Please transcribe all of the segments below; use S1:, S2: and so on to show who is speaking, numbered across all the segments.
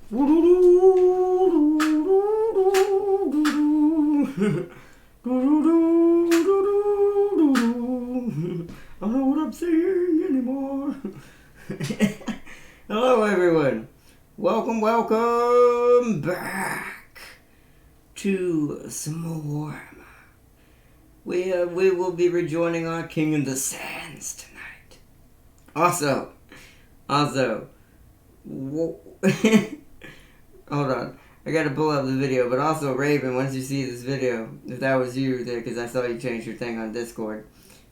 S1: I don't know what I'm saying anymore. Hello everyone. Welcome back to some more Warhammer. We will be rejoining our King of the Sands tonight. Also, hold on. I gotta pull up the video, but also Raven, once you see this video, if that was you there, because I saw you change your thing on Discord.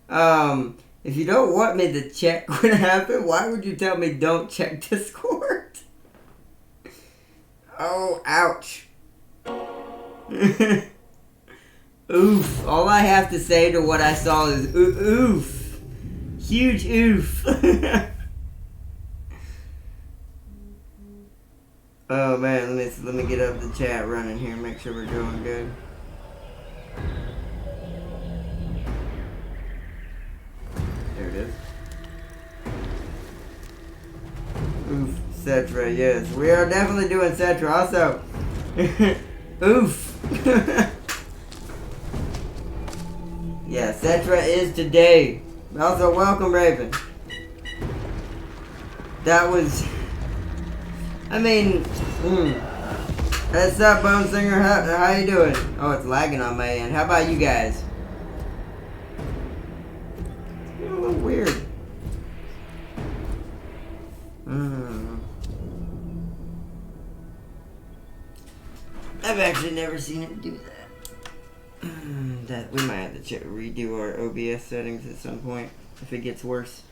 S1: If you don't want me to check what happened, why would you tell me don't check Discord? Oh, ouch. Oof. All I have to say to what I saw is oof. Huge oof. Oh man, let me get up the chat running here, make sure we're doing good. There it is. Oof, Cetra, yes. We are definitely doing Cetra. Also, oof. Yeah, Cetra is today. Also, welcome, Raven. That was... I mean, What's up, Bone Singer? How you doing? Oh, it's lagging on my end. How about you guys? It's a little weird. I've actually never seen it do that. That we might have to redo our OBS settings at some point if it gets worse.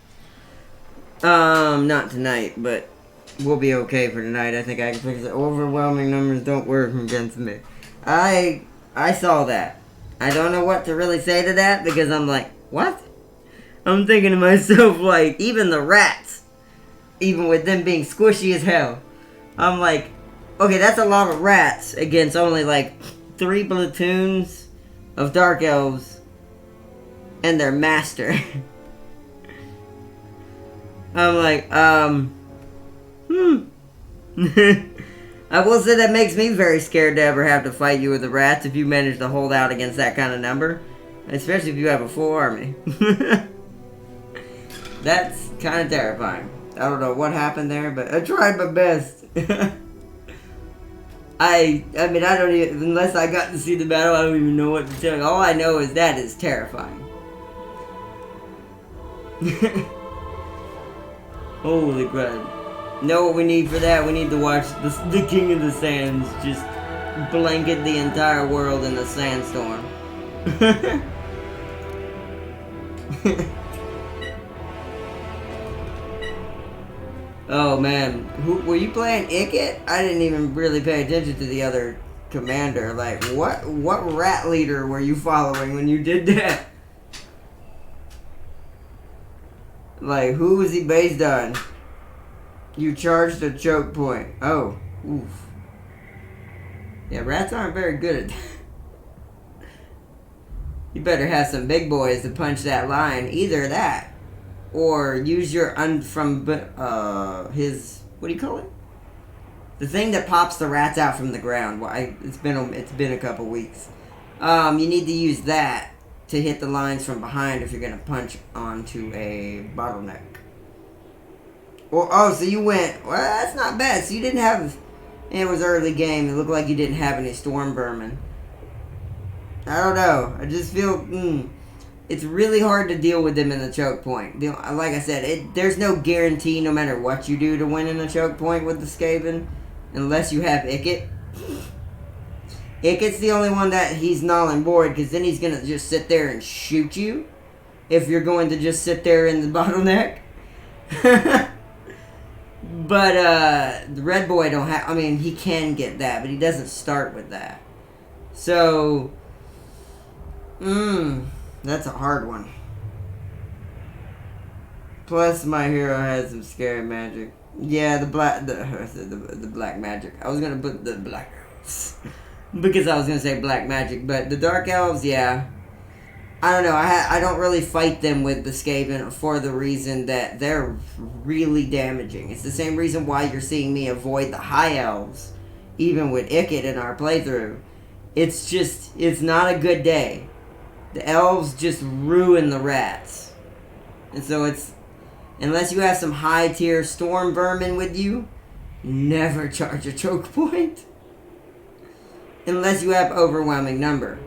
S1: Not tonight, but we'll be okay for tonight. I think I can fix it. Overwhelming numbers don't work against me. I saw that. I don't know what to really say to that because I'm like, what? I'm thinking to myself, like, even the rats, even with them being squishy as hell, I'm like, okay, that's a lot of rats against only like 3 platoons of Dark Elves and their master. I'm like, I will say that makes me very scared to ever have to fight you with the rats if you manage to hold out against that kind of number. Especially if you have a full army. That's kind of terrifying. I don't know what happened there, but I tried my best. I mean, I don't even, unless I got to see the battle, I don't even know what to tell you. All I know is that is terrifying. Holy crap. Know what we need for that? We need to watch the King of the Sands just blanket the entire world in a sandstorm. Oh man, were you playing Ikit? I didn't even really pay attention to the other commander. Like, what rat leader were you following when you did that? Like, who was he based on? You charged a choke point. Oh, oof. Yeah, rats aren't very good at that. You better have some big boys to punch that line. Either that, or use your his, what do you call it? The thing that pops the rats out from the ground. Well, it's been a couple weeks. You need to use that to hit the lines from behind if you're gonna punch onto a bottleneck. Well, oh, so you went, well, that's not bad. So you didn't have, it was early game. It looked like you didn't have any storm vermin. I don't know. I just feel, it's really hard to deal with them in the choke point. Like I said, there's no guarantee no matter what you do to win in the choke point with the Skaven, unless you have Ikit. Ikit's the only one that he's null and void, because then he's going to just sit there and shoot you if you're going to just sit there in the bottleneck. But the red boy don't have, I mean, he can get that, but he doesn't start with that. So, that's a hard one. Plus, my hero has some scary magic. Yeah, the black magic. I was gonna put the black elves because I was gonna say black magic, but the dark elves, yeah. I don't know. I don't really fight them with the Skaven for the reason that they're really damaging. It's the same reason why you're seeing me avoid the High Elves, even with Ikit in our playthrough. It's not a good day. The Elves just ruin the rats. And so unless you have some high tier storm vermin with you, never charge a choke point. Unless you have overwhelming number.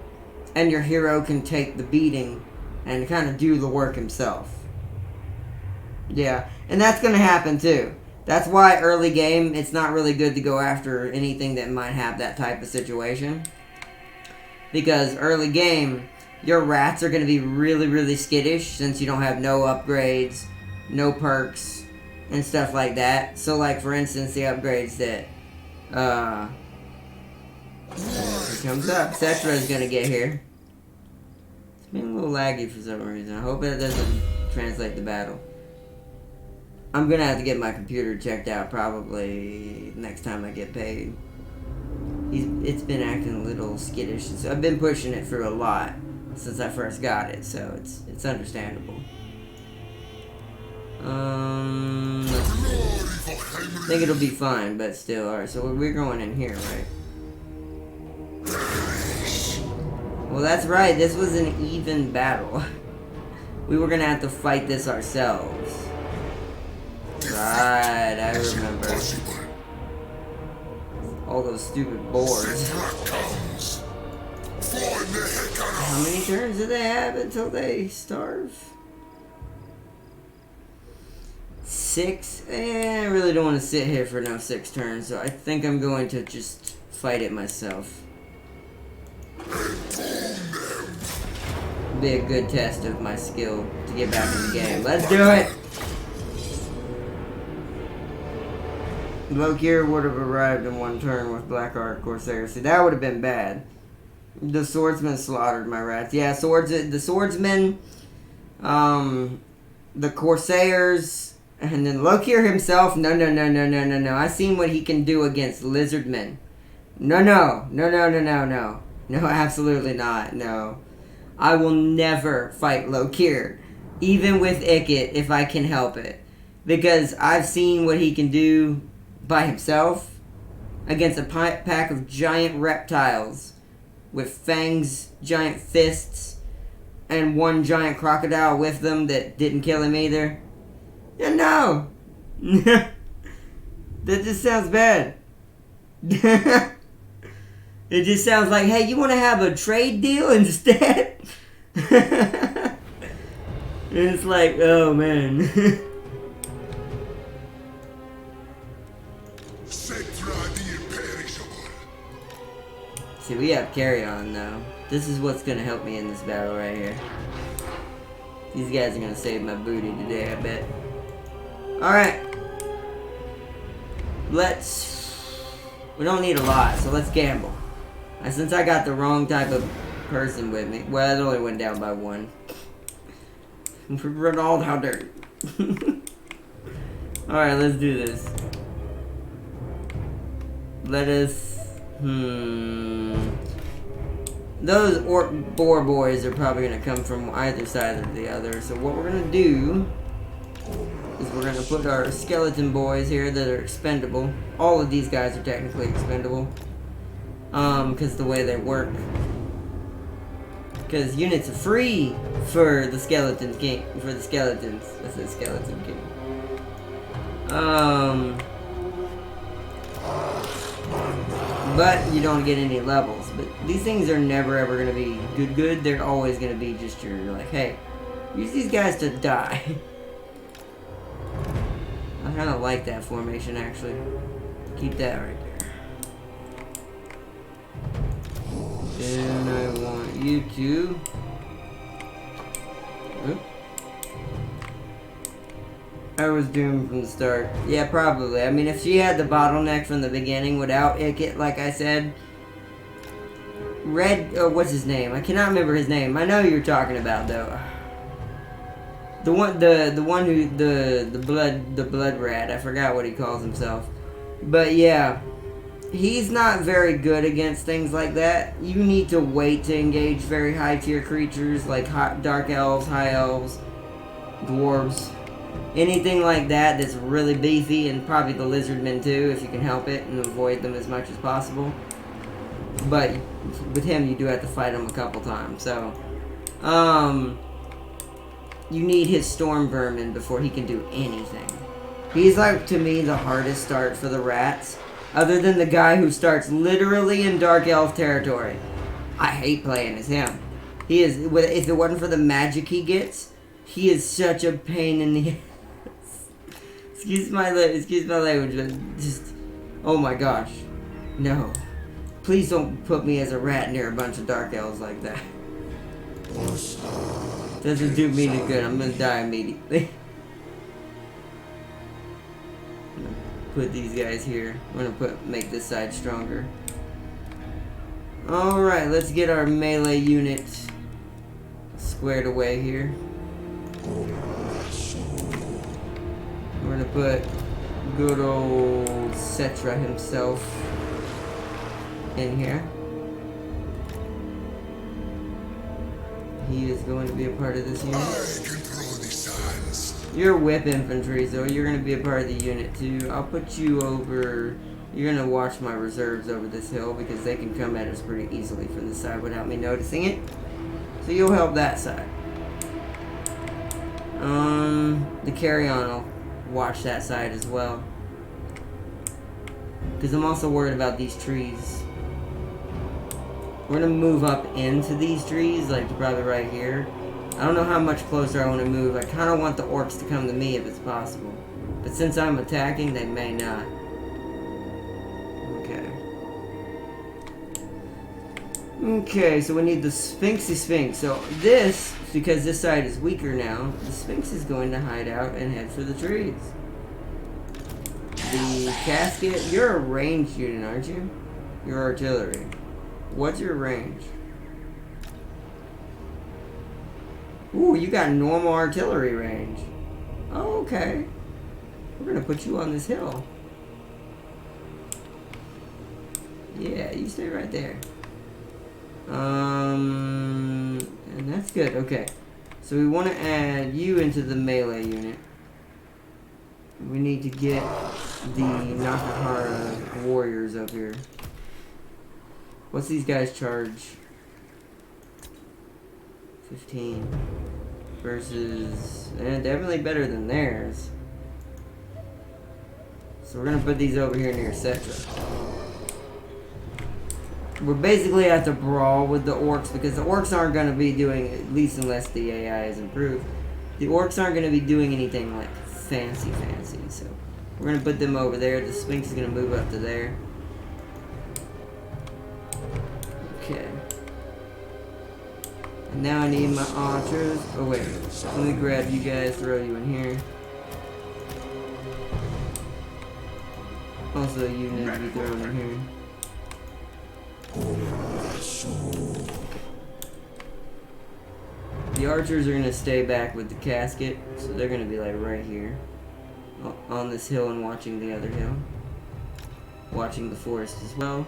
S1: And your hero can take the beating and kind of do the work himself. Yeah, and that's going to happen too. That's why early game, it's not really good to go after anything that might have that type of situation. Because early game, your rats are going to be really, really skittish since you don't have no upgrades, no perks, and stuff like that. So, like, for instance, the upgrades that, here comes up. Cetra is going to get here. It's been a little laggy for some reason. I hope it doesn't translate the battle. I'm going to have to get my computer checked out probably next time I get paid. It's been acting a little skittish. So I've been pushing it through a lot since I first got it, so it's understandable. I think it'll be fine, but still. Alright, so we're going in here, right? Well, that's right. This was an even battle. We were gonna have to fight this ourselves. Right, I remember. All those stupid boars. How many turns do they have until they starve? 6? I really don't want to sit here for no 6 turns, so I think I'm going to just fight it myself. Be a good test of my skill to get back in the game. Let's do it! Lokir would have arrived in 1 turn with Blackheart Corsair. See, that would have been bad. The swordsman slaughtered my rats. Yeah, the swordsman, the Corsairs, and then Lokir himself. No. I seen what he can do against lizardmen. No, absolutely not. No. I will never fight Lokir, even with Ikit, if I can help it. Because I've seen what he can do by himself against a pack of giant reptiles with fangs, giant fists, and 1 giant crocodile with them that didn't kill him either. Yeah, no! That just sounds bad. It just sounds like, hey, you want to have a trade deal instead? And it's like, oh man. See, we have carry on though. This is what's gonna help me in this battle right here. These guys are gonna save my booty today, I bet. Alright. We don't need a lot, so let's gamble. Since I got the wrong type of person with me. Well, it only went down by 1. Ronaldo dirt. Alright, let's do this. Let us... Those boar boys are probably going to come from either side or the other. So what we're going to do is we're going to put our skeleton boys here that are expendable. All of these guys are technically expendable. Because the way they work. Because units are free for the skeleton king. For the skeletons. I said skeleton king. But you don't get any levels. But these things are never ever going to be good. They're always going to be just you're like, hey, use these guys to die. I kind of like that formation actually. Keep that right there. Then I want you to... Oop. I was doomed from the start. Yeah, probably. I mean, if she had the bottleneck from the beginning without Ikit, like I said... what's his name? I cannot remember his name. I know who you're talking about, though. The one who... The blood rat. I forgot what he calls himself. But, yeah... He's not very good against things like that. You need to wait to engage very high tier creatures like dark elves, high elves, dwarves, anything like that that's really beefy, and probably the lizardmen too if you can help it and avoid them as much as possible. But with him you do have to fight him a couple times. So you need his storm vermin before he can do anything. He's like, to me, the hardest start for the rats. Other than the guy who starts literally in Dark Elf territory. I hate playing as him. He is, if it wasn't for the magic he gets, he is such a pain in the ass. Excuse my language, but just, oh my gosh. No. Please don't put me as a rat near a bunch of Dark Elves like that. Doesn't do me any good. I'm gonna die immediately. Put these guys here. I'm gonna make this side stronger. Alright, let's get our melee unit squared away here. We're gonna put good old Cetra himself in here. He is going to be a part of this unit. You're whip infantry, so you're going to be a part of the unit too. I'll put you over. You're going to watch my reserves over this hill because they can come at us pretty easily from this side without me noticing it. So you'll help that side. The carry-on will watch that side as well. Because I'm also worried about these trees. We're going to move up into these trees, like probably right here. I don't know how much closer I want to move. I kind of want the orcs to come to me if it's possible. But since I'm attacking, they may not. Okay. Okay, so we need the Sphinxy Sphinx. So this, because this side is weaker now, the Sphinx is going to hide out and head for the trees. The casket, you're a ranged unit, aren't you? You're artillery. What's your range? Ooh, you got normal artillery range. Oh, okay. We're gonna put you on this hill. Yeah, you stay right there. And that's good. Okay. So we want to add you into the melee unit. We need to get the Nakahara warriors up here. What's these guys charge? 15 versus, definitely better than theirs. So we're gonna put these over here near Cetra. We're basically at the brawl with the orcs because the orcs aren't gonna be doing, at least unless the AI is improved, the orcs aren't gonna be doing anything like fancy. So we're gonna put them over there. The Sphinx is gonna move up to there. Okay. Now I need my archers. Oh wait, let me grab you guys, throw you in here. Also, you need to be thrown in here. The archers are going to stay back with the casket, so they're going to be like right here. On this hill and watching the other hill. Watching the forest as well.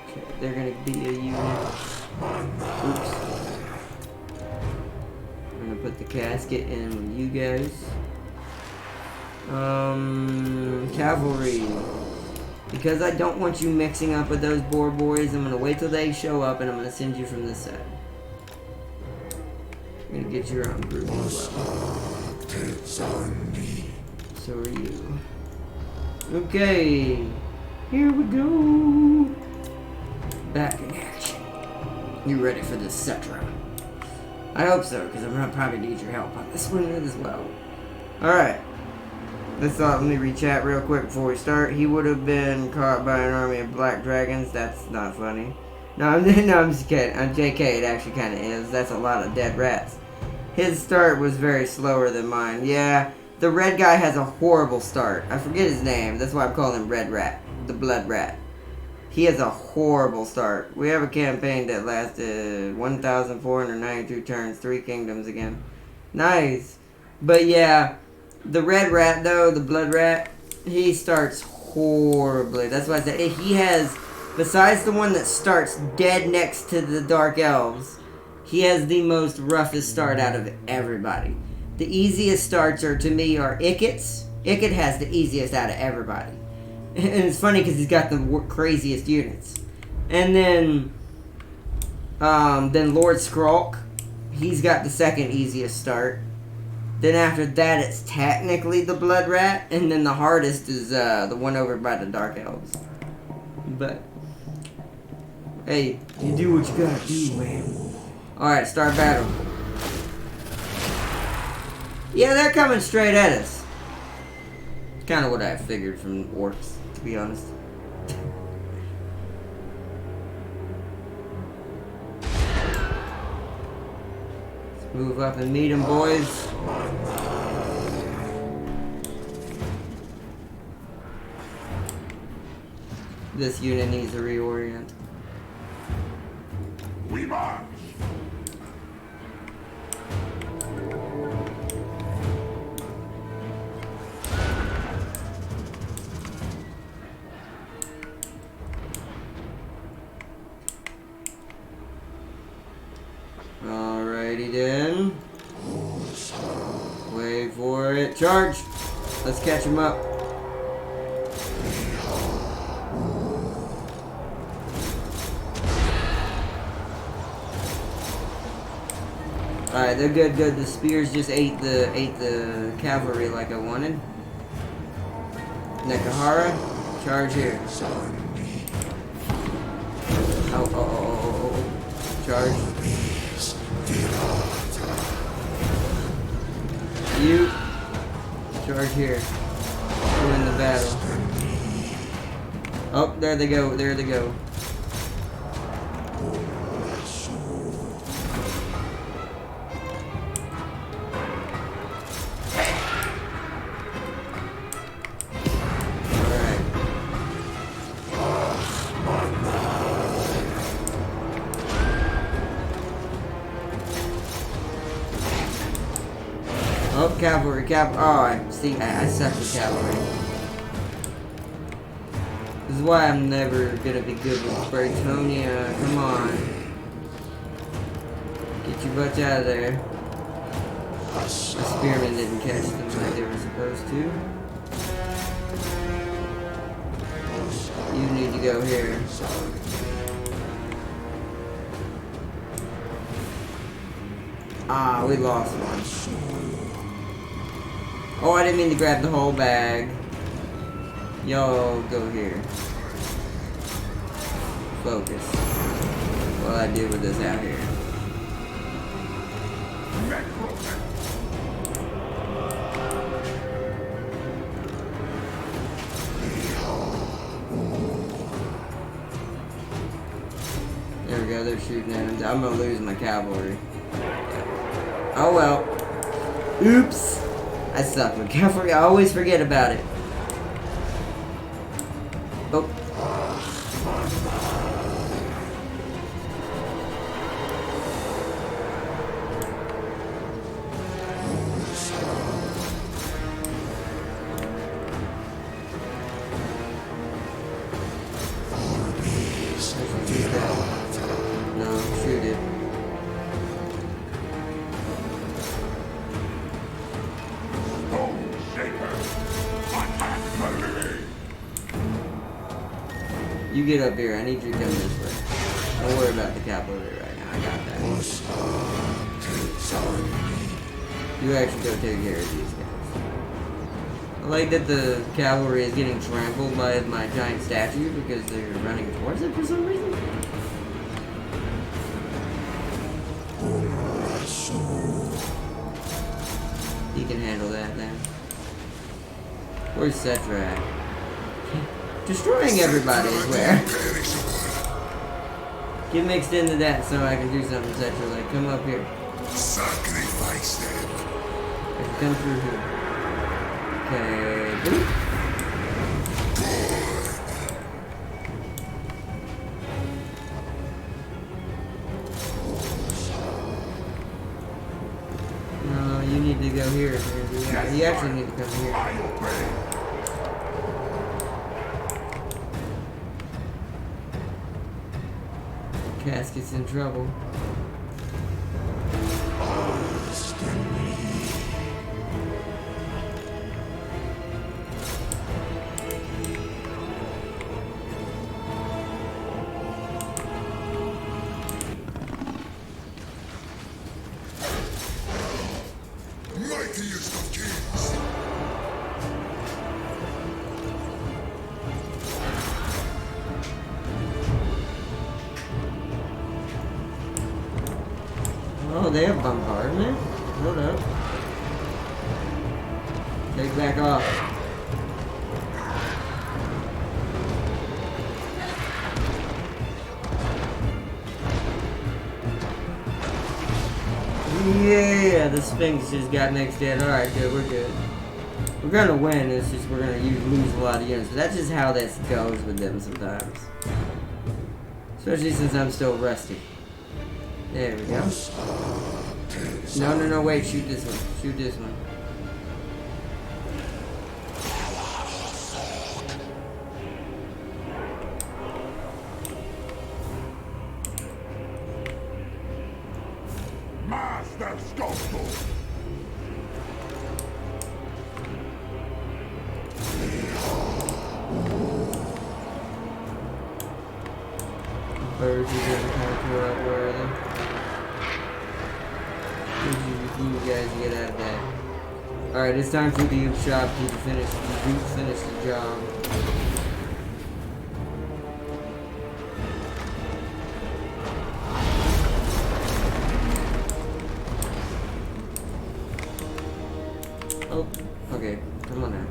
S1: Okay, they're going to be a unit. Oops. I'm gonna put the casket in with you guys. Cavalry. Because I don't want you mixing up with those boar boys, I'm gonna wait till they show up and I'm gonna send you from this side. I'm gonna get your own group as well. So are you. Okay. Here we go. Back in action. You ready for this, Cetra? I hope so, because I'm gonna probably need your help on this one as well. Alright. Let me rechat real quick before we start. He would have been caught by an army of black dragons. That's not funny. No, I'm just kidding. I'm JK, it actually kind of is. That's a lot of dead rats. His start was very slower than mine. Yeah, the red guy has a horrible start. I forget his name. That's why I'm calling him Red Rat. The Blood Rat. He has a horrible start. We have a campaign that lasted 1,492 turns, 3 kingdoms again. Nice. But yeah, the red rat though, the blood rat, he starts horribly. That's why I said he has, besides the one that starts dead next to the Dark Elves, he has the most roughest start out of everybody. The easiest starts to me are Ickett's. Ickett has the easiest out of everybody. And it's funny because he's got the craziest units. And then Lord Skrulk, he's got the second easiest start. Then after that, it's technically the Blood Rat, and then the hardest is the one over by the Dark Elves. But hey, you do what you gotta do, man. All right, start battle. Yeah, they're coming straight at us. Kind of what I figured from orcs, to be honest. Let's move up and meet them, boys. This unit needs to reorient.
S2: We march.
S1: Alrighty then. Wait for it. Charge! Let's catch him up. Alright, they're good. The spears just ate the cavalry like I wanted. Nekahara, charge here. Oh. Charge. You charge here. Win the battle. Oh, there they go. Oh, cavalry. Oh, see, I suck with cavalry. This is why I'm never gonna be good with Braytonia. Come on. Get your butts out of there. My spearmen didn't catch them like they were supposed to. You need to go here. Ah, we lost one. Oh, I didn't mean to grab the whole bag. Y'all go here. Focus. What I do with this out here. There we go, they're shooting at him. I'm gonna lose my cavalry. Oh well. Oops. I suck with cavalry. I always forget about it. Oh. No, shoot it. You get up here. I need you to come this way. Don't worry about the cavalry right now. I got that. You actually go take care of these guys. I like that the cavalry is getting trampled by my giant statue because they're running towards it for some reason. He can handle that then. Where's Cetra at? Destroying everybody is where. Get mixed into that so I can do something, Cetra. Like, come up here.
S2: Sacrifice them.
S1: I can come through here. Okay. Boop. No, you need to go here. Yeah, you actually need to come here. Casket's in trouble.
S2: Mightiest of kings.
S1: Oh, they have bombardment? Hold up. Take back off. Yeah, the Sphinx just got next to it. Alright, good, we're good. We're gonna win, it's just we're gonna lose a lot of units. But that's just how this goes with them sometimes. Especially since I'm still rusty. There we go. No, wait, shoot this one. Shoot this one.
S2: Master sculptor.
S1: Birds are getting kind of tore up. Where are they? You guys get out of that. Alright, it's time for the shop to finish the job. Oh, okay. Come on now.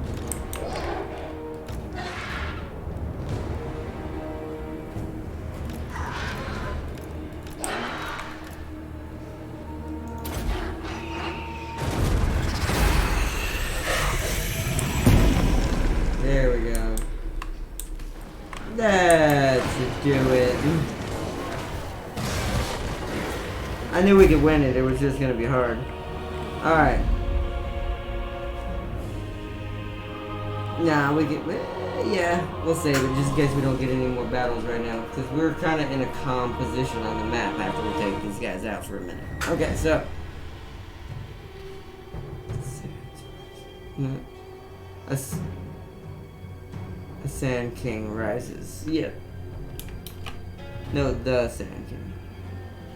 S1: There we go. That should do it. I knew we could win it. It was just gonna be hard. Alright. Nah, we could. Yeah, we'll save it just in case we don't get any more battles right now. Because we're kind of in a calm position on the map after we take these guys out for a minute. Okay, so. A Sand King rises. Yeah. No, the Sand King.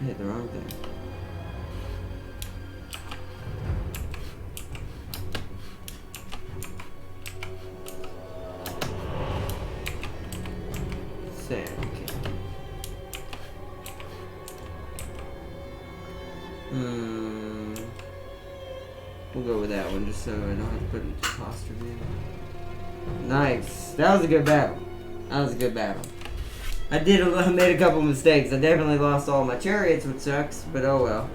S1: I hit the wrong thing. Sand King. We'll go with that one just so I don't have to put an apostrophe in it. Nice. That was a good battle. That was a good battle. I made a couple mistakes. I definitely lost all my chariots, which sucks, but oh well.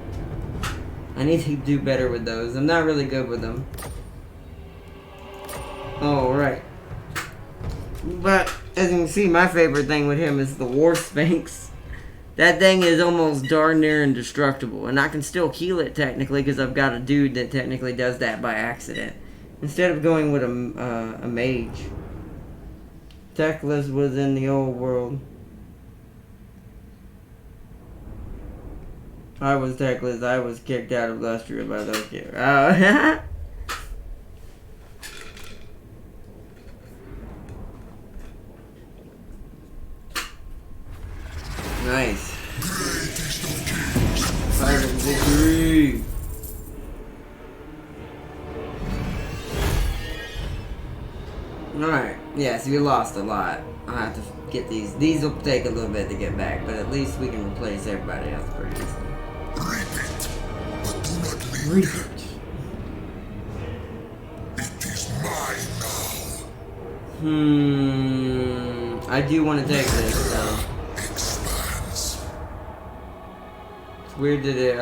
S1: I need to do better with those. I'm not really good with them. Alright. But, as you can see, my favorite thing with him is the War Sphinx. That thing is almost darn near indestructible. And I can still kill it, technically, because I've got a dude that technically does that by accident. Instead of going with a mage. Teclis was in the old world. I was Teclis. I was kicked out of Lustria by those kids. Nice. Pirate victory. Alright. Yeah, so we lost a lot. I'll have to get these. These will take a little bit to get back, but at least we can replace everybody else pretty easily.
S2: Reap it, but do not leave it. It is mine now.
S1: I do want to take this, though.
S2: Expands.
S1: It's weird that it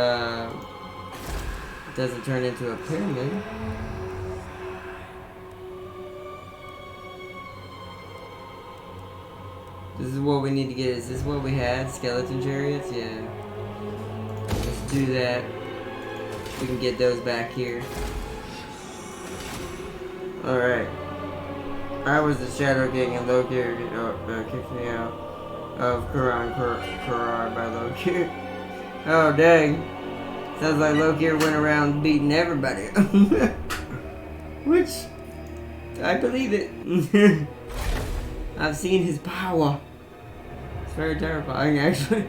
S1: doesn't turn into a pyramid. This is what we need to get. Is this what we had? Skeleton chariots? Yeah. Let's do that. We can get those back here. Alright. I was the Shadow King and Loki kicked me out. of Karar by Lokir. Oh, dang. Sounds like Lokir went around beating everybody. Which, I believe it. I've seen his power. It's very terrifying, actually.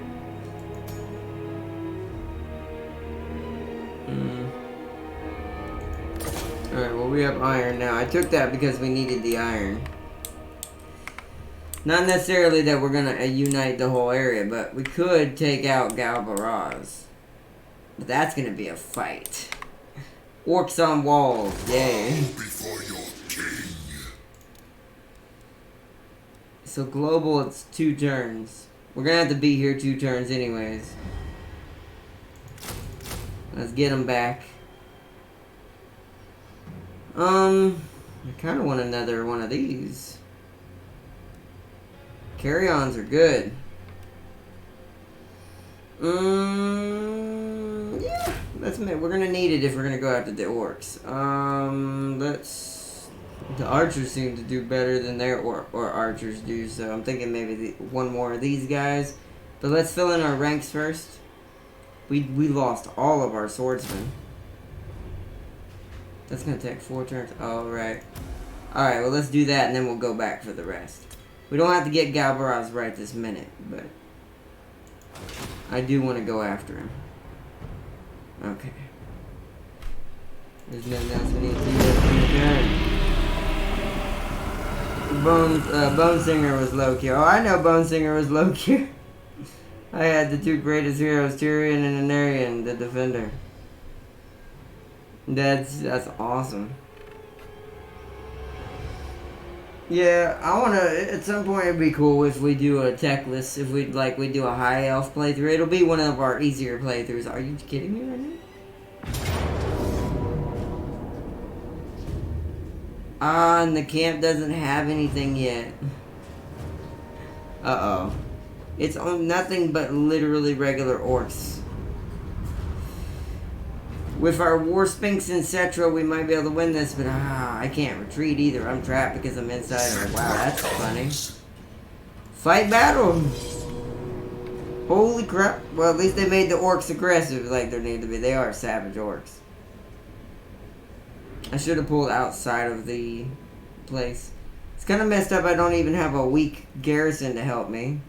S1: Alright, well, we have iron now. I took that because we needed the iron. Not necessarily that we're gonna unite the whole area, but we could take out Galbaraz. But that's gonna be a fight. Orcs on walls, yay.
S2: Before your king.
S1: So global, it's 2 turns. We're gonna have to be here 2 turns anyways. Let's get them back. I kind of want another one of these. Carry-ons are good. Yeah, we're gonna need it if we're gonna go after the orcs. The archers seem to do better than their or archers do, so I'm thinking maybe one more of these guys. But let's fill in our ranks first. We lost all of our swordsmen. That's gonna take 4 turns. Alright. Alright, well let's do that and then we'll go back for the rest. We don't have to get Galbaraz right this minute, but I do want to go after him. Okay. There's nothing else we need to do. Bone Singer was low kill. Oh, I know Bone Singer was low kill. I had the 2 greatest heroes, Tyrion and Anarion, the defender. That's awesome. Yeah, I wanna. At some point, it'd be cool if we do a tech list. If we do a high elf playthrough, it'll be one of our easier playthroughs. Are you kidding me right now? And the camp doesn't have anything yet. Uh-oh. It's on nothing but literally regular orcs. With our War Sphinx and Cetra, we might be able to win this, but I can't retreat either. I'm trapped because I'm inside. Wow, that's funny. Fight battle! Holy crap. Well, at least they made the orcs aggressive like they need to be. They are savage orcs. I should have pulled outside of the place. It's kind of messed up I don't even have a weak garrison to help me.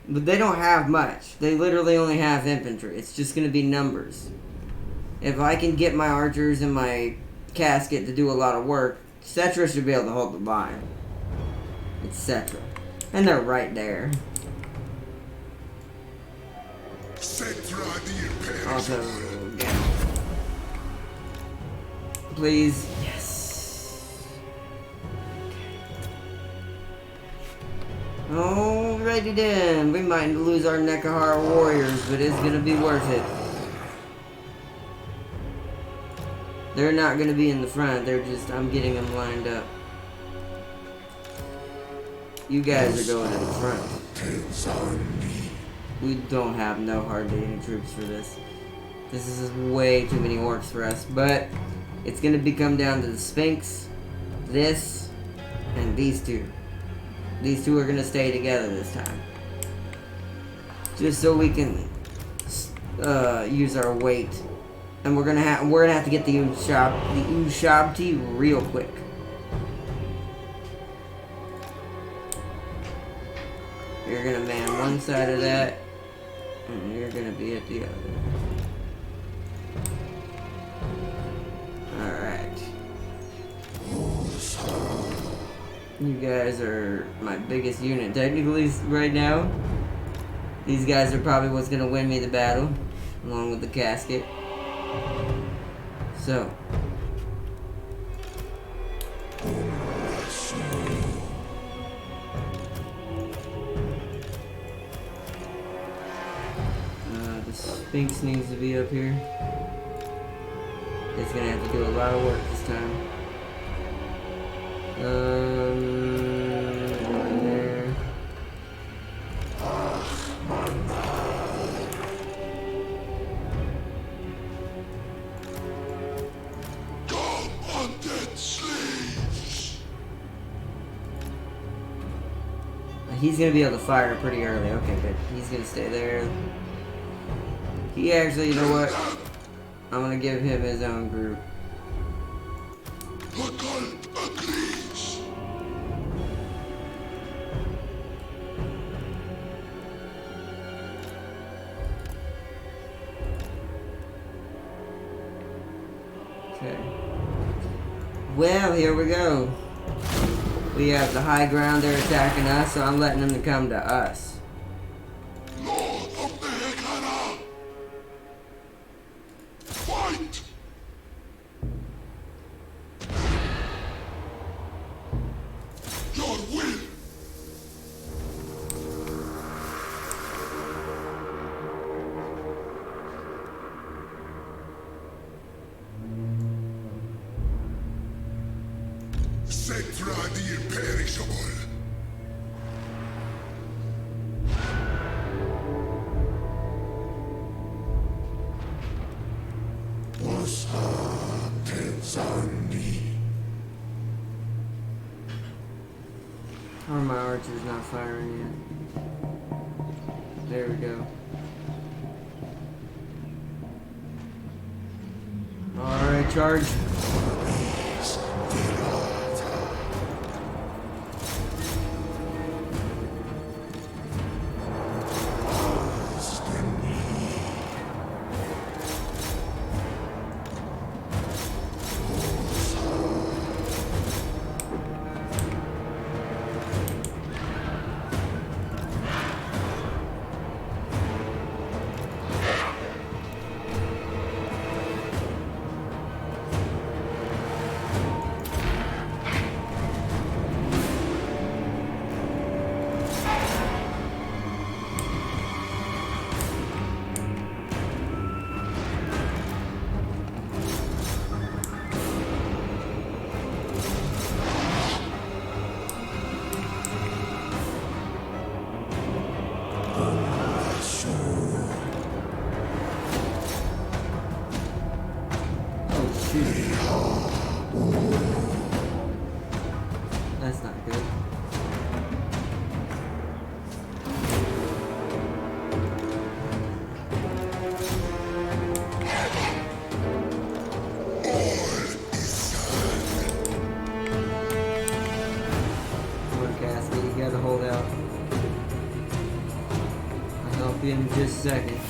S1: But they don't have much. They literally only have infantry. It's just going to be numbers. If I can get my archers and my casket to do a lot of work, Cetra should be able to hold the line. It's Cetra. And they're right there.
S2: Cetra the Imperial.
S1: Also, yeah. Please. Yes. Alrighty then. We might lose our Nekahara warriors, but it's gonna be worth it. They're not gonna be in the front. They're just, I'm getting them lined up. You guys are going in the front. We don't have no hardly any troops for this. This is way too many orcs for us, but it's gonna come down to the Sphinx, this, and these 2. These 2 are gonna stay together this time, just so we can use our weight, and we're gonna have to get the Ushabti real quick. You're gonna man one side of that, and you're gonna be at the other. All right. You guys are my biggest unit technically right now. These guys are probably what's gonna win me the battle, along with the casket. So. The Sphinx needs to be up here. It's gonna have to do a lot of work this time. There.
S2: Come, undead slaves.
S1: he's gonna be able to fire pretty early. Okay, good. He's gonna stay there. He actually, you know what? I'm gonna give him his own group. Okay. Well, here we go. We have the high ground, they're attacking us, so I'm letting them come to us.
S2: Lord of the Hekara! Fight! Your will! Cetra the imperishable!
S1: Or my archer's not firing yet. There we go. Alright, charge. That's not good. Come on, Cassie, you gotta hold out. I'll help you in just a second.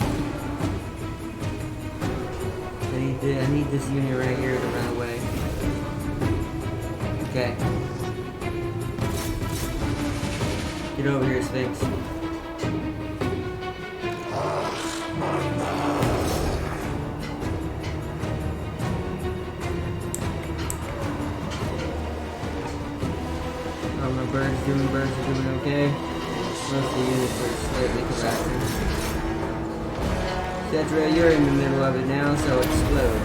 S1: I need this unit right here to run away. Okay. Get over here, Sphinx. Oh, my birds are doing okay. Most of the units are slightly collapsing. Cetra, you're in the middle of it now, so explode.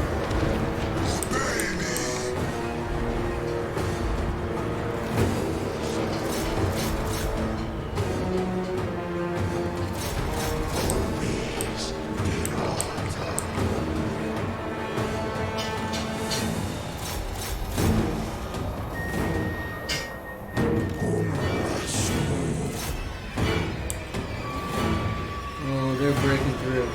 S1: Oh, they're breaking through.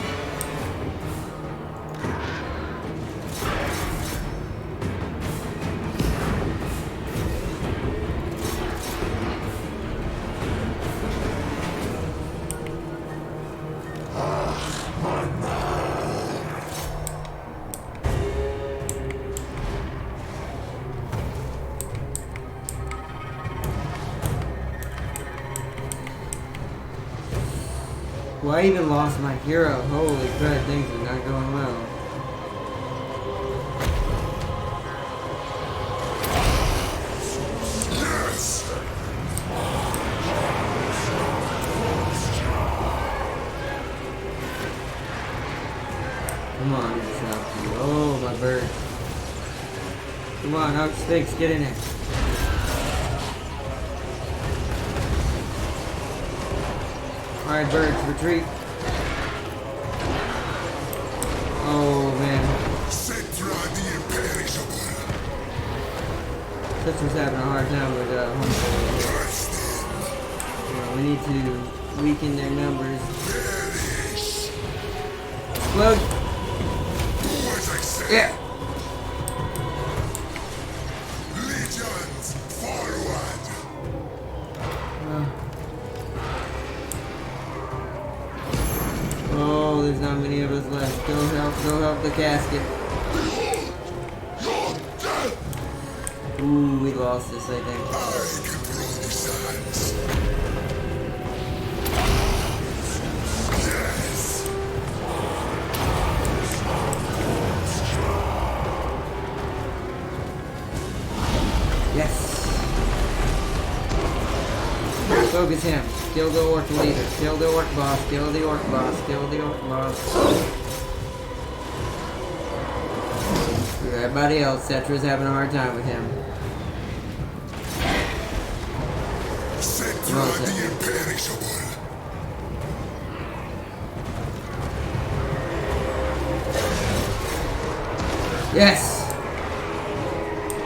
S1: Well, I even lost my hero. Holy crap, things are not going well. Come on, it's up to you. Oh, my bird. Come on, out Sphinx, get in there. Alright, birds, retreat. Oh, man. Cetra's having a hard time with homestead. We to weaken their numbers.
S2: Perish.
S1: Explode!
S2: Do as I say.
S1: Yeah!
S2: Legions, forward.
S1: Oh, there's not many of us left. Go help the casket.
S2: Behold, your death.
S1: Ooh, we lost this, I think.
S2: I control these hands. Yes.
S1: Yes! Focus him. Kill the orc leader. Kill the orc boss. Kill the orc boss. Kill the orc boss. Everybody else, Cetra's having a hard time with him.
S2: Cetra the imperishable.
S1: Yes!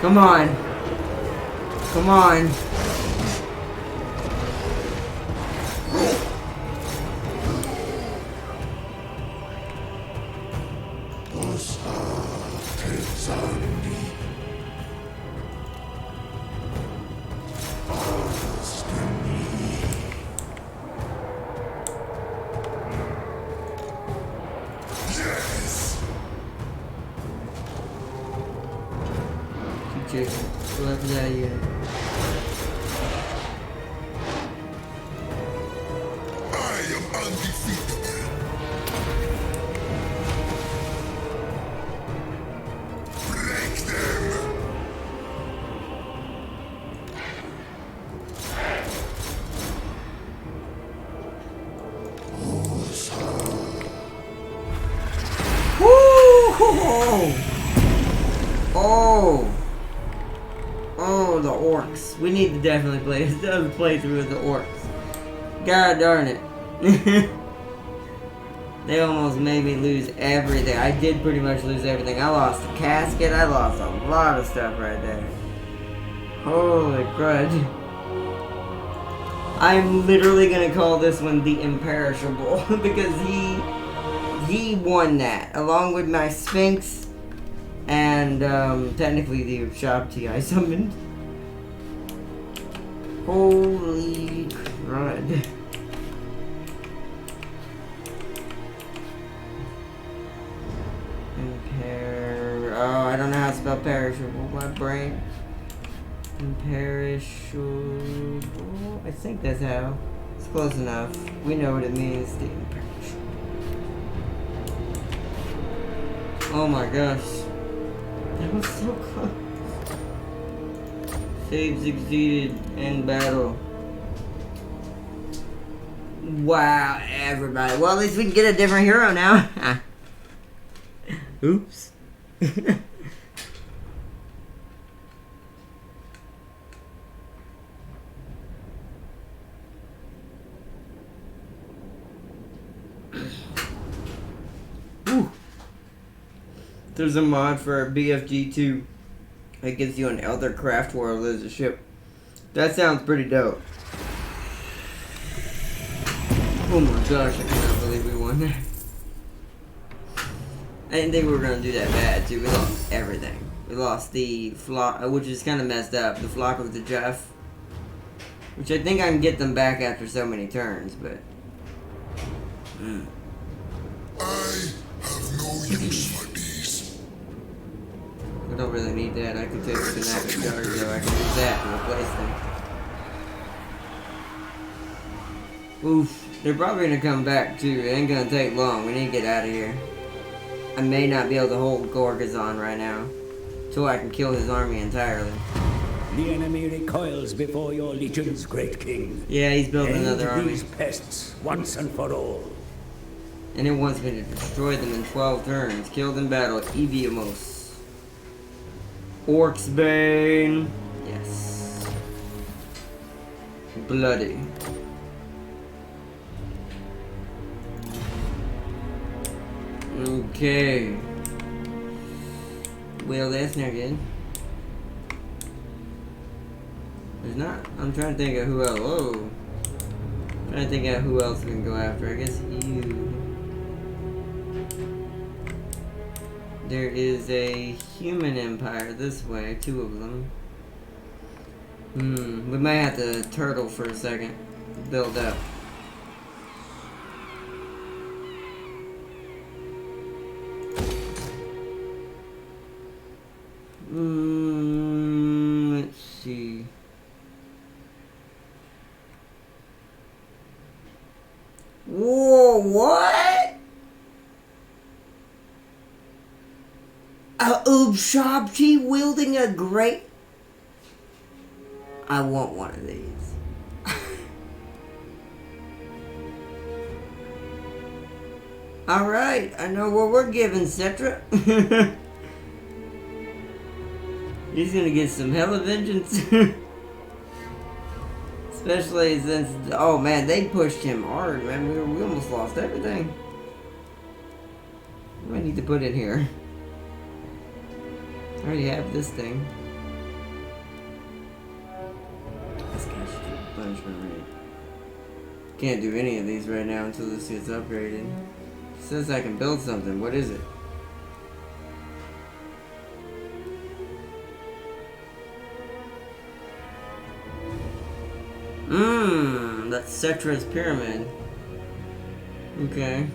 S1: Come on. Come on.
S2: Yes.
S1: Keep chasing. Go after that unit.
S2: I am undefeatable. Break them.
S1: Woo! Oh! Oh, the orcs. We need to definitely play another playthrough with the orcs. God darn it. They almost made me lose everything. I did pretty much lose everything. I lost the casket. I lost a lot of stuff right there. Holy crud. I'm literally gonna call this one the Imperishable because he won that along with my Sphinx and technically the Shabti I summoned. Holy crud. Oh, I don't know how to spell perishable. My brain. Imperishable. I think that's how. It's close enough. We know what it means. The imperishable. Oh my gosh. That was so close. Save succeeded. End battle. Wow, everybody. Well, at least we can get a different hero now. Oops. Ooh. There's a mod for BFG2 that gives you an Elder Craft World as a ship. That sounds pretty dope. Oh my gosh, I cannot believe we won that. I didn't think we were going to do that bad, too. We lost everything. We lost the flock, which is kind of messed up. The flock of the Jeff. Which I think I can get them back after so many turns, but...
S2: I have no use for these.
S1: I don't really need that. I can take the kinetic charge, though. I can use that to replace them. Oof. They're probably going to come back, too. It ain't going to take long. We need to get out of here. I may not be able to hold Gorgazon right now. Till I can kill his army entirely.
S3: The enemy recoils before your legions, great king.
S1: Yeah, he's building another
S3: End
S1: army.
S3: these pests once and for all.
S1: And it wants me to destroy them in 12 turns. Killed in battle. Eviamos. Orc's Bane. Yes. Bloody. Okay. Well, that's not good. There's not. I'm trying to think of who else. Whoa. Trying to think of who else we can go after. I guess you. There is a human empire this way, 2 of them. We might have to turtle for a second. Build up. Let's see. Whoa, what? A Ubshabchi wielding a great... I want one of these. Alright, I know what we're giving, Cetra. He's gonna get some hella vengeance. Especially since, oh man, they pushed him hard, man. We almost lost everything. What do I need to put in here? I already have this thing. This guy should do a punishment rate. Can't do any of these right now until this gets upgraded. It says I can build something. What is it? That's Cetra's pyramid. Okay.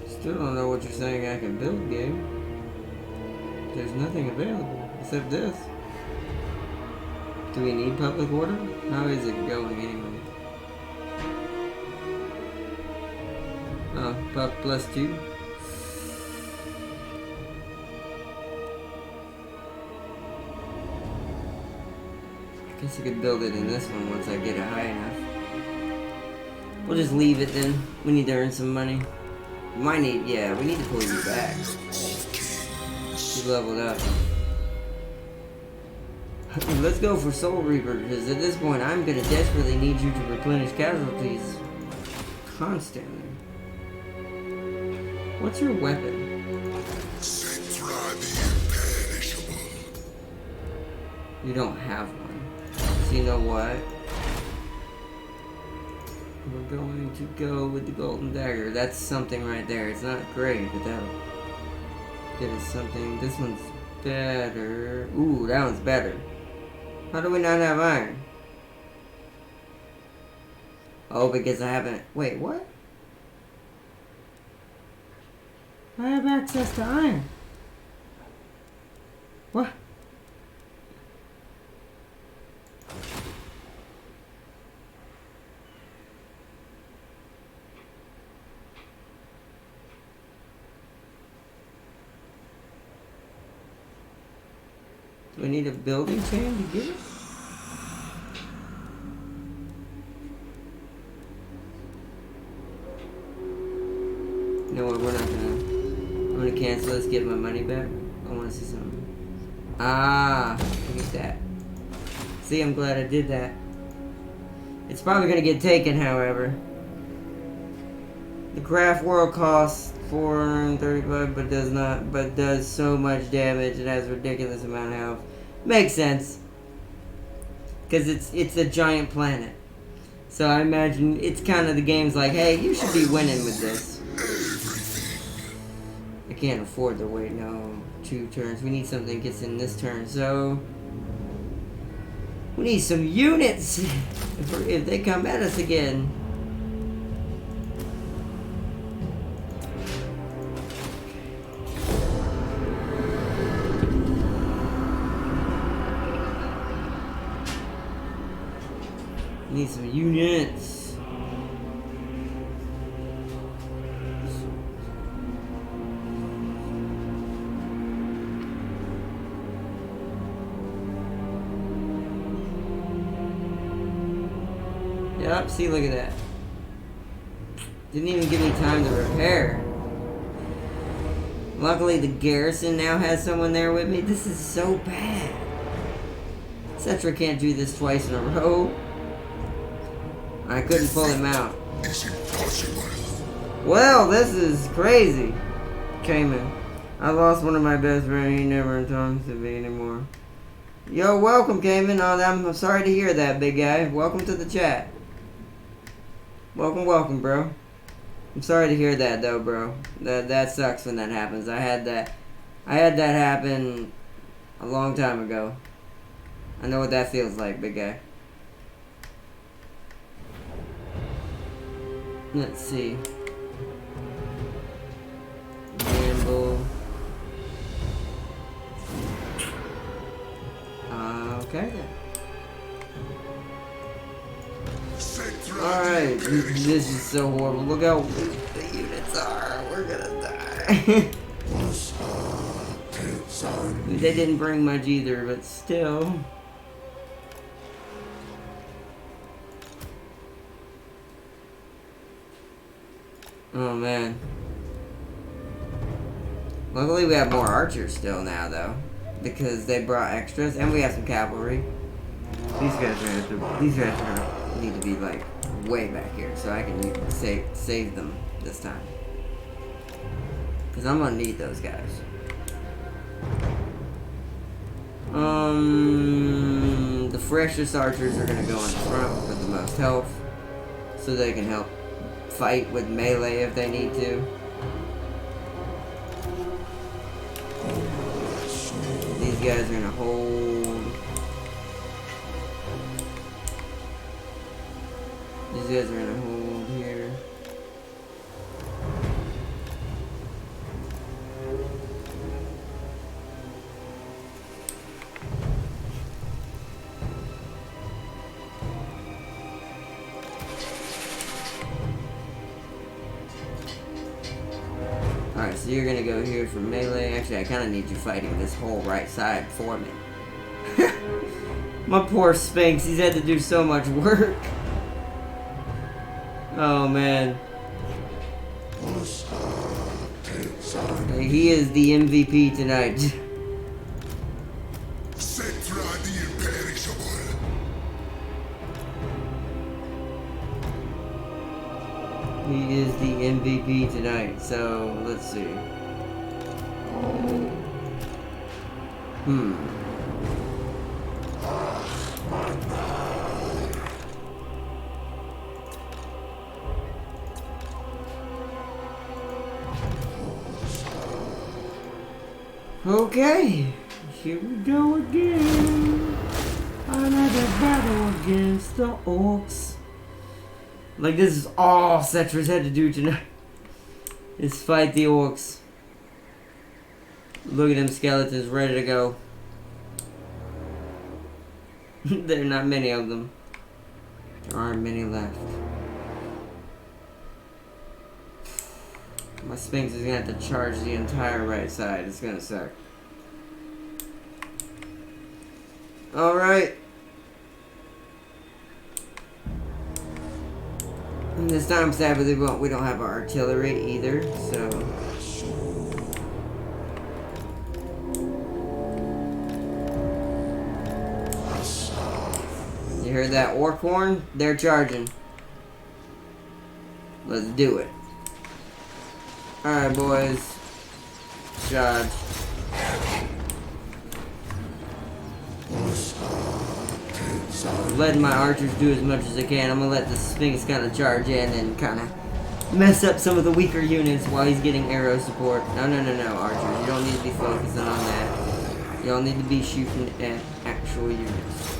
S1: Still don't know what you're saying I can build, game. There's nothing available except this. Do we need public order? How is it going anyway? Oh, puff +2. I guess I could build it in this one once I get it high enough. We'll just leave it then. We need to earn some money. We might need, yeah, we need to pull you back. You leveled up. Let's go for Soul Reaper, because at this point I'm gonna desperately need you to replenish casualties constantly. What's your weapon? You don't have one. So you know what? We're going to go with the golden dagger. That's something right there. It's not great, but that'll get us something. This one's better. Ooh, that one's better. How do we not have iron? Oh, because I haven't... Wait, what? I have access to iron. What? Do I need a building chain to get it? No, we're not gonna... I'm gonna cancel this, get my money back. I wanna see something. Ah, look at that. See, I'm glad I did that. It's probably gonna get taken, however. The craft world costs 435, but does so much damage. It has a ridiculous amount of health. Makes sense, because it's a giant planet. So I imagine it's kind of the game's like, hey, you should be winning with this. I can't afford to wait 2 turns. We need something that gets in this turn. So we need some units if they come at us again. Need some units. Yep, see, look at that. Didn't even give me time to repair. Luckily, the garrison now has someone there with me. This is so bad. Cetra can't do this twice in a row. I couldn't pull him out.
S2: It's impossible.
S1: Well, this is crazy. Cayman. I lost one of my best friends. He never talks to me anymore. Yo, welcome, Cayman. Oh, I'm sorry to hear that, big guy. Welcome to the chat. Welcome, bro. I'm sorry to hear that, though, bro. That sucks when that happens. I had that happen a long time ago. I know what that feels like, big guy. Let's see. Gamble. Okay. Alright, this is so horrible. Look how weak the units are. We're gonna die. They didn't bring much either, but still. Oh man. Luckily we have more archers still now though. Because they brought extras and we have some cavalry. These guys are gonna need to be like way back here so I can save them this time. Cause I'm gonna need those guys. The freshest archers are gonna go in front with the most health. So they can help fight with melee if they need to. These guys are gonna hold. These guys are gonna hold here. Alright, so you're gonna go here for melee. Actually, I kind of need you fighting this whole right side for me. My poor Sphinx, he's had to do so much work. Oh, man. He is the MVP tonight. He is the MVP tonight, so let's see. Okay, here we go again. Another battle against the orcs. Like, this is all Cetra's had to do tonight. Is fight the orcs. Look at them skeletons ready to go. There are not many of them. There aren't many left. My Sphinx is gonna have to charge the entire right side. It's gonna suck. Alright. And this time, sadly, we don't have our artillery either, so. You heard that orc horn? They're charging. Let's do it. Alright, boys. Charge. Letting my archers do as much as they can. I'm gonna let the Sphinx kind of charge in and kind of mess up some of the weaker units while he's getting arrow support. No, archers. You don't need to be focusing on that. You don't need to be shooting at actual units.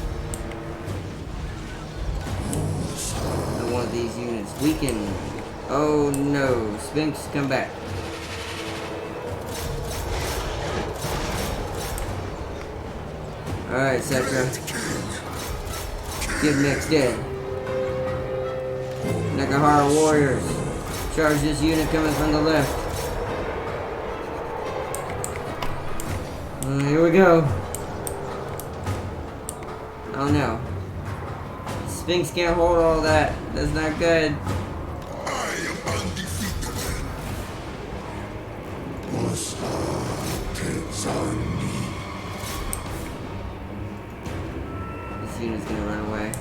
S1: I want these units weakened. Oh no, Sphinx, come back. Alright, Cetra. Get mixed in. Nakahara warriors. Charge this unit coming from the left. Here we go. Oh no. Sphinx can't hold all that. That's not good.
S2: I am undefeatable.
S1: This unit's gonna run away.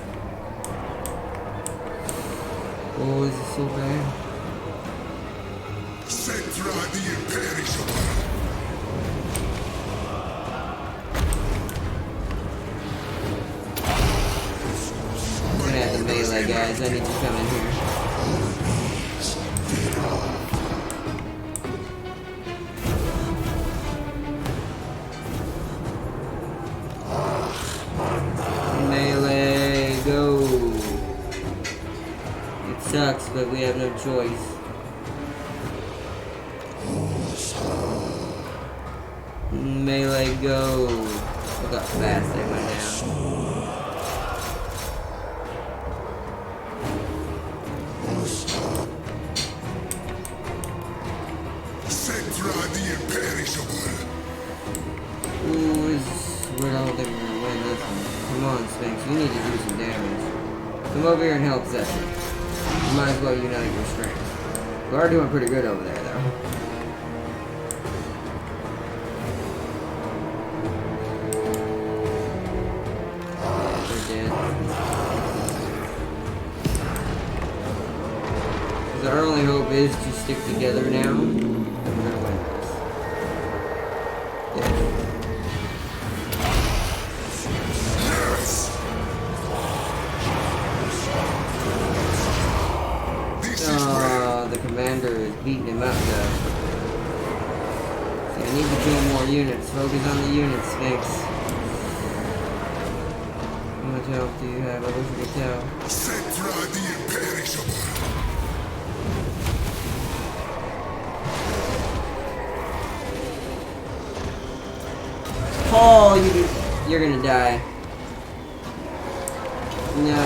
S1: Oh, this is so bad.
S2: Cetra the imperishable.
S1: melee guys. I need to come in here. Melee, go. It sucks, but we have no choice. Melee, go. Look how fast they went down. We're all gonna win this one. Come on, Sphinx, you need to do some damage. Come over here and help Zephyr. You might as well unite your strength. We are doing pretty good over there, though. They're dead. Because our only hope is to stick together now, and we're gonna win this. Yeah. The commander is beating him up though. So I need to kill more units. Focus on the units, Sphinx. How much health do you have? I wish I could tell.
S2: Setra the imperishable.
S1: Paul, you're gonna die. No.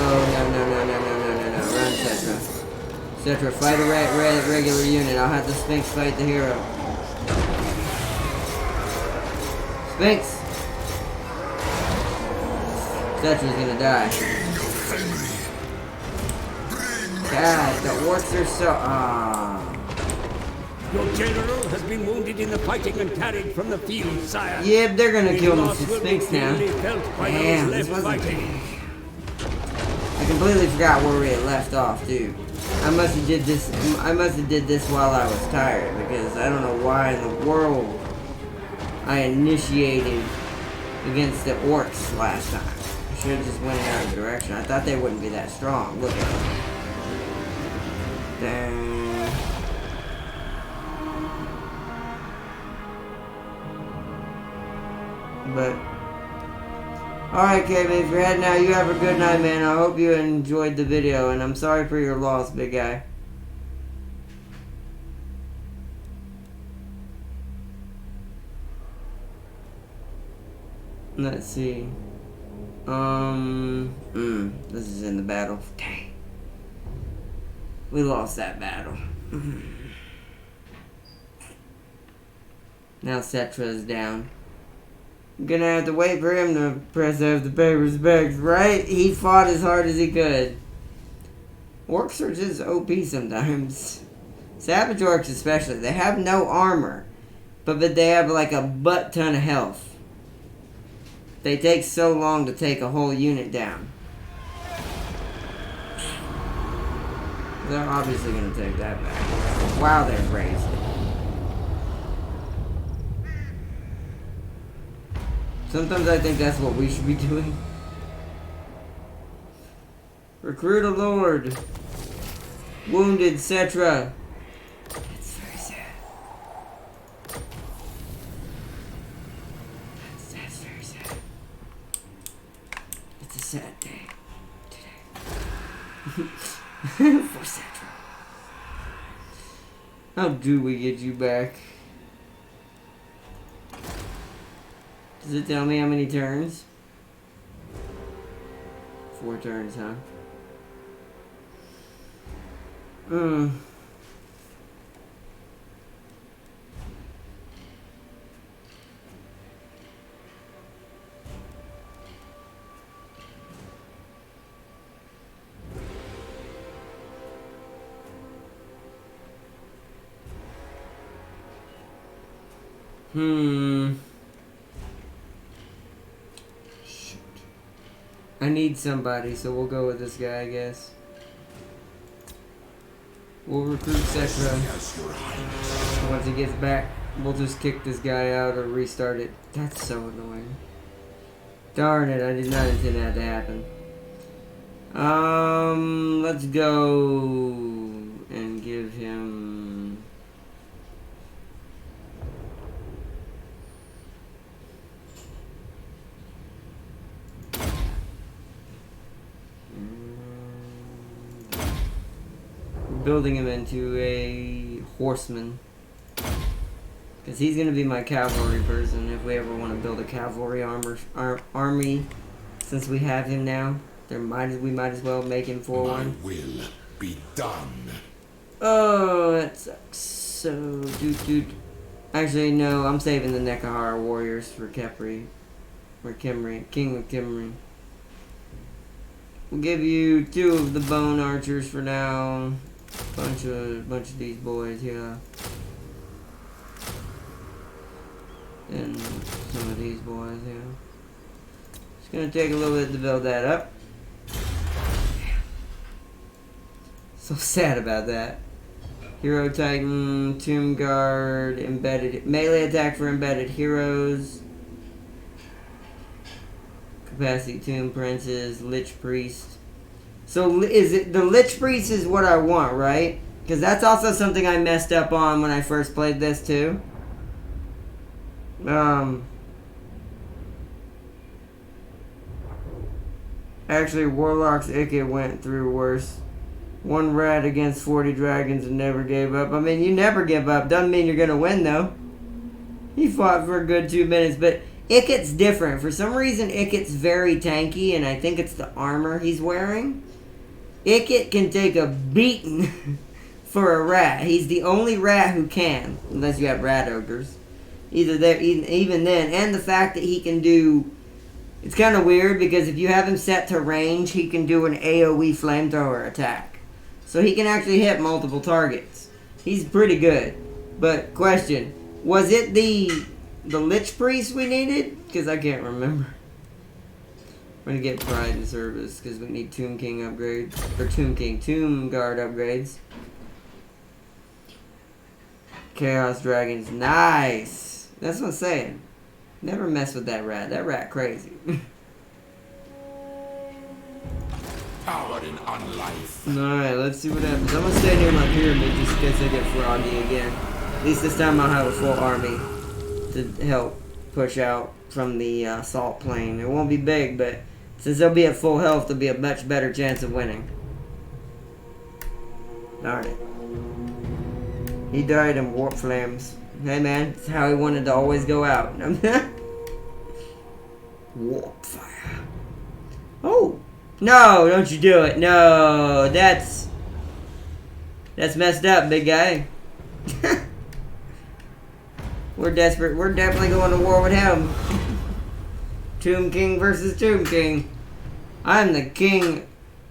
S1: Run, Setra. Setra, fight a regular unit. I'll have the Sphinx fight the hero. Sphinx! Setra's gonna die. God, the orcs are so...
S3: Your general has been wounded in the fighting and carried from the field, sire.
S1: Yep, they're gonna kill
S3: The loss
S1: Mr.
S3: will
S1: Sphinx
S3: be
S1: now.
S3: keenly felt by
S1: Damn,
S3: those
S1: this
S3: left
S1: wasn't...
S3: fighting.
S1: I completely forgot where we had left off, too. I must have did this while I was tired, because I don't know why in the world I initiated against the orcs last time. I should have just went in another direction. I thought they wouldn't be that strong. Look at them. Dang. But alright, Kevin, if you're heading out, you have a good night, man. I hope you enjoyed the video, and I'm sorry for your loss, big guy. Let's see. This is in the battle. Dang. We lost that battle. Now Setra is down. I'm gonna have to wait for him to press F the papers back, right? He fought as hard as he could. Orcs are just OP sometimes. Savage orcs especially. They have no armor. But they have like a butt ton of health. They take so long to take a whole unit down. They're obviously gonna take that back. Wow, they're raised. Sometimes I think that's what we should be doing. Recruit a lord. Wounded Setra. That's very sad. That's very sad. It's a sad day today. For Setra. How do we get you back? Does it tell me how many turns? 4 turns, huh? I need somebody, so we'll go with this guy, I guess. We'll recruit Setra. Once he gets back, we'll just kick this guy out or restart it. That's so annoying. Darn it, I did not intend that to happen. Let's go and give him. We're building him into a horseman. Because he's going to be my cavalry person if we ever want to build a cavalry army. Since we have him now, we might as well make him for one.
S2: My will be done.
S1: Oh, that sucks. So, dude. Actually, no, I'm saving the Nekahara warriors for Kepri. Or Kimri. King of Kimri. We'll give you 2 of the bone archers for now. Bunch of these boys, yeah. And some of these boys, yeah. It's gonna take a little bit to build that up. So sad about that. Hero Titan, Tomb Guard, embedded melee attack for embedded heroes. Capacity Tomb Princes, Lich Priest. So is it the Lich Priest is what I want, right? Because that's also something I messed up on when I first played this too. Actually, Warlock's Icket went through worse. 1 rat against 40 dragons and never gave up. I mean, you never give up. Doesn't mean you're gonna win, though. He fought for a good 2 minutes, but Icket's different. For some reason, Icket's very tanky, and I think it's the armor he's wearing. Icket can take a beating for a rat. He's the only rat who can, unless you have rat ogres. Even then, and the fact that he can do, it's kind of weird because if you have him set to range, he can do an AoE flamethrower attack. So he can actually hit multiple targets. He's pretty good. But question, was it the Lich Priest we needed? Because I can't remember. We're going to get Pride and Service because we need Tomb King upgrades. Or Tomb Guard upgrades. Chaos Dragons, nice! That's what I'm saying. Never mess with that rat. That rat crazy.
S2: Power in unlife.
S1: Alright, let's see what happens. I'm gonna stay near my pyramid just in case I get froggy again. At least this time I'll have a full army to help push out from the salt plain. It won't be big, but since they'll be at full health, there'll be a much better chance of winning. Darn it. He died in warp flames. Hey man, that's how he wanted to always go out. Warp fire. Oh! No, don't you do it. No, that's messed up, big guy. We're desperate. We're definitely going to war with him. Tomb King versus Tomb King. I'm the king.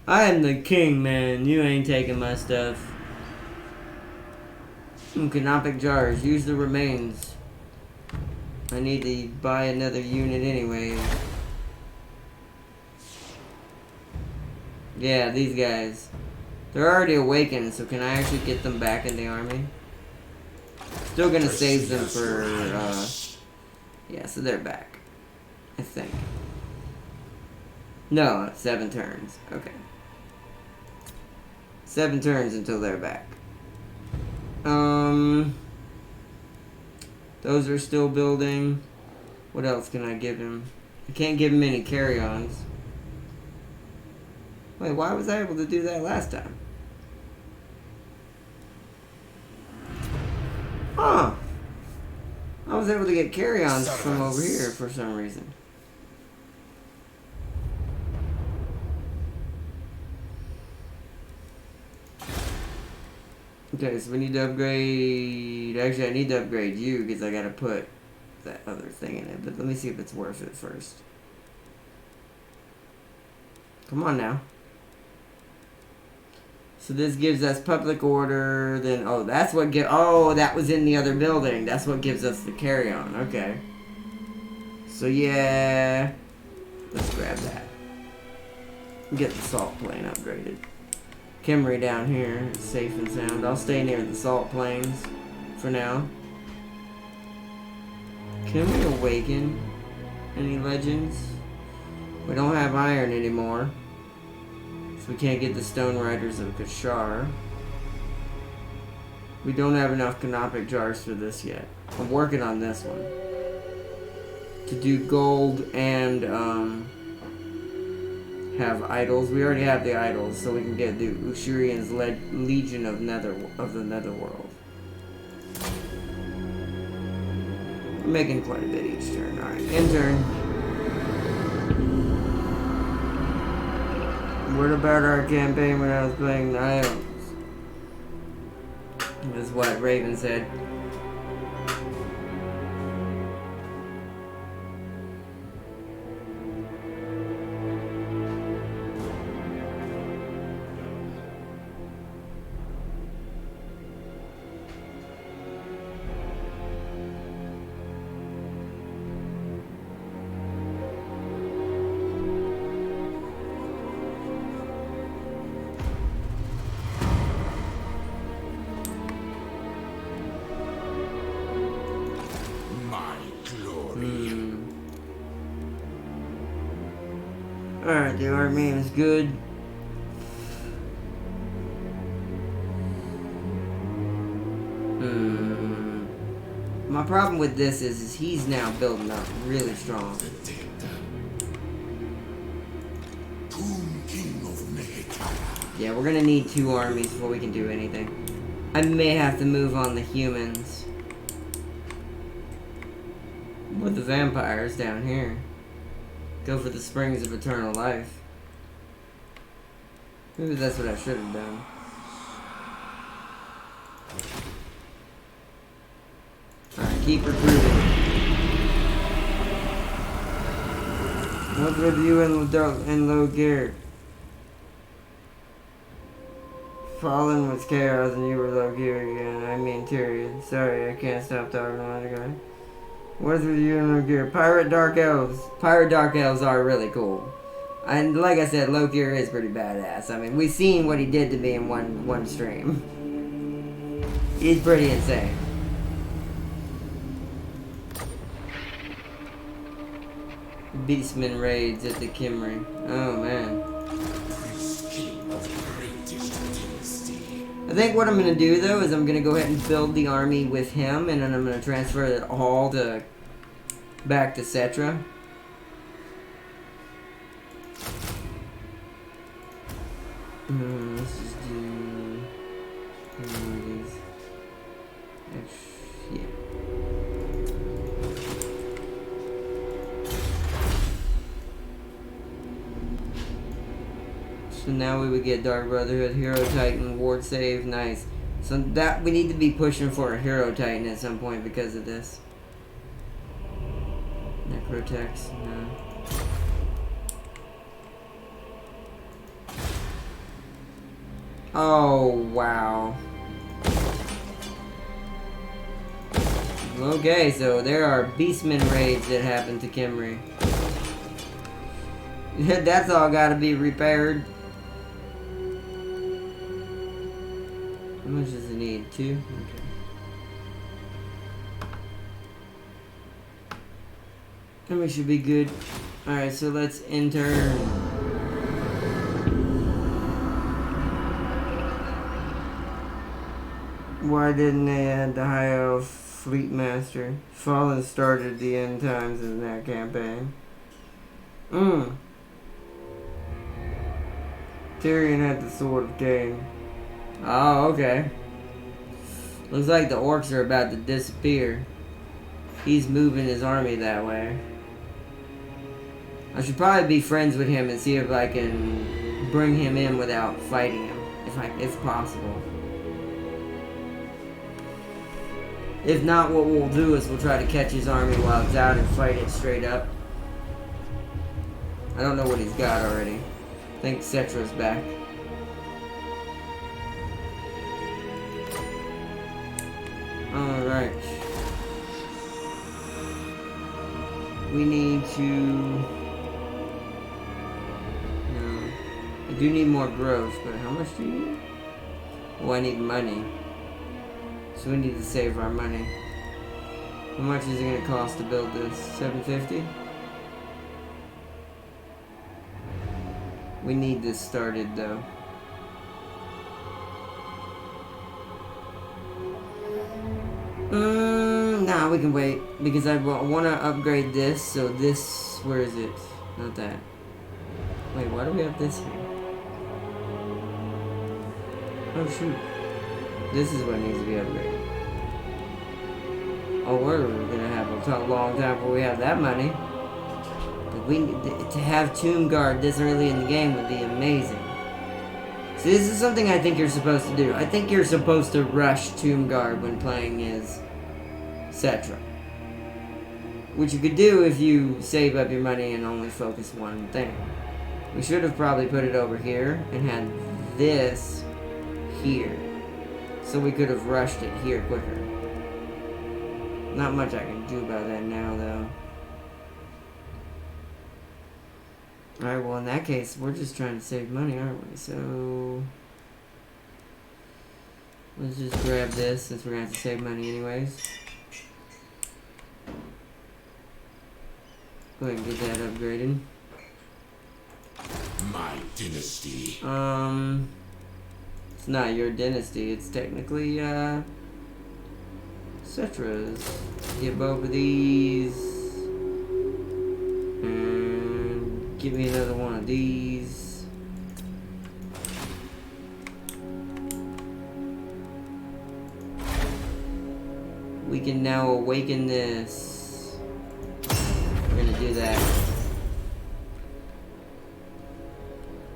S1: I am the king, man. You ain't taking my stuff. Canopic jars. Use the remains. I need to buy another unit anyway. Yeah, these guys. They're already awakened, so can I actually get them back in the army? Still gonna save them for, yeah, so they're back. I think. No, 7 turns. Okay. 7 turns until they're back. Those are still building. What else can I give him? I can't give him any carry-ons. Wait, why was I able to do that last time? Huh. I was able to get carry-ons from over here for some reason. Okay, so we need to upgrade... Actually, I need to upgrade you because I gotta put that other thing in it. But let me see if it's worth it first. Come on now. So this gives us public order, then... Oh, that's what oh, that was in the other building. That's what gives us the carry-on. Okay. So, yeah... Let's grab that. Get the salt plane upgraded. Kimri down here. It's safe and sound. I'll stay near the salt plains for now. Can we awaken any legends? We don't have iron anymore. we can't get the Stone Riders of Kashar. We don't have enough canopic jars for this yet. I'm working on this one. To do gold and have idols. We already have the idols, so we can get the Ushurian's Legion of the Netherworld. I'm making quite a bit each turn. Alright, end turn. What about our campaign when I was playing the Isles? This is what Raven said. Alright, the army is good. My problem with this is he's now building up really strong. Yeah, we're gonna need 2 armies before we can do anything. I may have to move on the humans. Or the vampires down here. Go for the Springs of Eternal Life. Maybe that's what I should have done. Alright, keep recruiting. What's with you and Logir? Fallen was chaos and you were Logir again. I mean Tyrion. Sorry, I can't stop talking about it, guy. What's with you and Logir? Pirate Dark Elves. Pirate Dark Elves are really cool. And like I said, Logir is pretty badass. I mean, we've seen what he did to me in one stream. He's pretty insane. Beastman raids at the Kimry. Oh man. I think what I'm going to do though is I'm going to go ahead and build the army with him, and then I'm going to transfer it all to back to Cetra. Let's just do these. Yeah. So now we would get Dark Brotherhood, Hero Titan, Ward Save, nice. So that we need to be pushing for a Hero Titan at some point because of this. Necrotex, no. Oh, wow. Okay, so there are Beastman raids that happen to Kimry. That's all gotta be repaired. How much does it need? 2? Okay. And we should be good. Alright, so let's enter. Why didn't they add the High Elf Fleet Master? Fallen started the end times in that campaign. Tyrion had the Sword of Cain. Oh, okay. Looks like the orcs are about to disappear. He's moving his army that way. I should probably be friends with him and see if I can bring him in without fighting him, if possible. If not, what we'll do is we'll try to catch his army while it's out and fight it straight up. I don't know what he's got already. I think Cetra's back. Alright. We need to... No. I do need more growth, but how much do you need? Oh, I need money. So we need to save our money. How much is it going to cost to build this? $750? We need this started though. Nah, we can wait because I want to upgrade this. So this, where is it? Not that. Wait, why do we have this here? Oh shoot! This is what needs to be upgraded. Oh, we're gonna have a long time before we have that money. We need to have Tomb Guard this early in the game would be amazing. See, this is something I think you're supposed to do. I think you're supposed to rush Tomb Guard when playing as Cetra. Which you could do if you save up your money and only focus one thing. We should have probably put it over here and had this here. So we could have rushed it here quicker. Not much I can do about that now, though. Alright, well in that case, we're just trying to save money, aren't we? So let's just grab this since we're going to have to save money anyways. Go ahead and get that upgraded.
S2: My dynasty.
S1: It's not your dynasty, it's technically, Cetra's. Get both of these. And give me another one of these. We can now awaken this. We're gonna do that.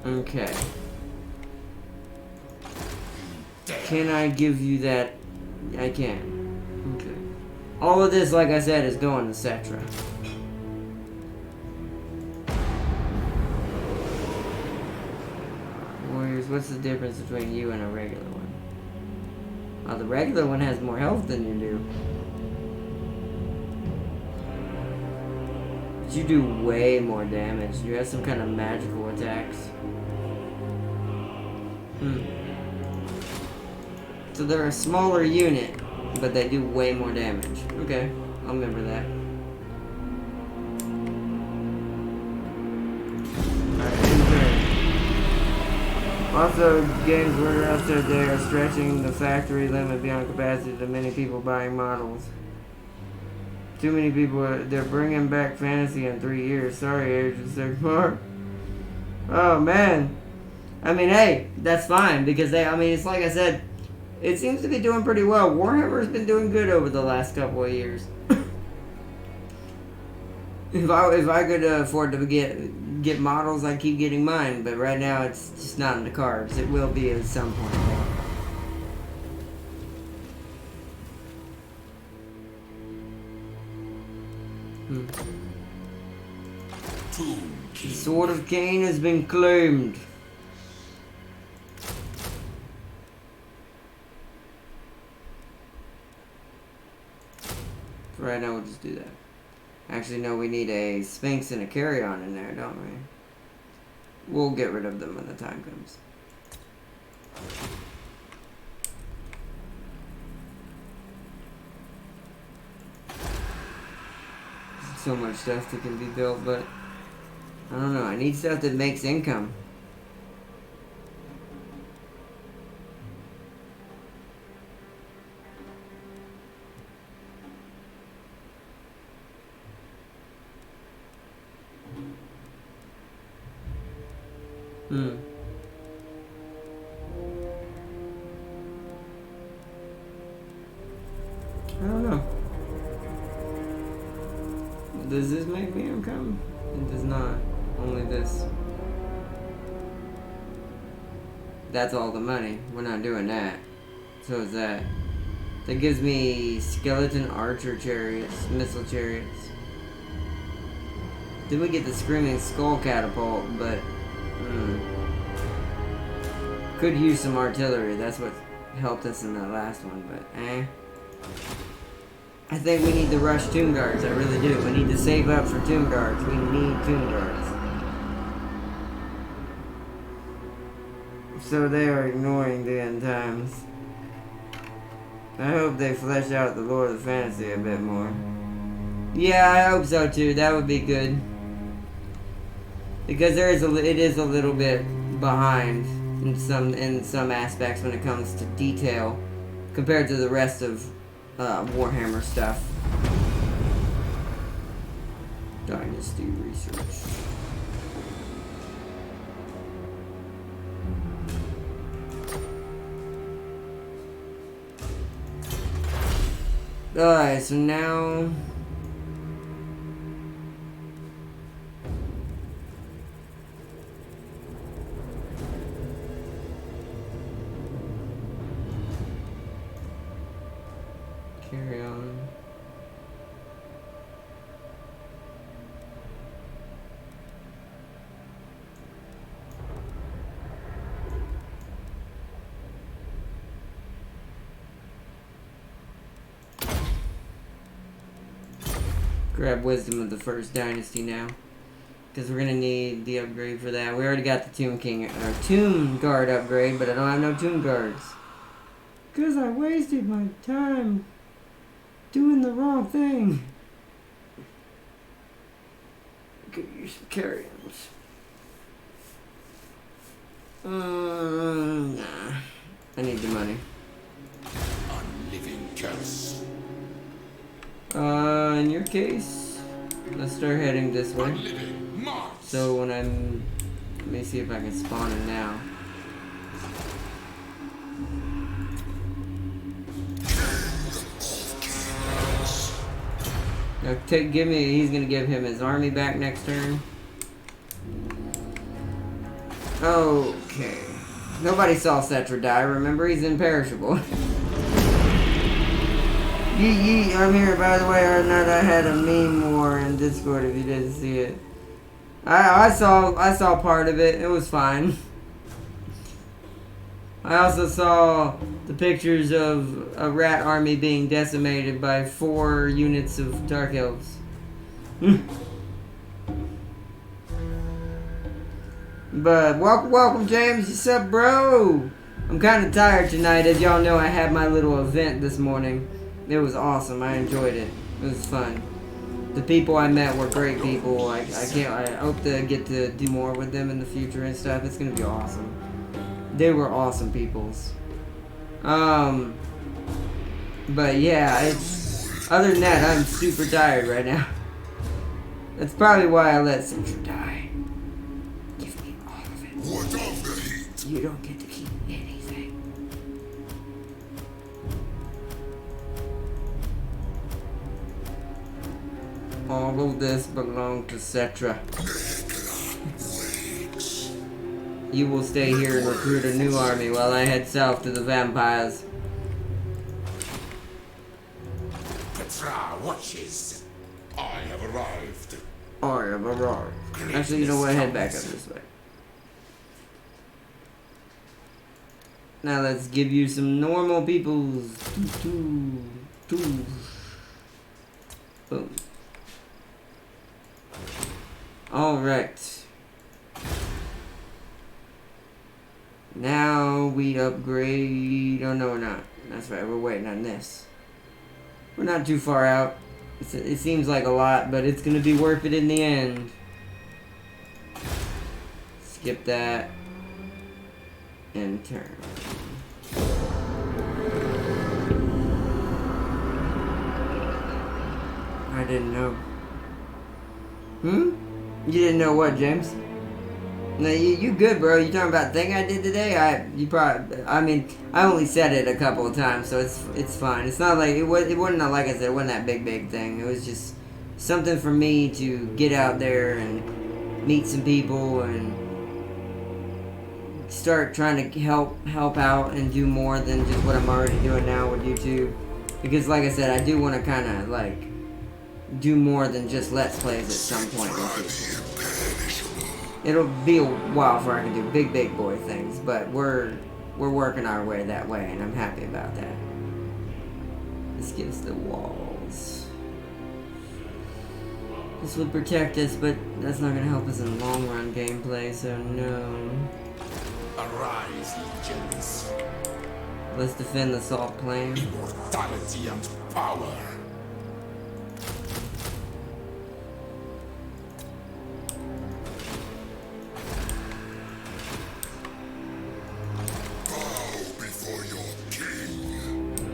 S1: Okay. Can I give you that? I can. Okay. All of this, like I said, is going to Cetra. Warriors, what's the difference between you and a regular one? Oh, the regular one has more health than you do. But you do way more damage. You have some kind of magical attacks. So they're a smaller unit, but they do way more damage. Okay, I'll remember that. Also, Games Workshop said they are stretching the factory limit beyond capacity to many people buying models. Too many people, they're bringing back fantasy in 3 years. Sorry, Age of Sigmar. Oh, man. I mean, hey, that's fine, because it's like I said, it seems to be doing pretty well. Warhammer's been doing good over the last couple of years. If I could afford to get models, I'd keep getting mine. But right now, it's just not in the cards. It will be at some point. The Sword of Cain has been claimed. Right now, we'll just do that. Actually, no, we need a Sphinx and a Carry-On in there, don't we? We'll get rid of them when the time comes. So much stuff that can be built, but I don't know. I need stuff that makes income. I don't know. Does this make me income? It does not. Only this. That's all the money. We're not doing that. So is that. That gives me skeleton archer chariots, missile chariots. Then we get the screaming skull catapult, but could use some artillery. That's what helped us in that last one, but I think we need to rush Tomb Guards. I really do. We need to save up for Tomb Guards. We need Tomb Guards. So they are ignoring the end times. I hope they flesh out the lore of the fantasy a bit more. Yeah, I hope so too. That would be good. because it is a little bit behind in some aspects when it comes to detail compared to the rest of Warhammer stuff. Dynasty research. Alright, so now carry on. Grab Wisdom of the First Dynasty now, because we're gonna need the upgrade for that. We already got the Tomb Guard upgrade, but I don't have no Tomb Guards. Because I wasted my time doing the wrong thing. Could use some carry-ons. Nah. I need the money.
S2: Unliving curse.
S1: In your case, let's start heading this way.
S2: Unliving Mars.
S1: So when I'm, let me see if I can spawn it now. Now he's gonna give him his army back next turn. Okay. Nobody saw Cetra die, remember? He's imperishable. Yeet, I'm here, by the way. I had a meme war in Discord if you didn't see it. I saw part of it. It was fine. I also saw the pictures of a rat army being decimated by 4 units of Dark Elves. But welcome James. What's up, bro? I'm kind of tired tonight. As y'all know, I had my little event this morning. It was awesome. I enjoyed it. It was fun. The people I met were great people. I hope to get to do more with them in the future and stuff. It's gonna be awesome. They were awesome peoples. But yeah, other than that, I'm super tired right now. That's probably why I let Cetra die. Give me all of it.
S2: What of the heat?
S1: You don't get to keep anything. All of this belongs to Cetra. You will stay here and recruit a new army while I head south to the vampires.
S2: Petra watches. I have arrived.
S1: I have arrived. Actually, you know what? Head back up this way. Now let's give you some normal peoples. Boom. Alright. Now we upgrade. Oh no, we're not. That's right, we're waiting on this. We're not too far out. It seems like a lot, but it's gonna be worth it in the end. Skip that. And turn. I didn't know. You didn't know what, James? No, you good, bro. You talking about the thing I did today? I only said it a couple of times, so it's fine. It's not like it wasn't like I said, it wasn't that big thing. It was just something for me to get out there and meet some people and start trying to help out and do more than just what I'm already doing now with YouTube. Because like I said, I do want to kind of like do more than just Let's Plays at some point in the future. It'll be a while before I can do big boy things, but we're working our way that way, and I'm happy about that. This gets the walls. This would protect us, but that's not going to help us in long run gameplay, so no.
S2: Arise, legions.
S1: Let's defend the Salt Plain.
S2: Immortality and power.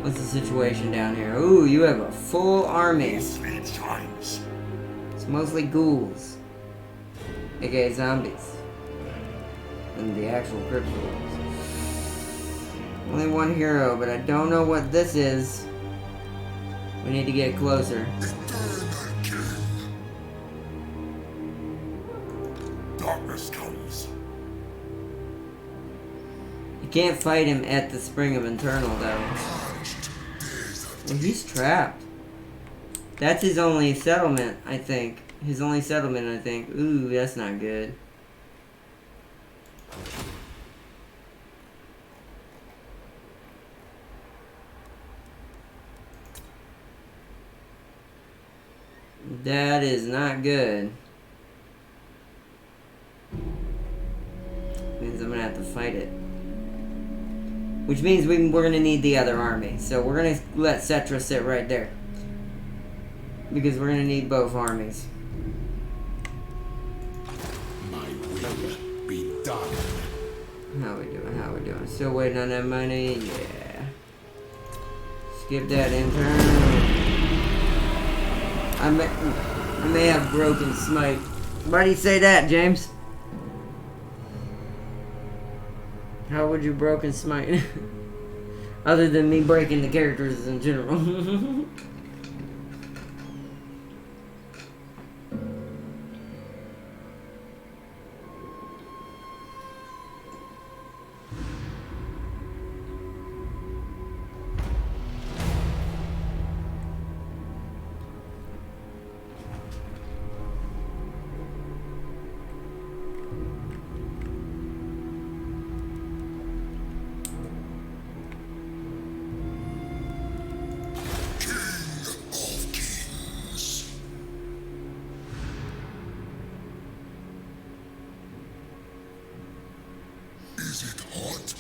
S1: What's the situation down here? Ooh, you have a full army.
S2: 3 times.
S1: It's mostly ghouls. AKA zombies. And the actual crypt ghouls. Only one hero, but I don't know what this is. We need to get closer.
S2: Eternal King. Darkness comes.
S1: You can't fight him at the Spring of Eternal, though. Well, he's trapped. That's his only settlement, I think. His only settlement, I think. Ooh, that's not good. That is not good. Means I'm gonna have to fight it. Which means we're gonna need the other army. So we're gonna let Cetra sit right there. Because we're gonna need both armies.
S2: My will be done.
S1: How we doing? How we doing? Still waiting on that money? Yeah. Skip that intern. I may have broken smite. Why do you say that, James? How would you broken smite? Other than me breaking the characters in general.
S2: Is it hot?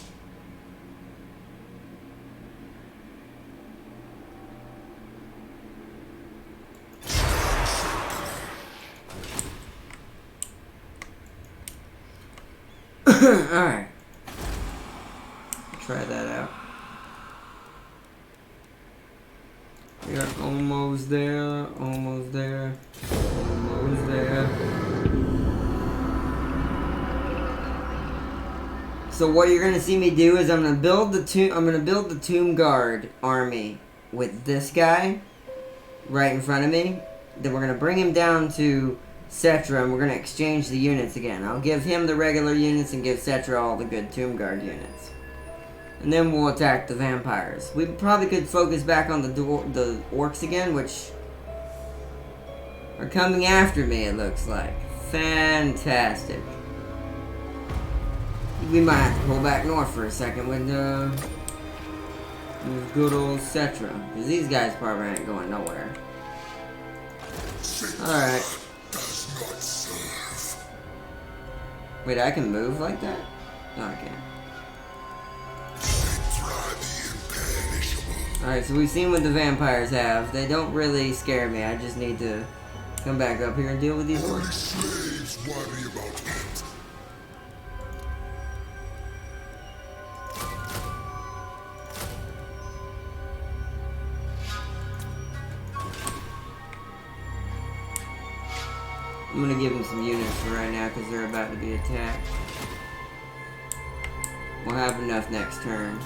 S1: Alright. Try that out. We are almost there, almost there, almost there. So what you're gonna see me do is I'm gonna build the Tomb Guard army with this guy right in front of me. Then we're gonna bring him down to Cetra and we're gonna exchange the units again. I'll give him the regular units and give Cetra all the good Tomb Guard units. And then we'll attack the vampires. We probably could focus back on the orcs again, which are coming after me, it looks like. Fantastic. We might have to pull back north for a second with good old Cetra. Because these guys probably ain't going nowhere. Alright. Wait, I can move like that? No, I can't. Alright, so we've seen what the vampires have. They don't really scare me. I just need to come back up here and deal with these orcs.
S2: Slaves worry about it.
S1: I'm gonna give them some units for right now because they're about to be attacked. We'll have enough next turn.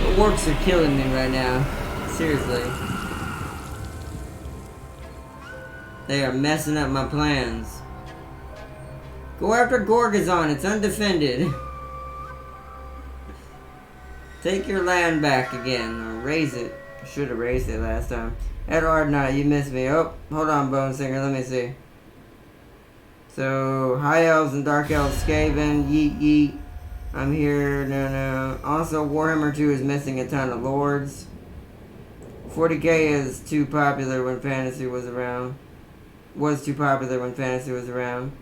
S1: The orcs are killing me right now. Seriously. They are messing up my plans. Go after Gorgazon, it's undefended. Take your land back again, or raise it. Should have raised it last time. Edward Knight, you missed me. Oh, hold on, Bone Singer, let me see. So, High Elves and Dark Elves, Skaven, yeet yeet. I'm here, no. Also, Warhammer 2 is missing a ton of Lords. 40k is too popular when Fantasy was around. Was too popular when Fantasy was around.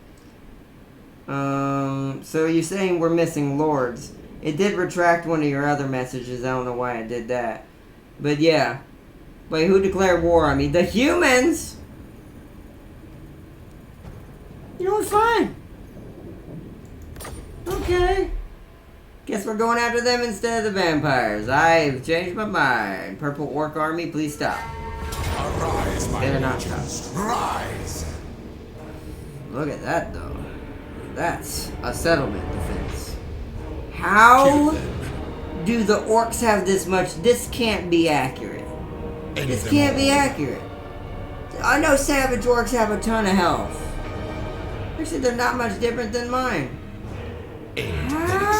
S1: So you're saying we're missing Lords. It did retract one of your other messages, I don't know why it did that. But yeah. Wait, who declared war on me? The humans! You know what, fine. Okay. Guess we're going after them instead of the vampires. I've changed my mind. Purple Orc Army, please stop.
S2: Arise, my
S1: Better not
S2: legions. Rise!
S1: Look at that, though. That's a settlement defense. How do the orcs have this much? This can't be accurate. This can't be accurate. I know savage orcs have a ton of health. Actually, they're not much different than mine. How?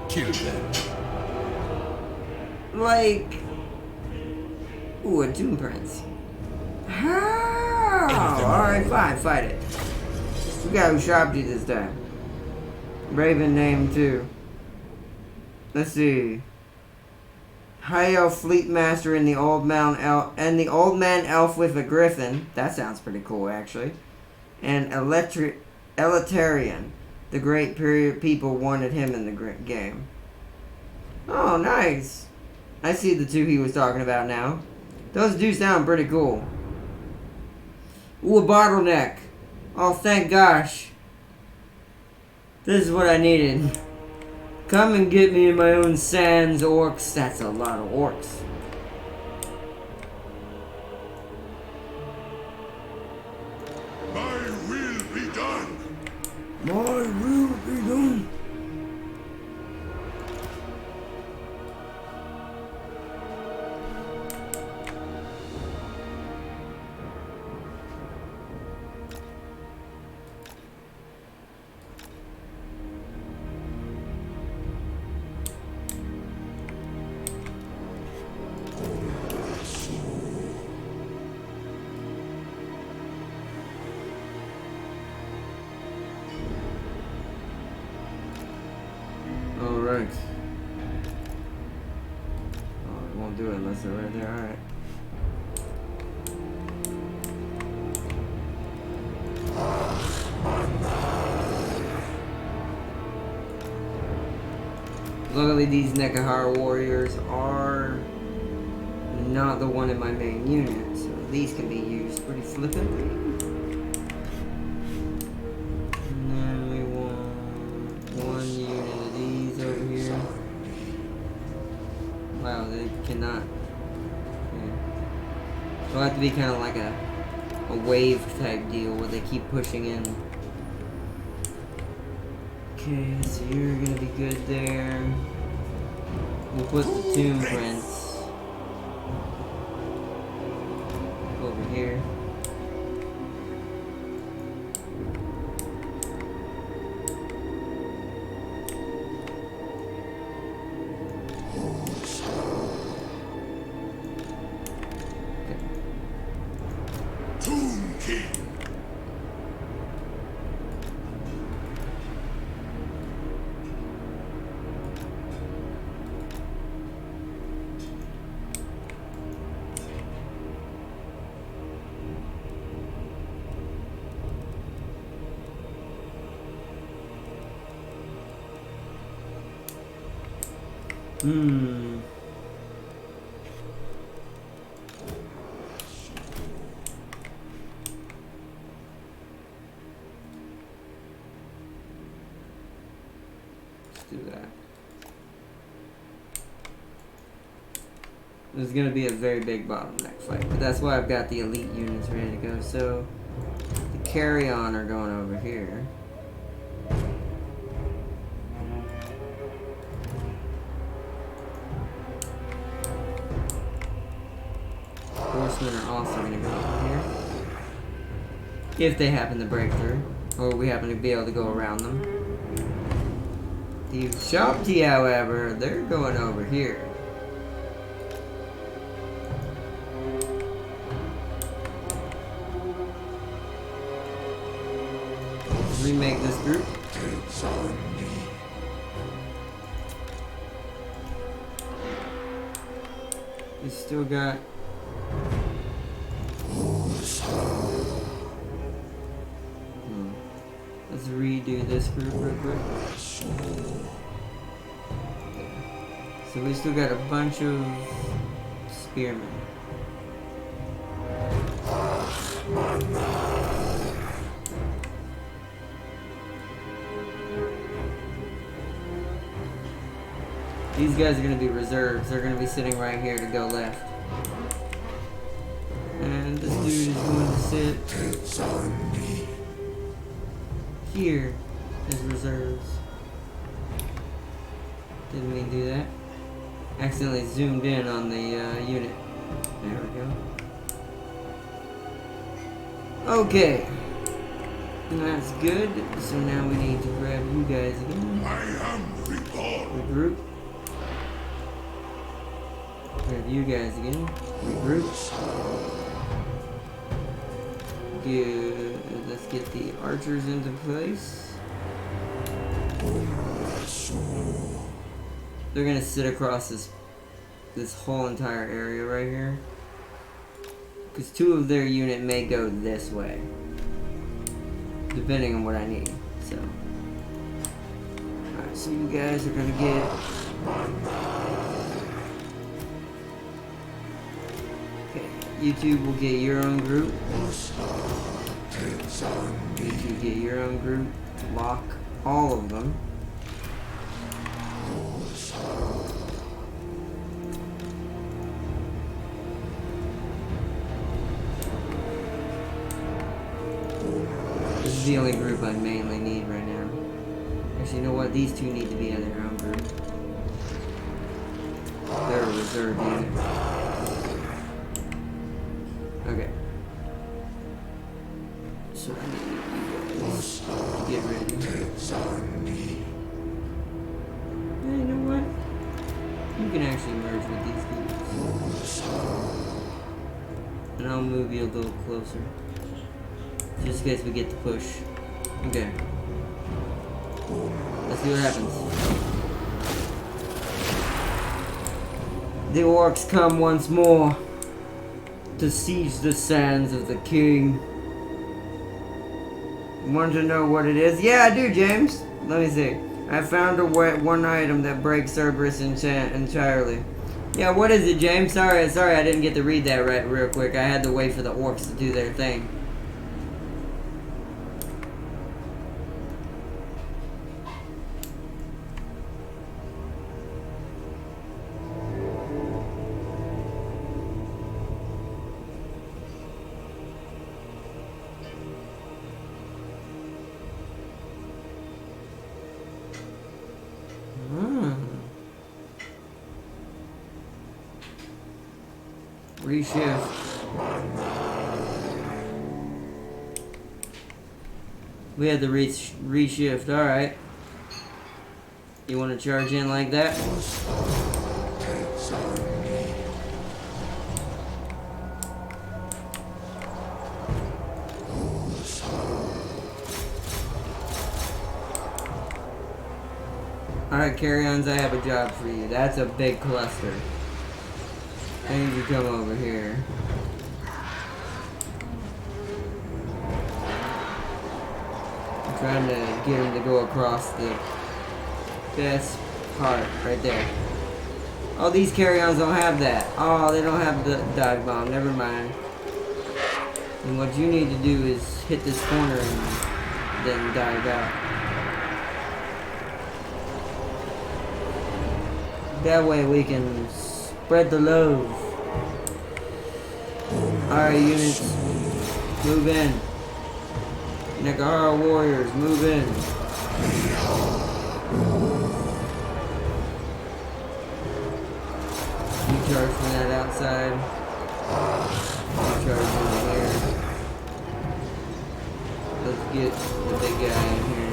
S2: Kill them.
S1: Like... Ooh, a Doom Prince. How? Alright, fine, fight it. We got who shopped you this time. Raven name too. Let's see. High Elf Fleet Master and the Old Man Elf with a Griffin. That sounds pretty cool, actually. And Elitarian. The great period people wanted him in the game. Oh, nice. I see the two he was talking about now. Those do sound pretty cool. Ooh, a bottleneck. Oh, thank gosh. This is what I needed. Come and get me in my own sands, orcs. That's a lot of orcs.
S2: My will be done.
S1: My will be done. Alright. Oh, it won't do it unless they're right there. Alright. Luckily, these Nekahara warriors are not the one in my main unit, so these can be used pretty flippantly. And then we want one unit of these over here. Wow, they cannot. Okay. It'll have to be kind of like a wave type deal where they keep pushing in. Okay, so you're gonna be good there. We'll put the Tomb Prince over here.
S2: Tomb King.
S1: Let's do that. This is going to be a very big bottleneck fight, but that's why I've got the elite units ready to go. So, the carry-on are going over here. Horsemen are also going to go over here. If they happen to break through, or we happen to be able to go around them. The Shabti, however, they're going over here. Let's remake this group. We still got... Let's redo this group real quick. So we still got a bunch of spearmen. These guys are going to be reserves. They're going to be sitting right here to go left. And this dude is going to sit here as reserves. Didn't mean to do that. Accidentally zoomed in on the unit. There we go. Okay. And that's good. So now we need to grab you guys again.
S2: I am reborn.
S1: Regroup. Grab you guys again. Regroup. Good. Let's get the archers into place. They're gonna sit across this whole entire area right here. Because 2 of their unit may go this way. Depending on what I need. So. Alright, so you guys are gonna get. Okay, you 2 will get your own group. You 2 get your own group. Lock all of them. This is the only group I mainly need right now. Actually, you know what? These 2 need to be in their own group. They're a reserve unit. Okay. So I need you guys to get ready. Yeah, you know what? You can actually merge with these dudes. And I'll move you a little closer. Just in case we get the push. Okay. Let's see what happens. The orcs come once more to seize the sands of the king. Want to know what it is? Yeah, I do, James. Let me see. I found one item that breaks Cerberus entirely. Yeah, what is it, James? Sorry, I didn't get to read that right real quick. I had to wait for the orcs to do their thing. Reshift. We had to reshift. Alright. You want to charge in like that? Alright, carry-ons, I have a job for you. That's a big cluster. I need you to come over here. I'm trying to get him to go across the best part right there. Oh, these carry-ons don't have that. Oh, they don't have the dive bomb. Never mind. And what you need to do is hit this corner and then dive out. That way we can spread the load. Alright, units, move in. Nagara warriors, move in. You charge from that outside. You charge over here. Let's get the big guy in here.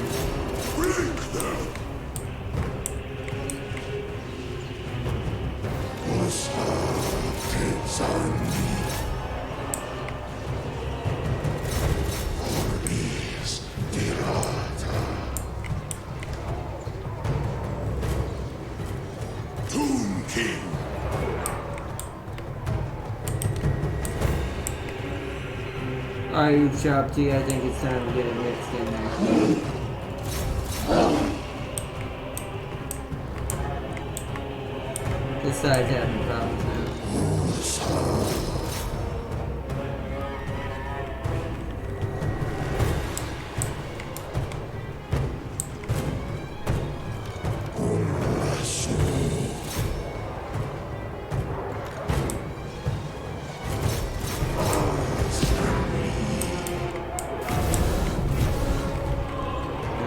S2: Tomb King.
S1: Alright, you chop tea. I think it's time to get it mixed in there. This side's having problems now.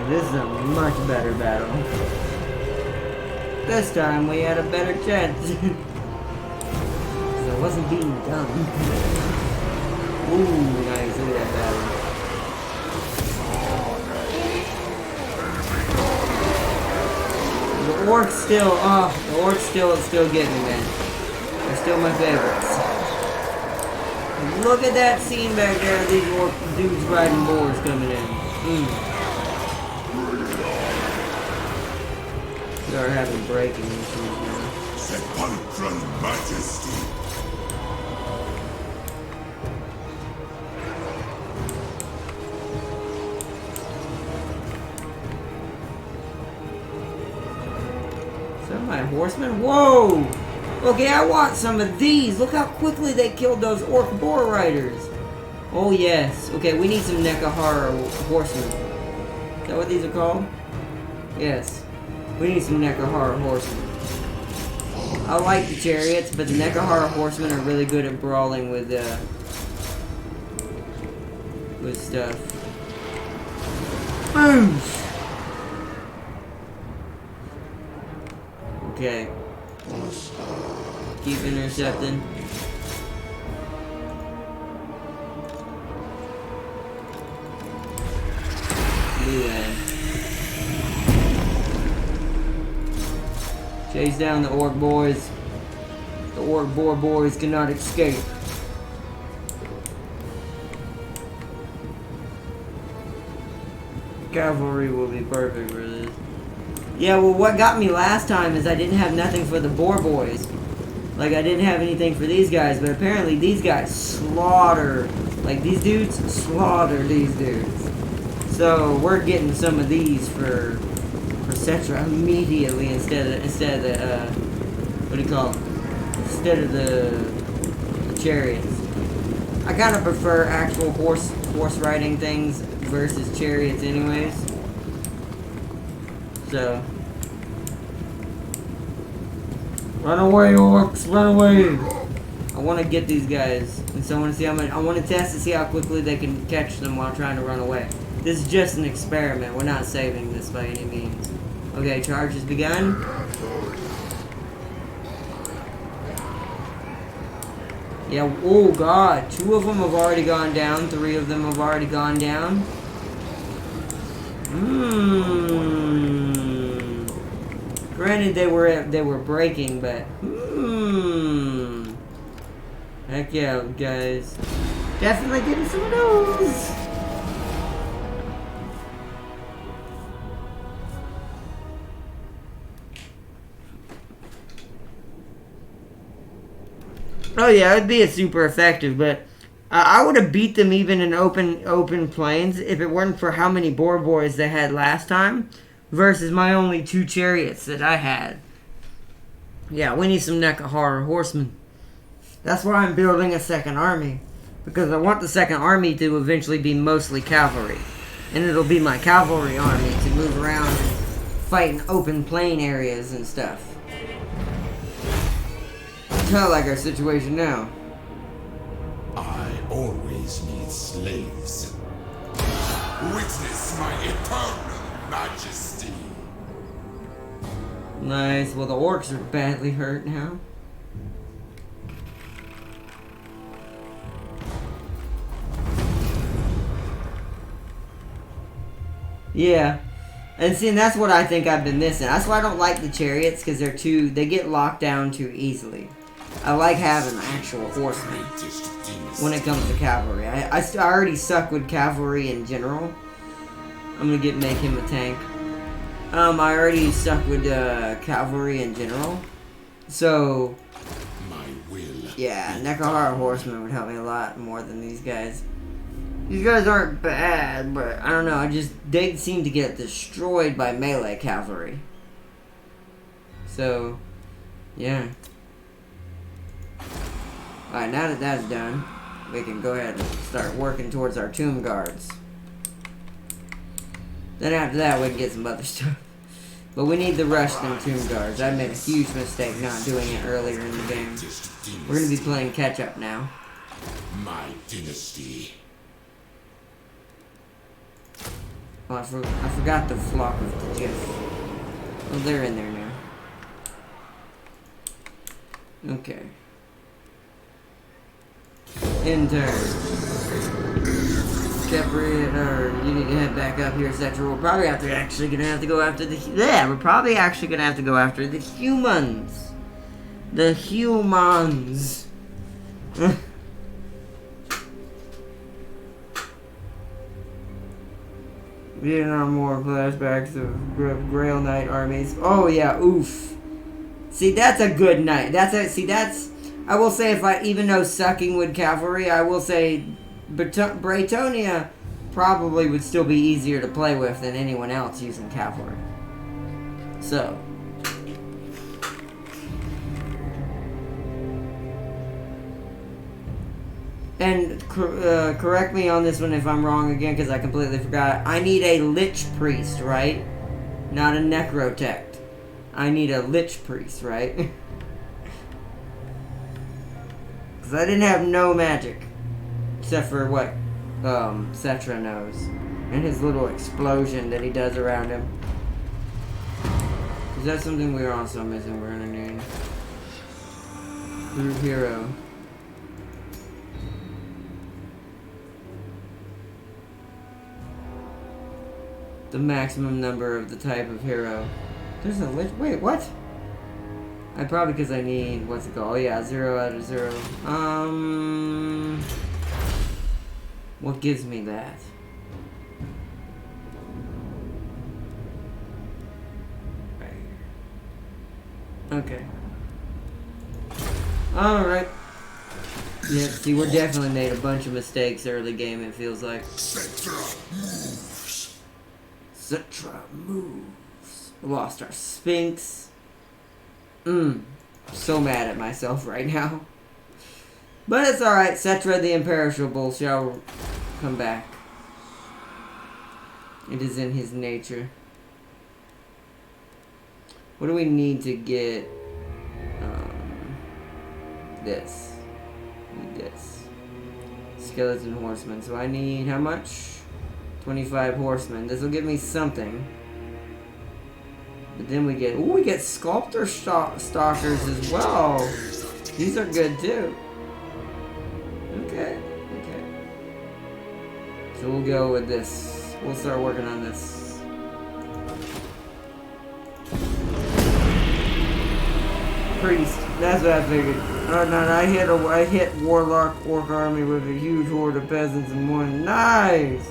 S1: This is a much better battle. This time we had a better chance. So I wasn't being dumb. Ooh, nice. Look at that battle. The orcs still, still getting me, man. They're still my favorites. Look at that scene back there. These orc dudes riding boars coming in. We are having breaking issues now.
S2: Sepulchral majesty.
S1: Some of my horsemen? Whoa! Okay, I want some of these. Look how quickly they killed those orc boar riders. Oh yes. Okay, we need some Nekahara horsemen. Is that what these are called? Yes. We need some Nekahara horsemen. I like the chariots, but the Nekahara horsemen are really good at brawling with stuff. Boom! Okay. Keep intercepting. Do that. Chase down the orc boys. The orc boar boys cannot escape. Cavalry will be perfect for this. Yeah, well, what got me last time is I didn't have nothing for the boar boys. Like, I didn't have anything for these guys, but apparently these guys slaughter. Like, these dudes slaughter these dudes. So, we're getting some of these for Cetra immediately instead of the, what do you call it? Instead of the chariots. I kind of prefer actual horse riding things versus chariots anyways. So, run away, orcs! Run away! I want to get these guys, and so I want to see how much. I want to test to see how quickly they can catch them while trying to run away. This is just an experiment. We're not saving this by any means. Okay, charge has begun. Yeah. Oh God! 2 of them have already gone down. 3 of them have already gone down. Granted, they were breaking, but heck yeah, guys! Definitely getting some of those. Oh yeah, it'd be a super effective, but I would have beat them even in open plains if it weren't for how many boar boys they had last time versus my only 2 chariots that I had. Yeah, we need some Nekahara horsemen. That's why I'm building a second army, because I want the second army to eventually be mostly cavalry, and it'll be my cavalry army to move around and fight in open plain areas and stuff. Kind of like our situation now.
S2: I always need slaves. Witness my eternal majesty.
S1: Nice. Well, the orcs are badly hurt now. Yeah. And see, and that's what I think I've been missing. That's why I don't like the chariots, because they get locked down too easily. I like having actual horsemen when it comes to cavalry. I already suck with cavalry in general. I'm gonna make him a tank. I already suck with cavalry in general. So, yeah, Nekahara horsemen would help me a lot more than these guys. These guys aren't bad, but I don't know. They seem to get destroyed by melee cavalry. So, yeah. Alright, now that that's done, we can go ahead and start working towards our tomb guards. Then after that, we can get some other stuff. But we need to rush them tomb guards. I made a huge mistake not doing it earlier in the game. We're going to be playing catch up now.
S2: My dynasty.
S1: Oh, I forgot the flock of the GIF. Oh, they're in there now. Okay. Intern. Separate, or you need to head back up here, etc. We're probably actually gonna have to go after the. Yeah, we're probably actually gonna have to go after the humans. The humans. Vietnam War flashbacks of Grail Knight armies. Oh yeah, oof. See, that's a good knight. That's. I will say, even though sucking with cavalry, I will say, Braytonia probably would still be easier to play with than anyone else using cavalry. So. And correct me on this one if I'm wrong again, because I completely forgot. I need a Lich Priest, right? Not a Necrotect. I need a Lich Priest, right? Because I didn't have no magic. Except for what Cetra knows. And his little explosion that he does around him. Is that something we are also missing? We're gonna need Group Hero. The maximum number of the type of hero. There's a Lich. Wait, what? Probably because I need, what's it called? Oh yeah, 0 out of 0. What gives me that? Right here. Okay. Alright. Yeah, see, we're definitely made a bunch of mistakes early game, it feels like. Cetra moves. Lost our Sphinx. So mad at myself right now. But it's alright. Cetra the Imperishable shall come back. It is in his nature. What do we need to get? This. Need this. Skeleton Horseman. So I need how much? 25 horsemen. This will give me something. But then we get Sculptor Stalkers as well. These are good too. Okay. So we'll go with this. We'll start working on this. Priest. That's what I figured. Oh no, I hit Warlock Orc Army with a huge horde of peasants in one. Nice!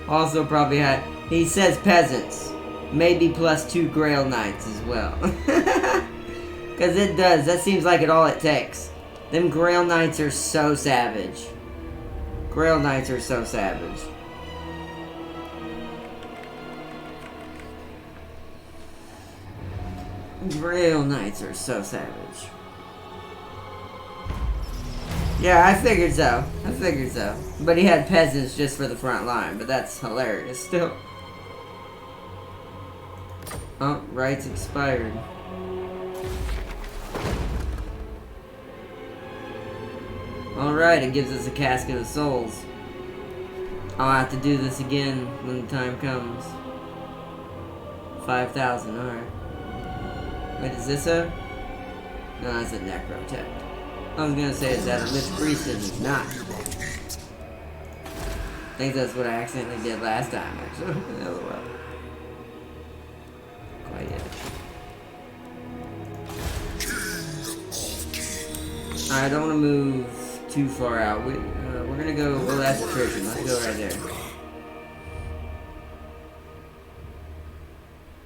S1: Also probably had, he says peasants. Maybe plus 2 Grail Knights as well. Because it does. That seems like all it takes. Them Grail Knights are so savage. Grail Knights are so savage. Grail Knights are so savage. Yeah, I figured so. But he had peasants just for the front line, but that's hilarious still. Oh, rights expired. Alright, it gives us a Casket of Souls. I'll have to do this again when the time comes. 5,000, alright. Wait, is this a... No, that's a Necrotect. I was gonna say, is that a Lich Priest? And it's not. I think that's what I accidentally did last time, actually. LOL. Quite yet. I don't want to move too far out. We're gonna go. Well, that's attrition. Let's go right there.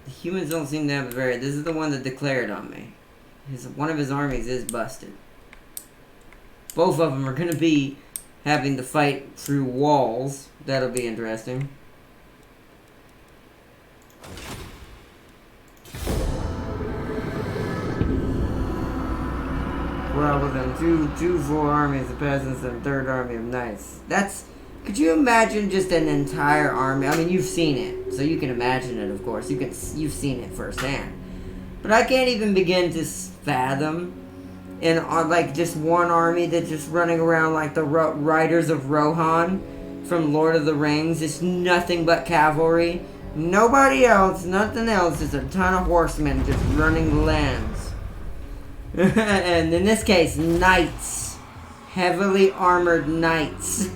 S1: The humans don't seem to have a very. This is the one that declared on me. One of his armies is busted. Both of them are gonna be having to fight through walls. That'll be interesting. Well, with them two full armies of peasants and a third army of knights. Could you imagine just an entire army? I mean, you've seen it, so you can imagine it, of course. You've seen it firsthand. But I can't even begin to fathom like just one army that's just running around like the Riders of Rohan, from Lord of the Rings. It's nothing but cavalry. Nobody else, nothing else. It's a ton of horsemen just running the lands. And in this case, knights. Heavily armored knights.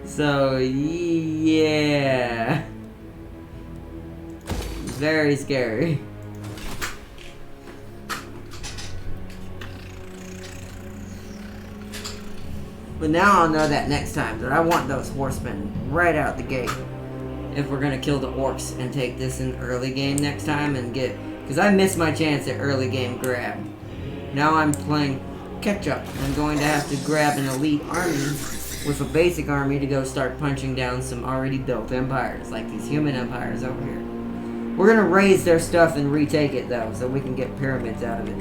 S1: So, yeah. Very scary. But now I'll know that next time that I want those horsemen right out the gate. If we're gonna kill the orcs and take this in early game next time and get... Because I missed my chance at early game grab. Now I'm playing catch up. I'm going to have to grab an elite army with a basic army to go start punching down some already built empires, like these human empires over here. We're gonna raise their stuff and retake it though, so we can get pyramids out of it.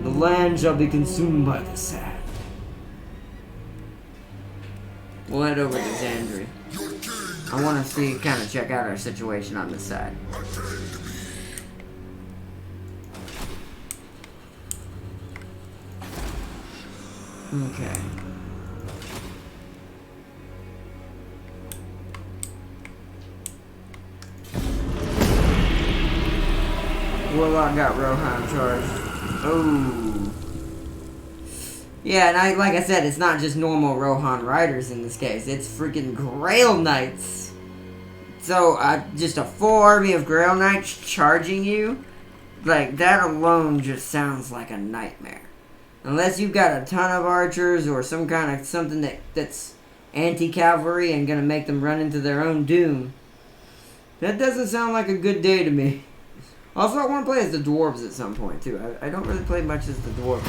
S1: The land shall be consumed by the sand. We'll head over to Xandri. I want to see, kind of check out our situation on this side. Okay. Warlock got Rohan charged. Oh. Yeah, and like I said, it's not just normal Rohan riders in this case. It's freaking Grail Knights. So, just a full army of Grail Knights charging you? Like, that alone just sounds like a nightmare. Unless you've got a ton of archers or some kind of something that's anti-cavalry and gonna make them run into their own doom. That doesn't sound like a good day to me. Also, I want to play as the dwarves at some point, too. I don't really play much as the dwarves.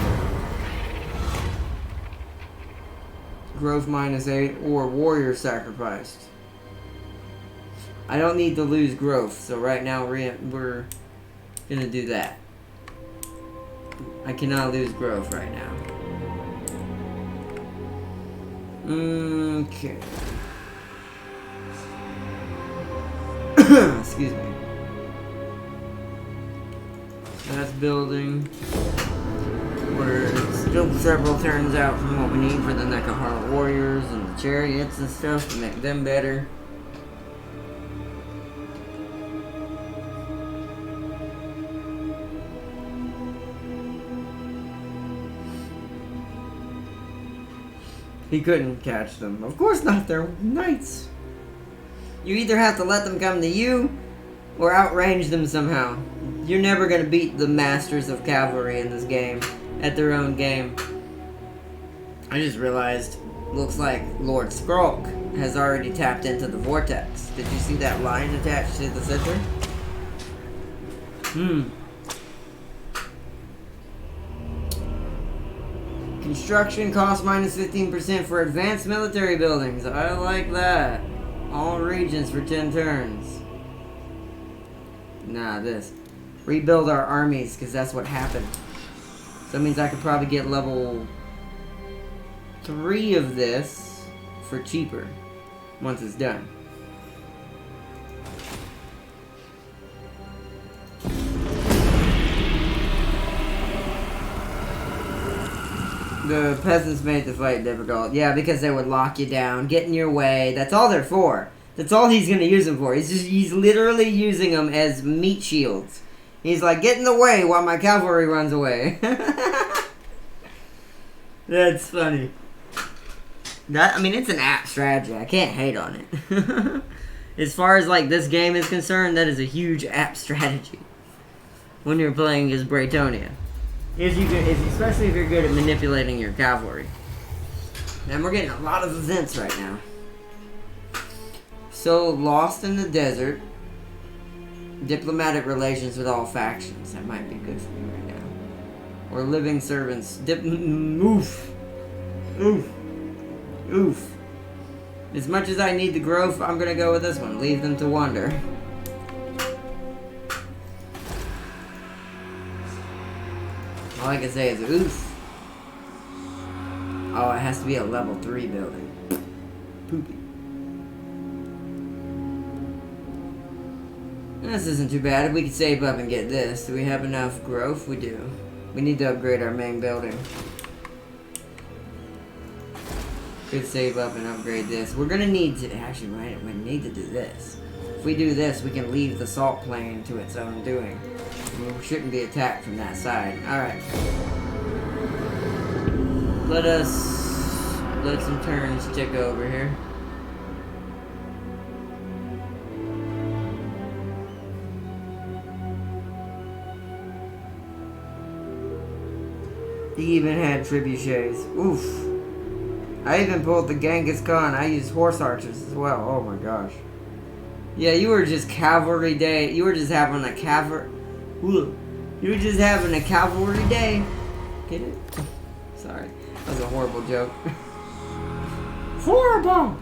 S1: Growth -8 or warrior sacrificed. I don't need to lose growth, so right now we're gonna do that. I cannot lose growth right now. Okay. Excuse me. That's building. We're still several turns out from what we need for the Nekahara warriors and the chariots and stuff to make them better. He couldn't catch them. Of course not, they're knights. You either have to let them come to you or outrange them somehow. You're never going to beat the masters of cavalry in this game at their own game. I just realized, looks like Lord Skrulk has already tapped into the vortex. Did you see that line attached to the center? Construction cost -15% for advanced military buildings. I like that. All regions for 10 turns. Nah, this. Rebuild our armies, because that's what happened. So that means I could probably get level 3 of this for cheaper once it's done. The peasants made the fight difficult. Yeah, because they would lock you down, get in your way. That's all they're for. That's all he's going to use them for. He's literally using them as meat shields. He's like, get in the way while my cavalry runs away. That's funny. I mean, it's an apt strategy. I can't hate on it. As far as like this game is concerned, that is a huge apt strategy when you're playing as Braytonia. Especially if you're good at manipulating your cavalry. And we're getting a lot of events right now. So, lost in the desert. Diplomatic relations with all factions. That might be good for me right now. Or living servants. Oof. Oof. Oof. As much as I need the growth, I'm going to go with this one. Leave them to wander. All I can say is oof. Oh, it has to be a level 3 building. Poopy. This isn't too bad. If we could save up and get this. Do we have enough growth? We do. We need to upgrade our main building. could save up and upgrade this. We're gonna need to actually we need to do this. If we do this, we can leave the salt plane to its own doing. We shouldn't be attacked from that side. Alright. Let some turns tick over here. He even had trebuchets. Oof. I even pulled the Genghis Khan. I used horse archers as well. Oh my gosh. Yeah, you were just cavalry day. You were just having a cavalry. You were just having a cavalry day. Get it? Sorry. That was a horrible joke. Horrible!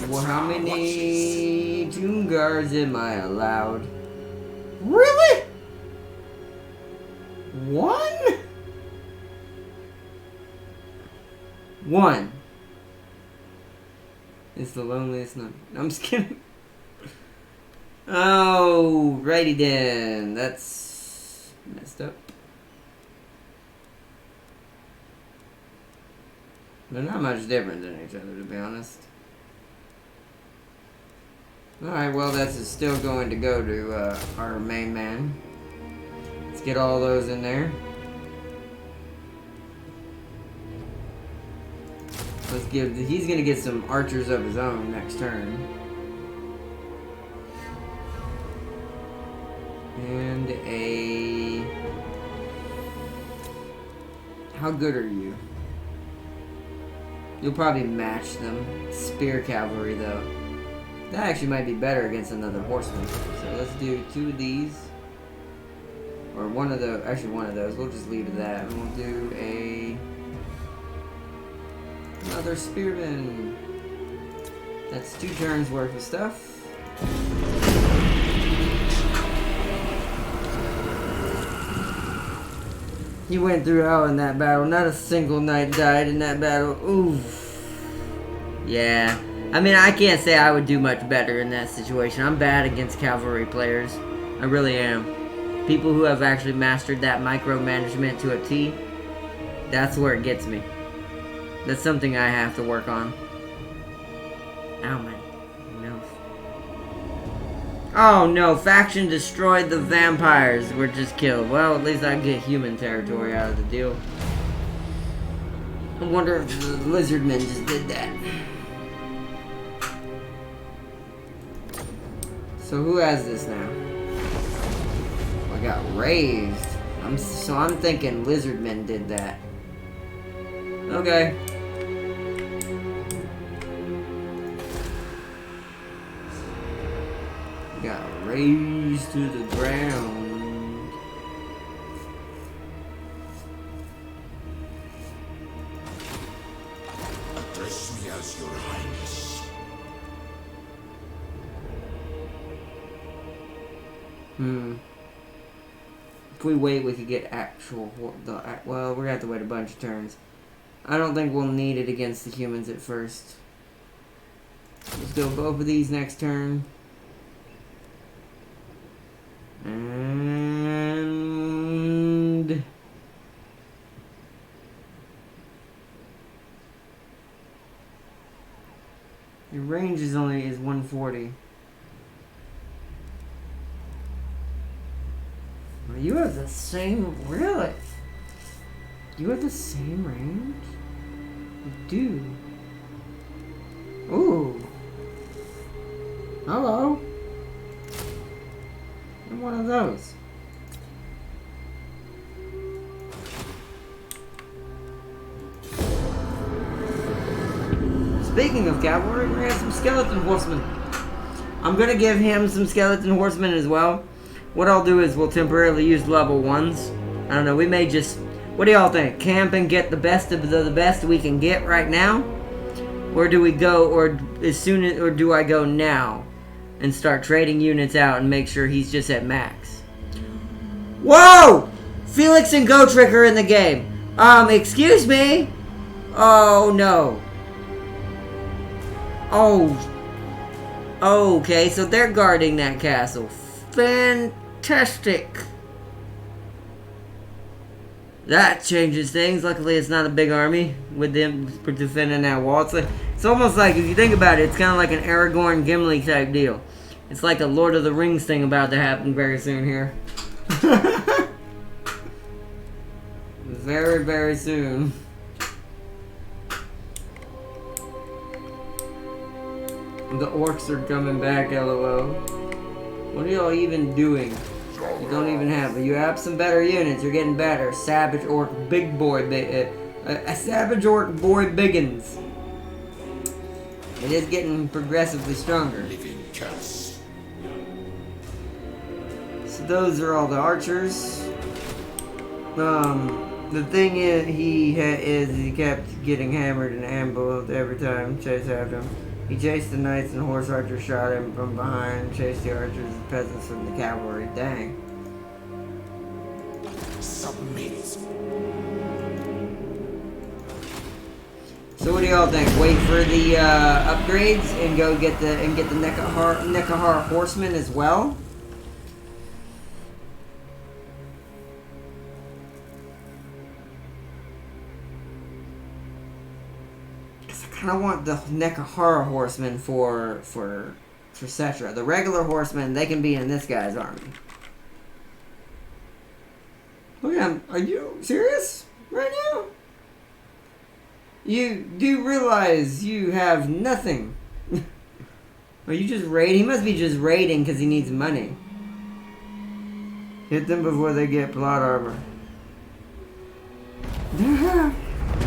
S1: Well, how many tomb guards am I allowed? Really? One? One. It's the loneliest number. I'm just kidding. Oh, righty then. That's messed up. They're not much different than each other, to be honest. Alright, well, that's still going to go to our main man. Let's get all those in there. Let's give. He's going to get some archers of his own next turn. And a... How good are you? You'll probably match them. Spear cavalry, though. That actually might be better against another horseman. So let's do 2 of these. Or one of the... Actually, one of those. We'll just leave it at that. And we'll do another spearman. That's 2 turns worth of stuff. He went through hell in that battle. Not a single knight died in that battle. Oof. Yeah. I mean, I can't say I would do much better in that situation. I'm bad against cavalry players. I really am. People who have actually mastered that micromanagement to a T, that's where it gets me. That's something I have to work on. Ow, my nose. Oh no, faction destroyed the vampires. We're just killed. Well, at least I get human territory out of the deal. I wonder if the lizardmen just did that. So who has this now? I got raised. I'm thinking lizardmen did that. Okay. Got raised to the ground.
S2: Address me as your highness.
S1: If we wait, we could get actual... Well, we're gonna have to wait a bunch of turns. I don't think we'll need it against the humans at first. Let's do both of these next turn. And... Your range is 140. You have the same... Really? You have the same range? You do. Ooh. Hello. I'm one of those. Speaking of cavalry, we're gonna have some skeleton horsemen. I'm gonna give him some skeleton horsemen as well. What I'll do is we'll temporarily use level 1s. I don't know, we may just... What do y'all think? Camp and get the best of the best we can get right now? Or do we go, or do I go now and start trading units out and make sure he's just at max? Whoa! Felix and Gotrek are in the game. Excuse me? Oh, no. Oh. Okay, so they're guarding that castle. Fantastic! That changes things. Luckily, it's not a big army with them defending that wall. It's almost like, if you think about it, it's kind of like an Aragorn Gimli type deal. It's like a Lord of the Rings thing about to happen very soon here. Very, very soon. The orcs are coming back, lol. What are y'all even doing? You don't even have, but you have some better units. You're getting better. Savage orc, big boy, a savage orc boy biggins. It is getting progressively stronger. So those are all the archers. The thing is, he kept getting hammered and ambushed every time. Chase after him. He chased the knights and horse archers, shot him from behind, chased the archers and peasants from the cavalry. Dang.
S2: Submit.
S1: So what do y'all think? Wait for the upgrades and go get the Nekahar horsemen as well? I kind of want the Nekahara horsemen for Cetra. The regular horsemen, they can be in this guy's army. Look at him. Are you serious right now? You do realize you have nothing. Are you just raiding? He must be just raiding because he needs money. Hit them before they get plot armor.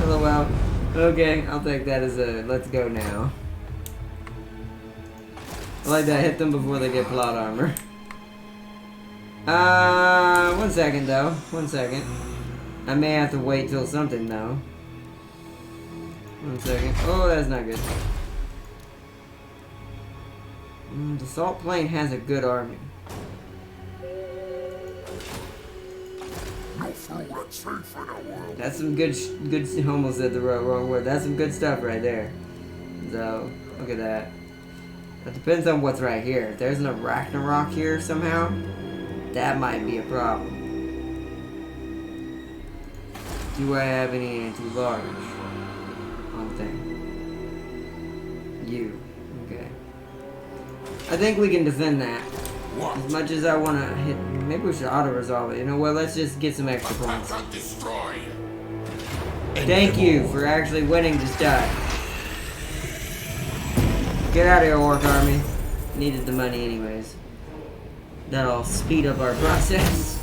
S1: LOL. Okay, I'll take that as a let's go now. I like that. Hit them before they get plot armor. 1 second though. 1 second. I may have to wait till something though. 1 second. Oh, that's not good. The Salt Plain has a good army. That's some good. Almost said the wrong word. That's some good stuff right there. So look at that. It depends on what's right here. If there's no Ragnarok here somehow, that might be a problem. Do I have any anti-large? One thing. You. Okay. I think we can defend that. As much as I want to hit... Maybe we should auto-resolve it. You know what? Let's just get some extra points. Thank you for actually winning this die. Get out of here, Orc Army. Needed the money anyways. That'll speed up our process.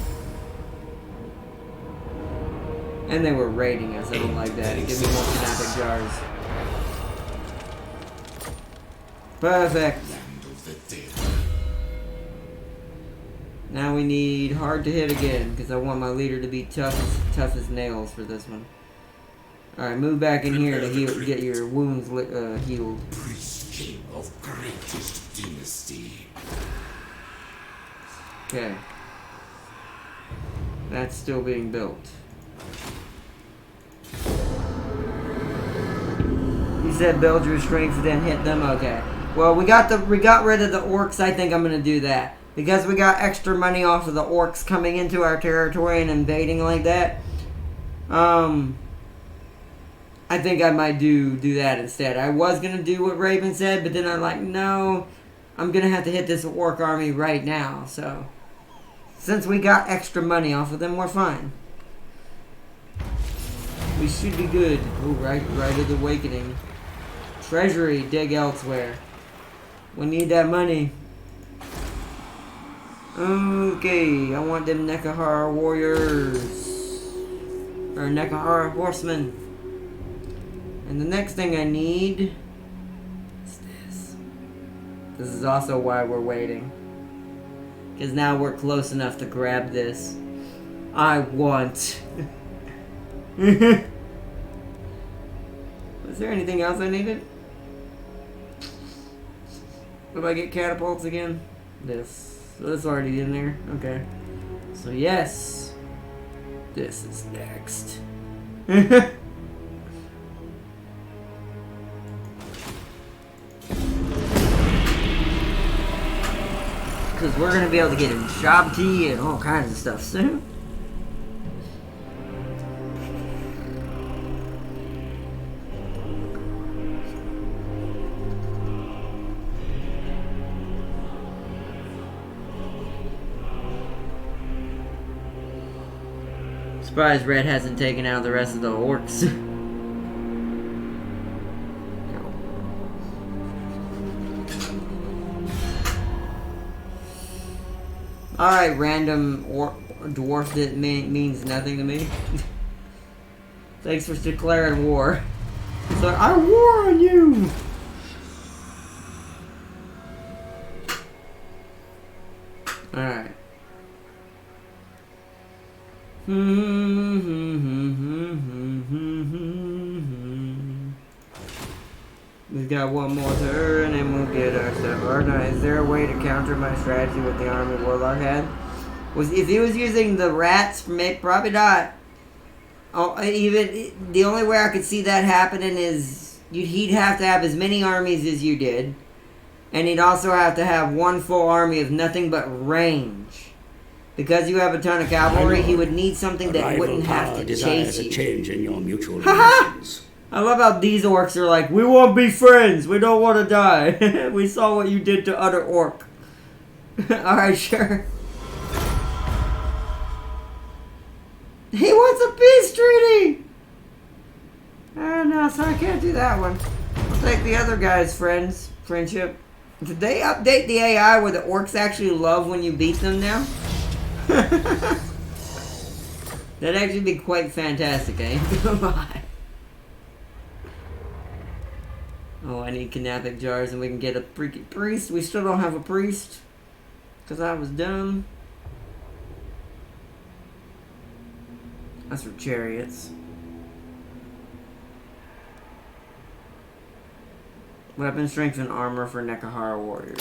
S1: And they were raiding us. I don't like that. Give me more kinetic jars. Perfect. Now we need hard to hit again, because I want my leader to be tough as nails for this one. Alright, move back in here to heal, get your wounds healed.
S2: King of greatest dynasty.
S1: Okay. That's still being built. You said build your strength, then hit them? Okay. Well, we got rid of the orcs. I think I'm gonna do that. Because we got extra money off of the orcs coming into our territory and invading like that. I think I might do that instead. I was going to do what Raven said, but then I'm like, no, I'm going to have to hit this orc army right now. So, since we got extra money off of them, we're fine. We should be good. Oh, right of the awakening. Treasury, dig elsewhere. We need that money. Okay, I want them Nekahara warriors. Or Nekahara horsemen. And the next thing I need is this. This is also why we're waiting. Because now we're close enough to grab this. I want. Was there anything else I needed? Would I get catapults again? This. So that's already in there. Okay. So yes. This is next. Because we're going to be able to get him job tea and all kinds of stuff soon. Surprised Red hasn't taken out the rest of the orcs. Alright, random dwarf that means nothing to me. Thanks for declaring war. It's like, I war on you! Alright. We've got one more turn and we'll get our stuff. Or no, is there a way to counter my strategy with the army Warlock had? If he was using the rats, probably not. Oh, even the only way I could see that happening is he'd have to have as many armies as you did, and he'd also have to have one full army of nothing but range. Because you have a ton of cavalry, he would need something that wouldn't have to chase you.
S3: A change in your mutual relations.
S1: I love how these orcs are like, we won't be friends. We don't want to die. We saw what you did to other orc. Alright, sure. He wants a peace treaty! Oh no, so I can't do that one. I'll take the other guy's friendship. Did they update the AI where the orcs actually love when you beat them now? That'd actually be quite fantastic, eh? Bye. Oh, I need canaphic jars and we can get a freaking priest. We still don't have a priest. Because I was dumb. That's for chariots. Weapon strength and armor for Nekahara warriors.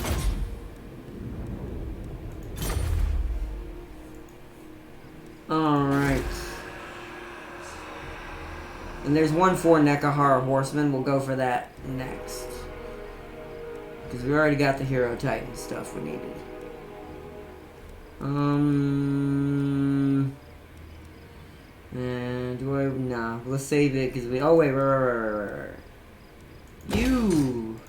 S1: Alright. And there's one for Nekahara horsemen. We'll go for that next. Because we already got the hero titan stuff we needed. And do I... Nah, let's save it because we... Oh, wait, right. You!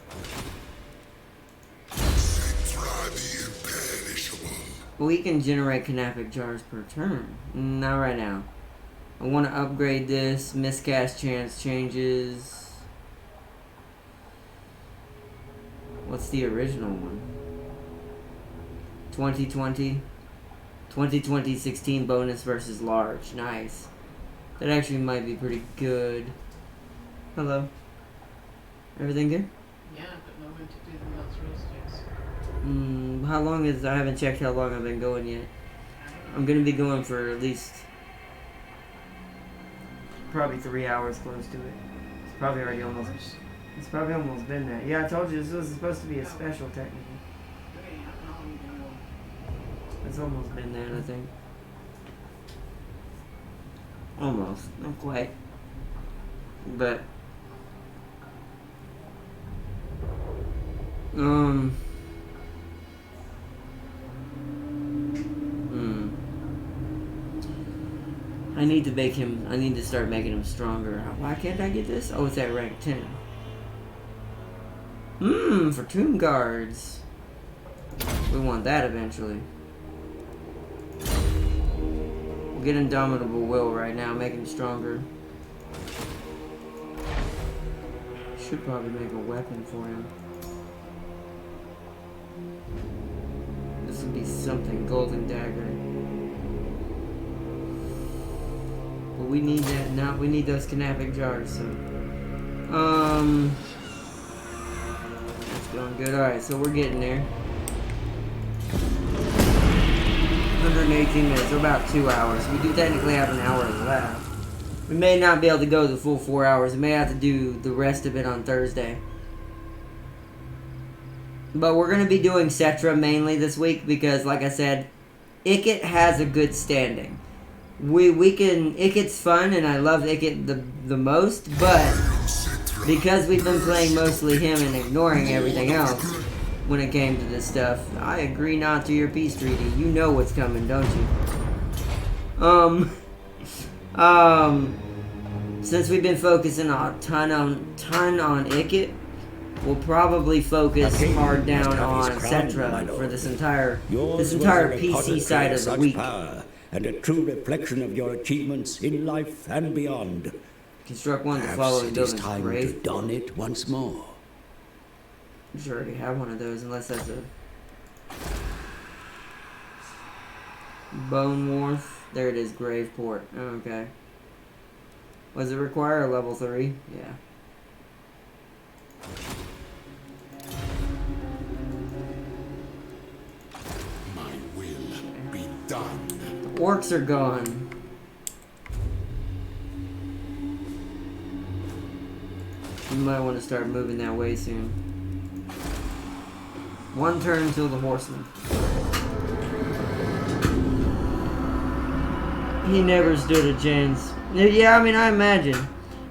S1: We can generate canaphic jars per turn. Not right now. I want to upgrade this. Miscast chance changes. What's the original one? 2020. 2020-16 bonus versus large. Nice. That actually might be pretty good. Hello. Everything good?
S4: Yeah, but no one to do the nuts roasters.
S1: How long is... I haven't checked how long I've been going yet. I'm gonna be going for at least... probably 3 hours close to it. It's probably already almost... It's probably almost been that. Yeah, I told you this was supposed to be a special technically. It's almost been that, I think. Almost. Not quite. But... I need to make him... I need to start making him stronger. Why can't I get this? Oh, it's at rank 10. For tomb guards. We want that eventually. We'll get Indomitable Will right now, make him stronger. Should probably make a weapon for him. This would be something, golden dagger. But we need that now. We need those canaphic jars. So, that's going good. All right, so we're getting there. 118 minutes. We're about 2 hours. We do technically have an hour left. We may not be able to go the full 4 hours. We may have to do the rest of it on Thursday. But we're going to be doing Cetra mainly this week because, like I said, Ikit has a good standing. We can... Ikit's fun, and I love Ikit the most, but because we've been playing mostly him and ignoring everything else, when it came to this stuff. I agree not to your peace treaty. You know what's coming, don't you? Since we've been focusing a ton on Ikit, we'll probably focus hard down on Cetra for this entire PC side of the week.
S3: Power, and a true reflection of your achievements in life and beyond.
S1: Construct one to follow the
S3: Perhaps it is
S1: building's
S3: time to
S1: grave.
S3: don it once more.
S1: You should already have one of those, unless that's a Bone Wharf. There it is, Graveport. Oh, okay. Was it require a level 3? Yeah.
S2: My will be done.
S1: The orcs are gone. You might want to start moving that way soon. One turn until the horseman. He never stood a chance. Yeah, I mean, I imagine.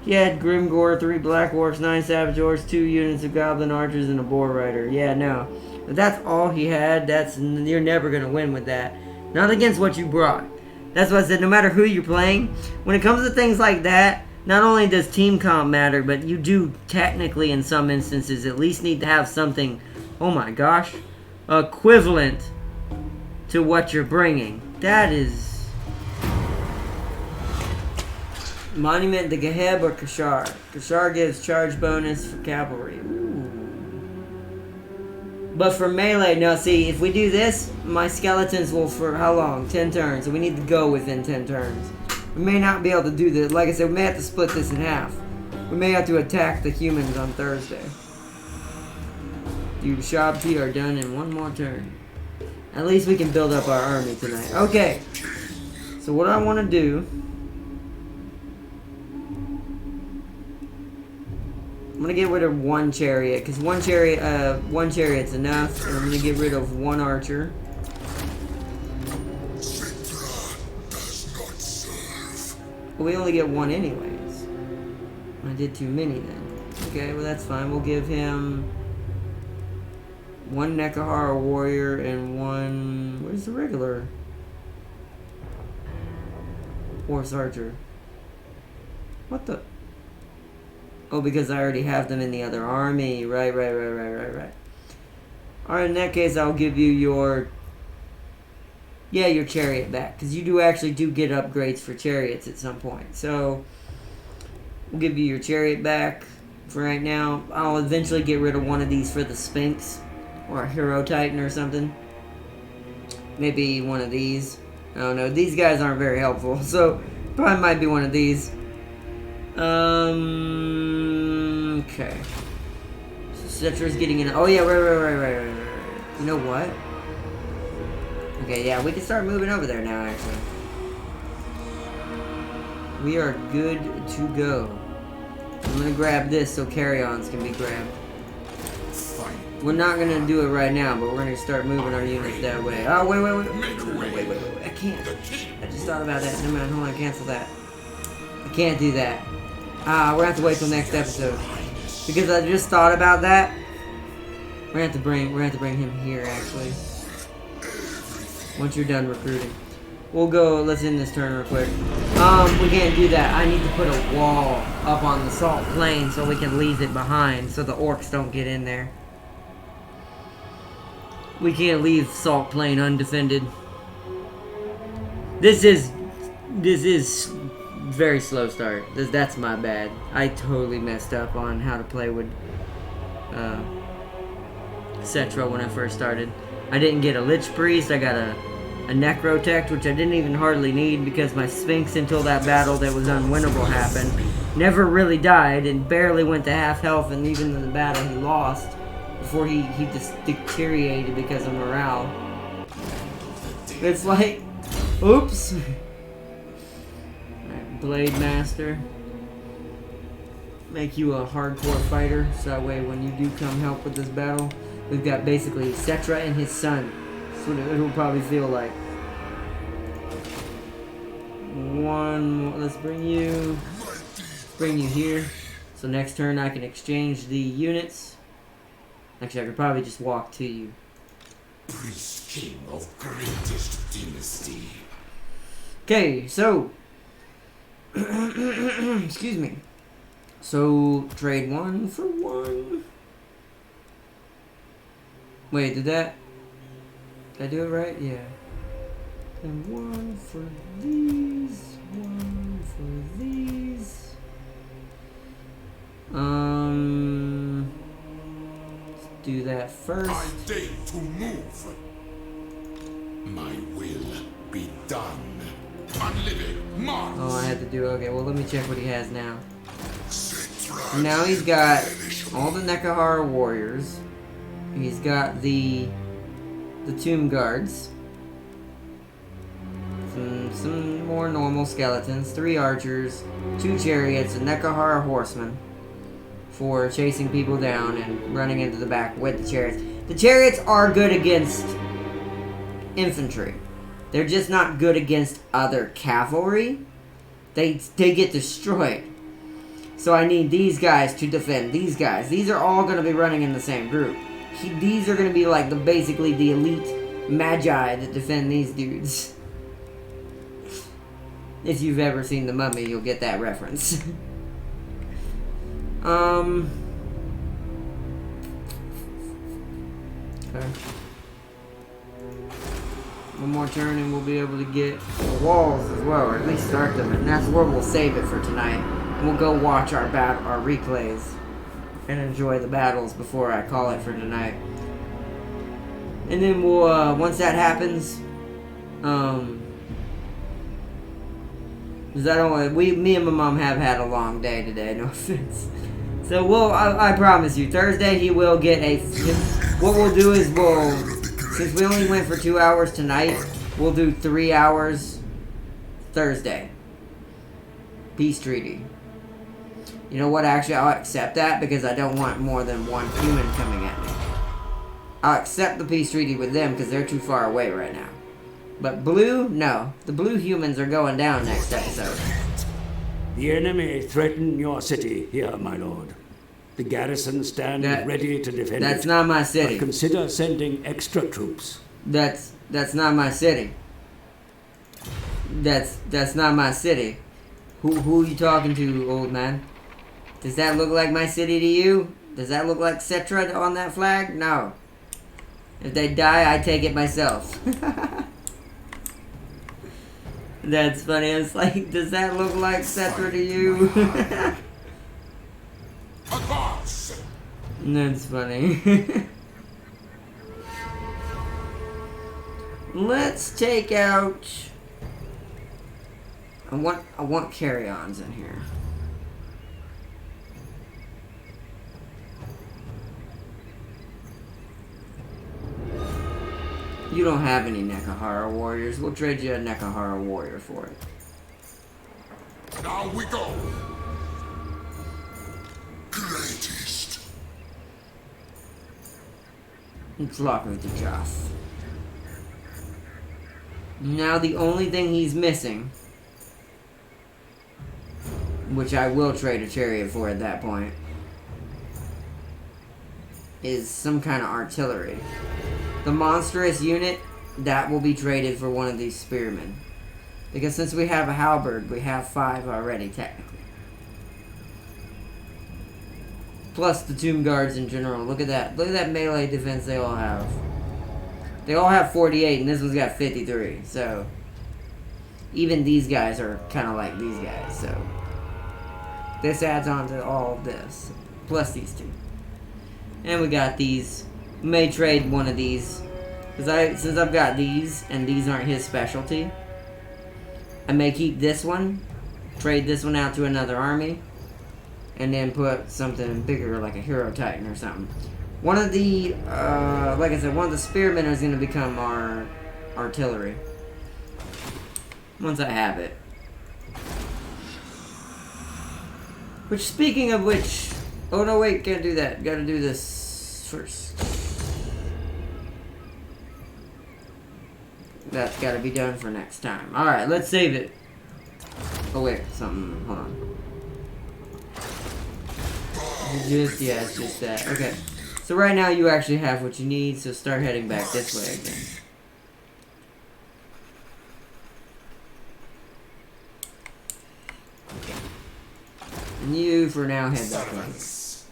S1: He had Grimgore, 3 Black Orcs, 9 Savage Orcs, 2 units of Goblin Archers, and a Boar Rider. Yeah, no. If that's all he had, you're never going to win with that. Not against what you brought. That's what I said, no matter who you're playing, when it comes to things like that, not only does team comp matter, but you do technically, in some instances, at least need to have something, oh my gosh, equivalent to what you're bringing. That is... Monument to Geheb or Kashar. Kashar gives charge bonus for cavalry. Ooh. But for melee, no, see, if we do this, my skeletons will, for how long? 10 turns. So we need to go within 10 turns. We may not be able to do this. Like I said, we may have to split this in half. We may have to attack the humans on Thursday. You Shabti are done in one more turn. At least we can build up our army tonight. Okay. So what I want to do... I'm gonna get rid of 1 chariot, because one chariot's enough, and I'm gonna get rid of 1 archer.
S2: Citra does not serve.
S1: Well, we only get 1 anyways. I did too many then. Okay, well that's fine. We'll give him 1 Nekahara warrior and 1... Where's the regular horse archer? What the... Oh, because I already have them in the other army. Right. Alright, in that case, I'll give you your... Yeah, your chariot back. Because you actually get upgrades for chariots at some point. So, we'll give you your chariot back for right now. I'll eventually get rid of one of these for the Sphinx. Or a Hero Titan or something. Maybe one of these. I don't know. These guys aren't very helpful. So, probably might be one of these. Okay. So Cetra's getting in. Oh yeah, right. You know what? Okay, yeah, we can start moving over there now, actually. We are good to go. I'm gonna grab this so carry-ons can be grabbed.
S2: Fine.
S1: We're not gonna do it right now, but we're gonna start moving our units that way. Oh, wait. Wait. I can't. I just thought about that. No man, hold on, cancel that. I can't do that. We're gonna have to wait till next episode. Because I just thought about that. We're gonna have to bring him here actually. Once you're done recruiting. We'll go, let's end this turn real quick. We can't do that. I need to put a wall up on the salt plain so we can leave it behind so the orcs don't get in there. We can't leave salt plain undefended. This is very slow start. That's my bad. I totally messed up on how to play with Cetra when I first started. I didn't get a Lich Priest. I got a Necrotect, which I didn't even hardly need because my Sphinx until that battle that was unwinnable happened never really died and barely went to half health, and even in the battle he lost before he just deteriorated because of morale. It's like, oops. Blade Master. Make you a hardcore fighter, so that way when you do come help with this battle, we've got basically Cetra and his son. That's what it will probably feel like. One more. Let's bring you here. So next turn I can exchange the units. Actually, I could probably just walk to you.
S2: Priest king of greatest dynasty.
S1: Okay, so excuse me. So trade 1 for 1. Wait, did I do it right? Yeah. And 1 for these, 1 for these. Let's do that first.
S2: I dare to move. My will be done. Unliving Mars.
S1: Oh, I had to do, okay, well let me check what he has now. Now he's got all the Nekahara warriors. He's got the tomb guards. Some more normal skeletons, 3 archers, 2 chariots, a Nekahara horseman for chasing people down and running into the back with the chariots. The chariots are good against infantry. They're just not good against other cavalry. They get destroyed. So I need these guys to defend these guys. These are all going to be running in the same group. These are going to be like basically the elite magi that defend these dudes. If you've ever seen The Mummy, you'll get that reference. Okay. One more turn and we'll be able to get the walls as well, or at least start them, and that's where we'll save it for tonight. We'll go watch our replays and enjoy the battles before I call it for tonight. And then we'll once that happens, me and my mom have had a long day today, no offense. So I promise you, Thursday he will get what we'll do is since we only went for 2 hours tonight, we'll do 3 hours Thursday. Peace treaty. You know what, actually I'll accept that because I don't want more than 1 human coming at me. I'll accept the peace treaty with them because they're too far away right now. But blue, no. The blue humans are going down next episode.
S3: The enemy threaten your city here, my lord. The garrison stand ready to defend
S1: That's
S3: it.
S1: not my city.
S3: But consider sending extra troops.
S1: That's not my city. That's not my city. Who are you talking to, old man? Does that look like my city to you? Does that look like Cetra on that flag? No. If they die, I take it myself. That's funny. It's like, does that look like Cetra to you? That's funny. Let's take out. I want carry-ons in here. You don't have any Nekahara warriors. We'll trade you a Nekahara warrior for it.
S2: Now we go. Greatest.
S1: It's Lock of the Joff. Now the only thing he's missing, which I will trade a chariot for at that point, is some kind of artillery. The monstrous unit, that will be traded for one of these spearmen. Because since we have a halberd, we have 5 already, technically. Plus the tomb guards in general. Look at that. Look at that melee defense they all have. They all have 48, and this one's got 53. So, even these guys are kind of like these guys. So, this adds on to all of this. Plus these 2. And we got these. May trade one of these. Because since I've got these, and these aren't his specialty, I may keep this one, trade this one out to another army, and then put something bigger like a Hero Titan or something. One of the, like I said, one of the spearmen is going to become our artillery. Once I have it. Which, speaking of which, oh no wait, can't do that. Gotta do this first. That's gotta be done for next time. Alright, let's save it. Oh wait, something, hold on. It's just that. Okay. So right now you actually have what you need, so start heading back this way again. And you, for now, head back way.
S2: Servants,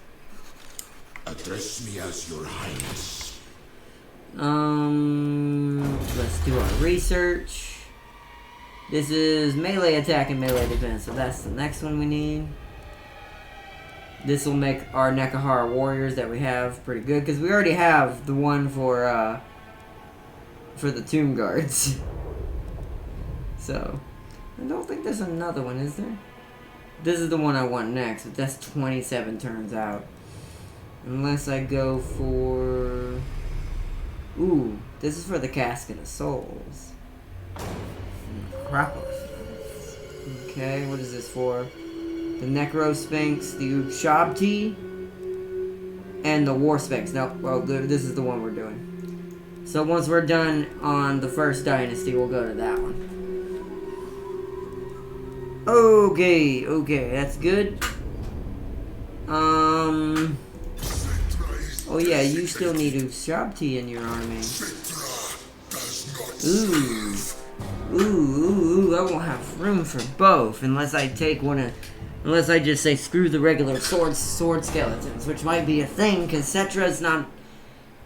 S2: address me as your highness.
S1: Let's do our research. This is melee attack and melee defense, so that's the next one we need. This will make our Nekahara warriors that we have pretty good, because we already have the one for the tomb guards. So, I don't think there's another one, is there? This is the one I want next, but that's 27 turns out. Unless I go for... Ooh, this is for the Casket of Souls. Necropolis. Okay, what is this for? The Necro Sphinx, the Ushabti, and the War Sphinx. Nope, well, this is the one we're doing. So once we're done on the first dynasty, we'll go to that one. Okay, that's good. Oh yeah, you still need Ushabti in your army. Ooh, I won't have room for both unless I take one of... Unless I just say screw the regular sword skeletons, which might be a thing, because Cetra's not...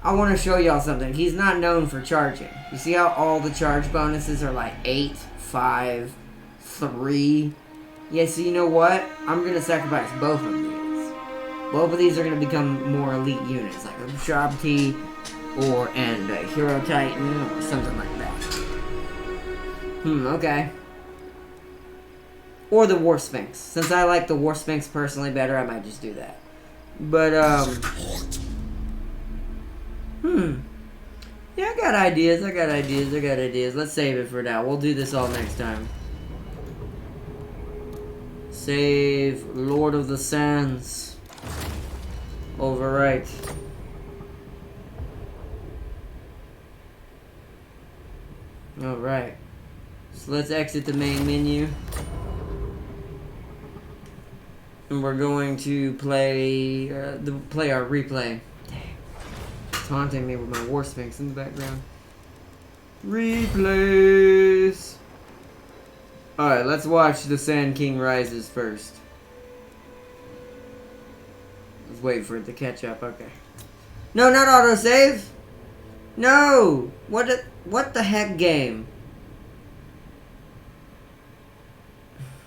S1: I want to show y'all something. He's not known for charging. You see how all the charge bonuses are like 8, 5, 3? Yeah, so you know what? I'm going to sacrifice both of these. Both of these are going to become more elite units, like a Shabti and a Hero Titan or something like that. Okay. Or the War Sphinx. Since I like the War Sphinx personally better, I might just do that. But, yeah, I got ideas. Let's save it for now. We'll do this all next time. Save Lord of the Sands. Overwrite. Alright. So let's exit the main menu. And we're going to play our replay. Dang. It's haunting me with my War Sphinx in the background. Replays. Alright, let's watch the Sand King Rises first. Let's wait for it to catch up. Okay. No, not autosave! No! What the heck game?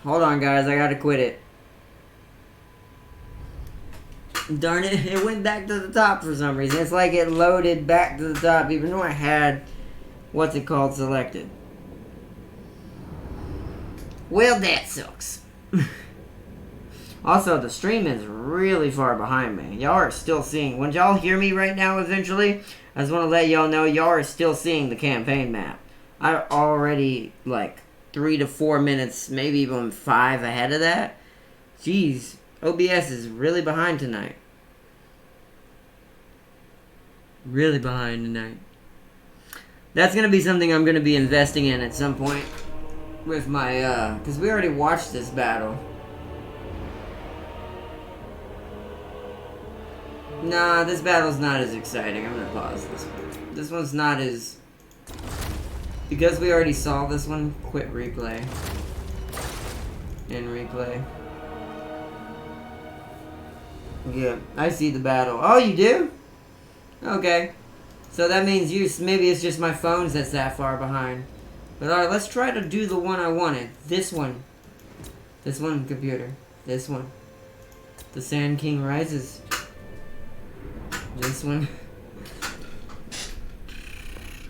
S1: Hold on, guys. I gotta quit it. Darn it, it went back to the top for some reason. It's like it loaded back to the top even though I had what's it called selected. Well, that sucks. Also, the stream is really far behind me. Y'all are still seeing... When y'all hear me right now eventually, I just want to let y'all know y'all are still seeing the campaign map. I'm already like 3 to 4 minutes, maybe even 5 ahead of that. Jeez. OBS is really behind tonight. Really behind tonight. That's going to be something I'm going to be investing in at some point. With my, because we already watched this battle. Nah, this battle's not as exciting. I'm going to pause this one. This one's not as... Because we already saw this one, quit replay. And replay. Yeah, I see the battle. Oh, you do? Okay. So that means maybe it's just my phones that's that far behind. But alright, let's try to do the one I wanted. This one. This one, computer. This one. The Sand King Rises. This one.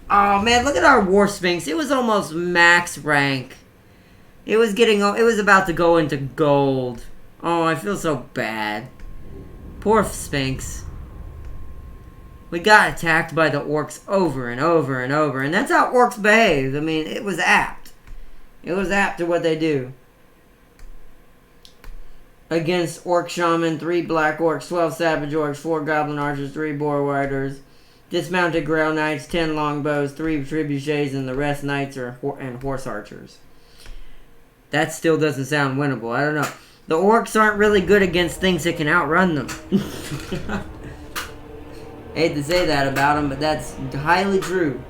S1: Oh man, look at our War Sphinx. It was almost max rank. It was about to go into gold. Oh, I feel so bad. Poor Sphinx. We got attacked by the orcs over and over and over. And that's how orcs behave. I mean, it was apt. It was apt to what they do. Against Orc Shaman, 3 Black Orcs, 12 Savage Orcs, 4 Goblin Archers, 3 Boar Riders, Dismounted Grail Knights, 10 Longbows, 3 Trebuchets, and the rest Knights and Horse Archers. That still doesn't sound winnable. I don't know. The orcs aren't really good against things that can outrun them. Hate to say that about them, but that's highly true.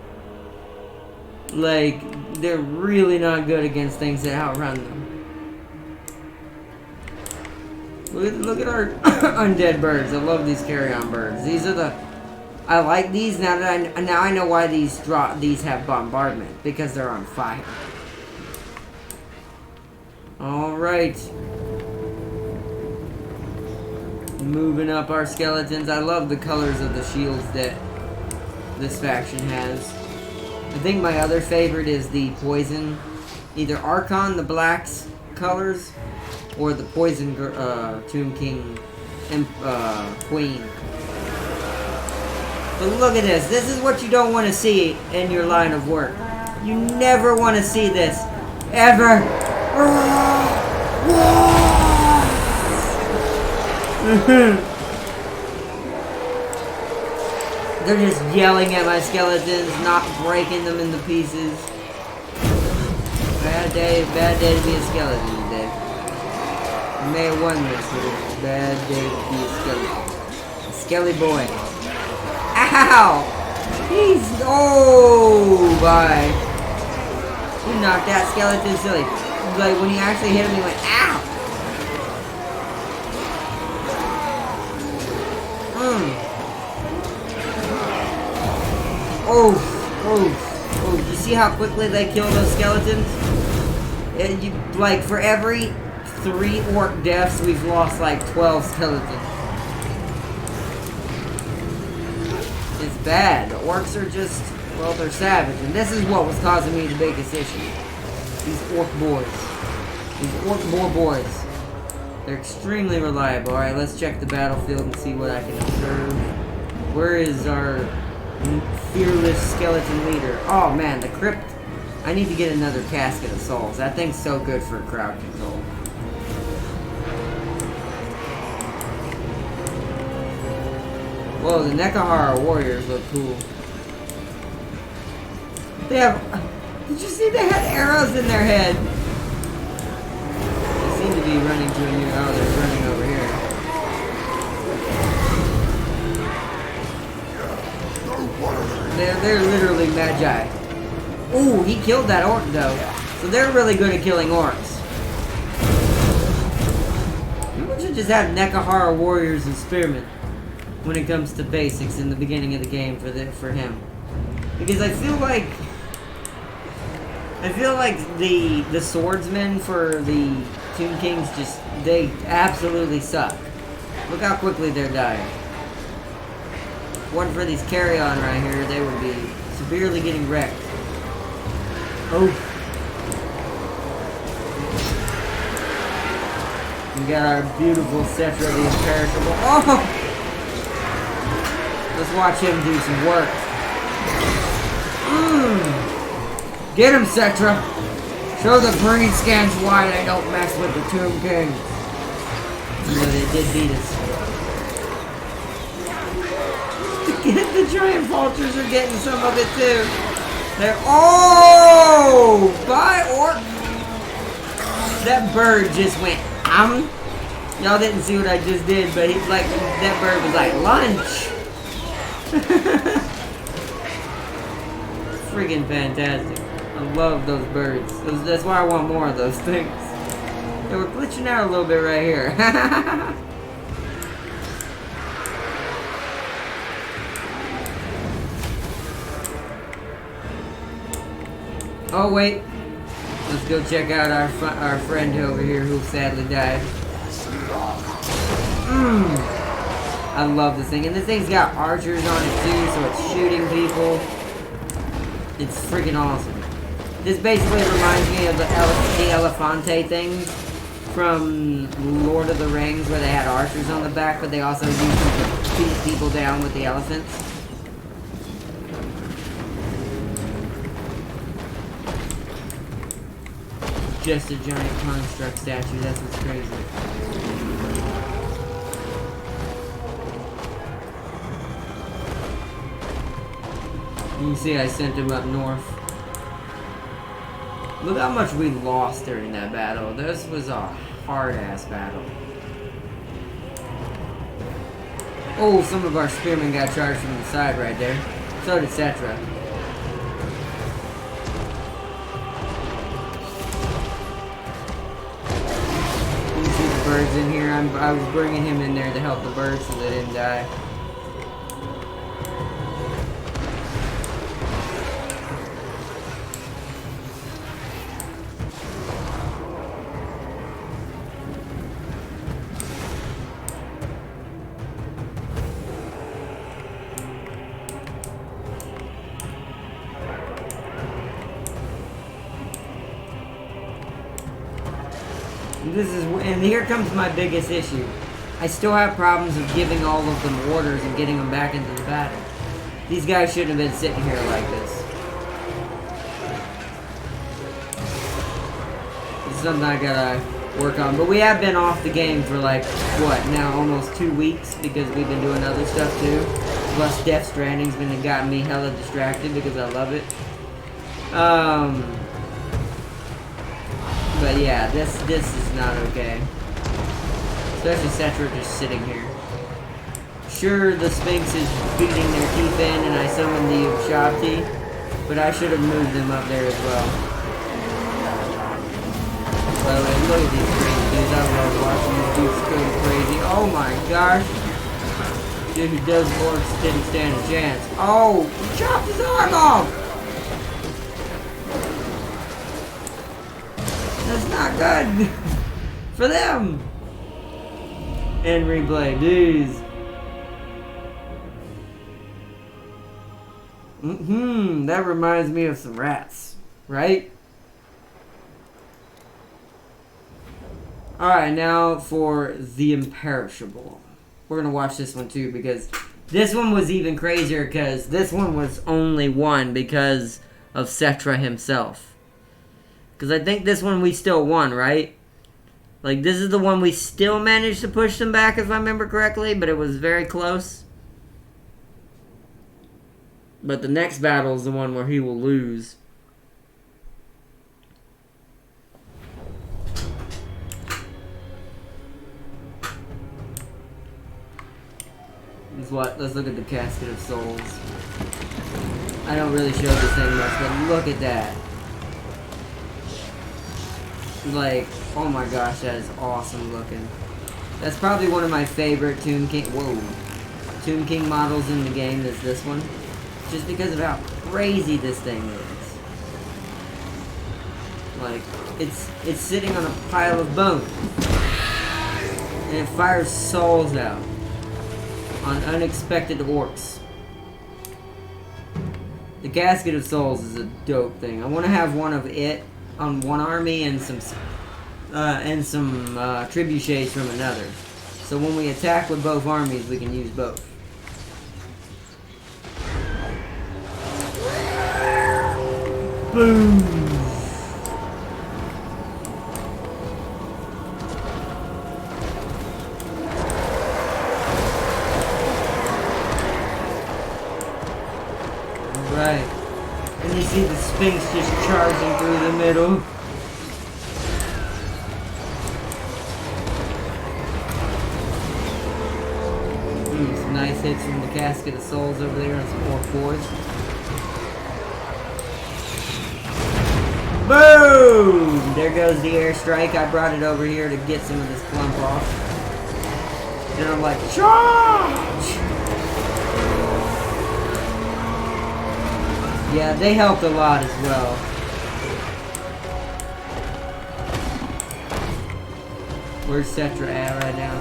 S1: Like, they're really not good against things that outrun them. Look at our undead birds. I love these carrion birds. These are the... I like these now that I know why these have bombardment, because they're on fire. All right. Moving up our skeletons. I love the colors of the shields that this faction has. I think my other favorite is the poison, either Archon, the black's colors, or the poison Tomb King Queen. But look at this. This is what you don't want to see in your line of work. You never want to see this. Ever. They're just yelling at my skeletons, not breaking them into pieces. Bad day to be a skeleton today. You may have won this, but it's a bad day to be a skeleton. A skelly boy. Ow! He's... Oh, bye. He knocked that skeleton silly. Like, when he actually hit him, he went, ow! Oh, you see how quickly they kill those skeletons? Like, for every 3 orc deaths, we've lost like 12 skeletons. It's bad. The orcs are just, well, they're savage. And this is what was causing me the biggest issue. These orc boys. These orc boys. They're extremely reliable. Alright, let's check the battlefield and see what I can observe. Where is our fearless skeleton leader? Oh man, the crypt. I need to get another casket of souls. That thing's so good for crowd control. Whoa, the Nekahara warriors look cool. They have... Did you see they had arrows in their head? They seem to be running to a new... Oh, they're running over here. They're literally magi. Ooh, he killed that orc though. So they're really good at killing orcs. Maybe we should just have Nekahara warriors and spearmen when it comes to basics in the beginning of the game for him. Because I feel like the swordsmen for the Tomb Kings just, they absolutely suck. Look how quickly they're dying. One for these carry-on right here, they would be severely getting wrecked. Oh. We got our beautiful Cetra the Imperishable. Oh! Let's watch him do some work. Get him, Cetra! Show the brain scans why they don't mess with the Tomb King. You know, they did beat us. The giant vultures are getting some of it too. They're... Oh! Bye, orc! That bird just went... Y'all didn't see what I just did, but he's like... That bird was like, lunch! Friggin' fantastic. I love those birds. That's why I want more of those things. They were glitching out a little bit right here. Oh wait. Let's go check out our friend over here who sadly died. I love this thing. And this thing's got archers on it too, so it's shooting people. It's freaking awesome. This basically reminds me of the Elefante things from Lord of the Rings, where they had archers on the back, but they also used them to beat people down with the elephants. Just a giant construct statue, that's what's crazy. You can see I sent him up north. Look how much we lost during that battle. This was a hard-ass battle. Oh, some of our spearmen got charged from the side right there. So did Cetra. You see the birds in here? I was bringing him in there to help the birds so they didn't die. And here comes my biggest issue. I still have problems with giving all of them orders and getting them back into the battle. These guys shouldn't have been sitting here like this. It's something I gotta work on. But we have been off the game for like, what, now almost 2 weeks because we've been doing other stuff too. Plus Death Stranding's been gotten me hella distracted because I love it. But yeah, this is not okay. Especially Cetra just sitting here. Sure, the Sphinx is beating their teeth in and I summoned the Ushabti, but I should have moved them up there as well. By the way, look at these crazy dudes. I love watching these dudes go crazy. Oh my gosh. Dude who does orcs didn't stand a chance. Oh, he chopped his arm off! That's not good for them. And replay, dudes. That reminds me of some rats, right? Alright, now for the Imperishable. We're gonna watch this one too because this one was even crazier because this one was only won because of Cetra himself. Because I think this one we still won, right? Like, this is the one we still managed to push them back, if I remember correctly, but it was very close. But the next battle is the one where he will lose. Let's look at the Casket of Souls. I don't really show this thing much, but look at that. Like, oh my gosh, that is awesome looking. That's probably one of my favorite Tomb King models in the game is this one. Just because of how crazy this thing is. Like, it's sitting on a pile of bones. And it fires souls out on unexpected orcs. The Casket of Souls is a dope thing. I want to have one of it on one army and some trebuchets from another. So when we attack with both armies, we can use both. Boom! Alright. And you see the Sphinx just charging through the middle. Some nice hits from the Casket of Souls over there on some more fours. Boom! There goes the airstrike. I brought it over here to get some of this clump off. And I'm like, charge! Yeah, they helped a lot as well. Where's Cetra at right now?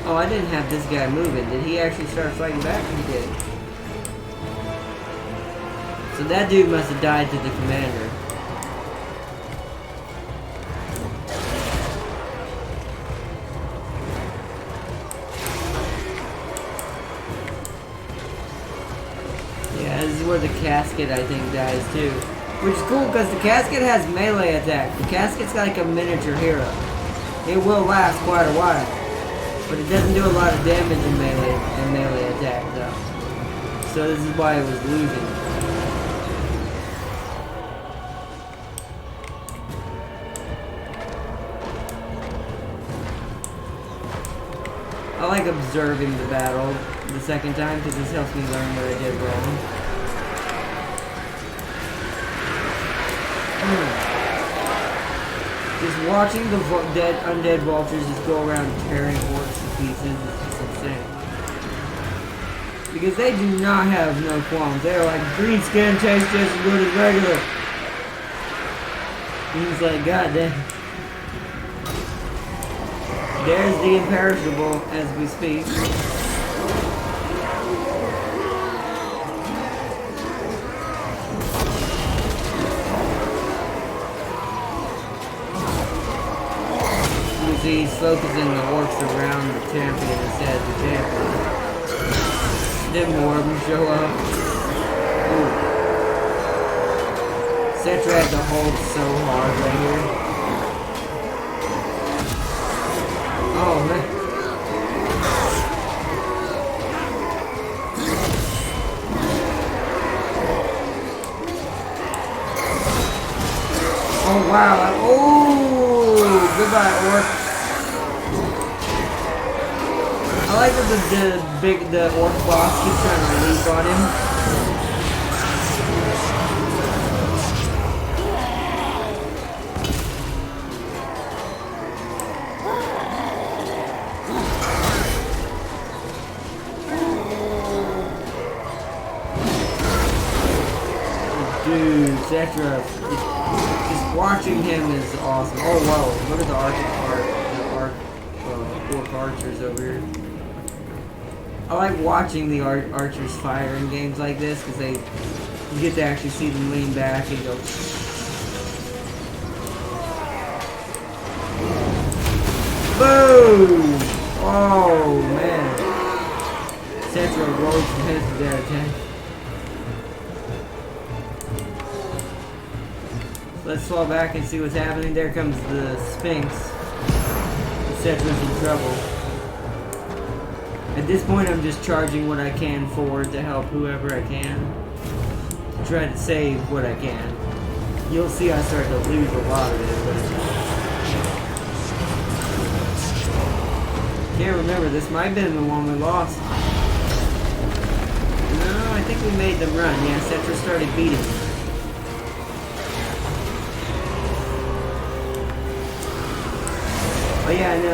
S1: Oh, I didn't have this guy moving. Did he actually start fighting back? He did. So that dude must have died to the commander. Yeah, this is where the Casket, I think, dies too. Which is cool, because the Casket has melee attack. The Casket's like a miniature hero. It will last quite a while. But it doesn't do a lot of damage in melee attack, though. So this is why it was losing. like observing the battle the second time because this helps me learn what I did wrong. Just watching the undead vultures just go around tearing orcs to pieces is just insane. Because they do not have no qualms. They're like, green skin tastes just as good as regular. And he's like, God damn. There's the imperishable as we speak. You see, he's focusing the orcs around the champion instead of the champion. Then more of them show up. Ooh. Cetra had to hold so hard right here. Oh man. Oh wow. Oh, goodbye orc. I like that the orc boss keeps trying to leap on him. Dude, Cetra, just watching him is awesome. Oh wow, look at the orc archers over here. I like watching the archers fire in games like this because you get to actually see them lean back and go. Boom! Oh man, Cetra rolls ahead to that attack. Let's fall back and see what's happening. There comes the Sphinx. Cetra's in trouble. At this point, I'm just charging what I can forward to help whoever I can. To try to save what I can. You'll see I start to lose a lot of it. But can't remember. This might have been the one we lost. No, I think we made them run. Yeah, Cetra started beating them. Oh yeah, and then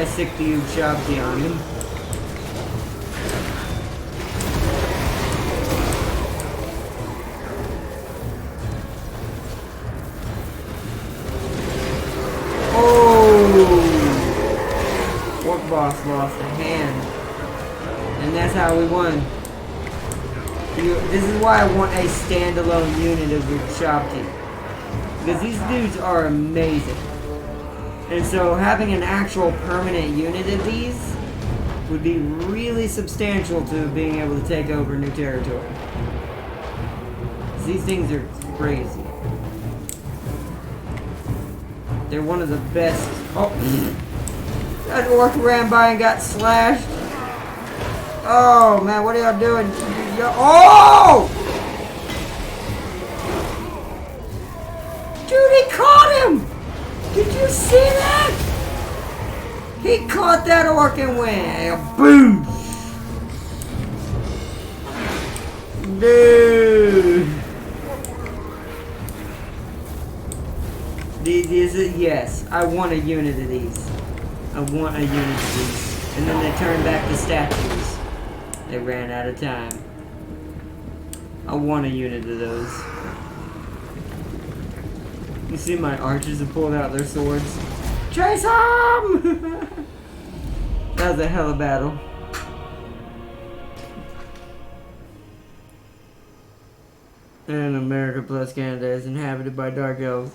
S1: I sick the Shabti on him. Oh! Orc boss lost a hand. And that's how we won. This is why I want a standalone unit of your Shabti. Because these dudes are amazing. And so having an actual permanent unit of these would be really substantial to being able to take over new territory. These things are crazy. They're one of the best. Oh, that orc ran by and got slashed. Oh man, what are y'all doing? Oh! Dude, he caught him! Did you see that? He caught that orc and went boom! Dude! Yes, I want a unit of these. I want a unit of these. And then they turned back to statues. They ran out of time. I want a unit of those. You see my archers have pulled out their swords. Chase them! That was a hell of a battle. And America plus Canada is inhabited by dark elves.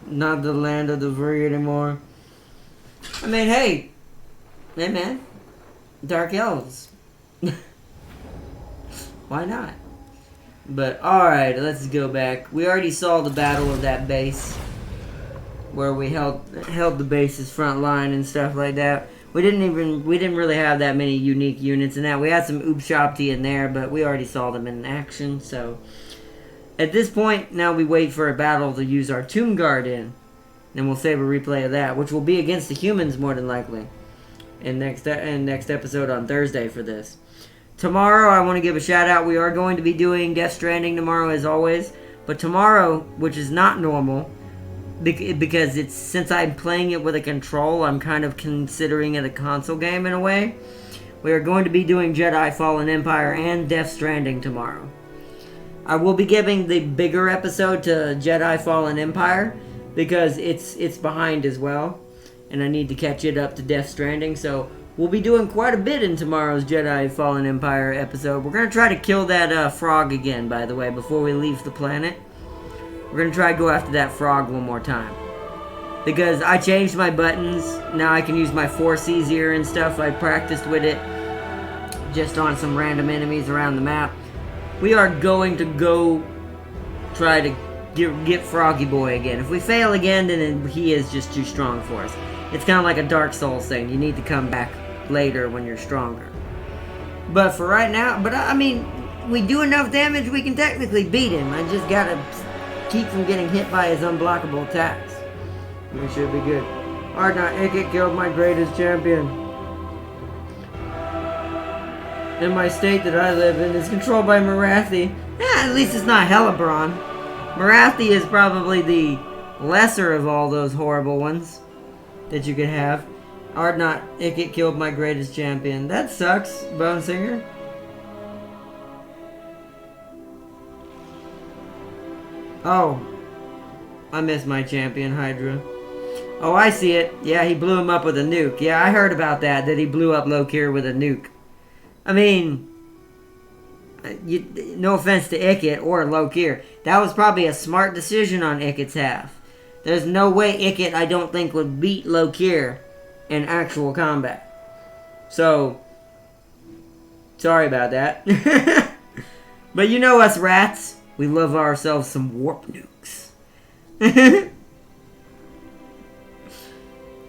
S1: Not the land of the free anymore. I mean, hey man, dark elves. Why not? But alright, let's go back. We already saw the battle of that base. Where we held the base's front line and stuff like that. We didn't really have that many unique units in that. We had some Upshopti in there, but we already saw them in action, so at this point, now we wait for a battle to use our Tomb Guard in. And we'll save a replay of that, which will be against the humans more than likely. in next episode on Thursday for this. Tomorrow, I want to give a shout out. We are going to be doing Death Stranding tomorrow, as always. But tomorrow, which is not normal, because it's since I'm playing it with a control, I'm kind of considering it a console game in a way. We are going to be doing Jedi Fallen Empire and Death Stranding tomorrow. I will be giving the bigger episode to Jedi Fallen Empire because it's behind as well, and I need to catch it up to Death Stranding. So we'll be doing quite a bit in tomorrow's Jedi Fallen Empire episode. We're gonna try to kill that frog again, by the way, before we leave the planet. We're going to try to go after that frog one more time. Because I changed my buttons. Now I can use my force easier and stuff. I practiced with it just on some random enemies around the map. We are going to go try to get Froggy Boy again. If we fail again, then he is just too strong for us. It's kind of like a Dark Souls thing. You need to come back later when you're stronger. But for right now, I mean, we do enough damage, we can technically beat him. I just gotta keep from getting hit by his unblockable attacks. We should be good. Ardnot Ikit killed my greatest champion. And my state that I live in is controlled by Marathi. At least it's not Helibron. Marathi is probably the lesser of all those horrible ones that you could have. Ardnot Ikit killed my greatest champion. That sucks, Bone Singer. Oh, I miss my champion, Hydra. Oh, I see it. Yeah, he blew him up with a nuke. Yeah, I heard about that he blew up Lokir with a nuke. I mean, no offense to Ikit or Lokir. That was probably a smart decision on Ikit's half. There's no way Ikit, I don't think, would beat Lokir in actual combat. So, sorry about that. But you know us rats. We love ourselves some warp nukes.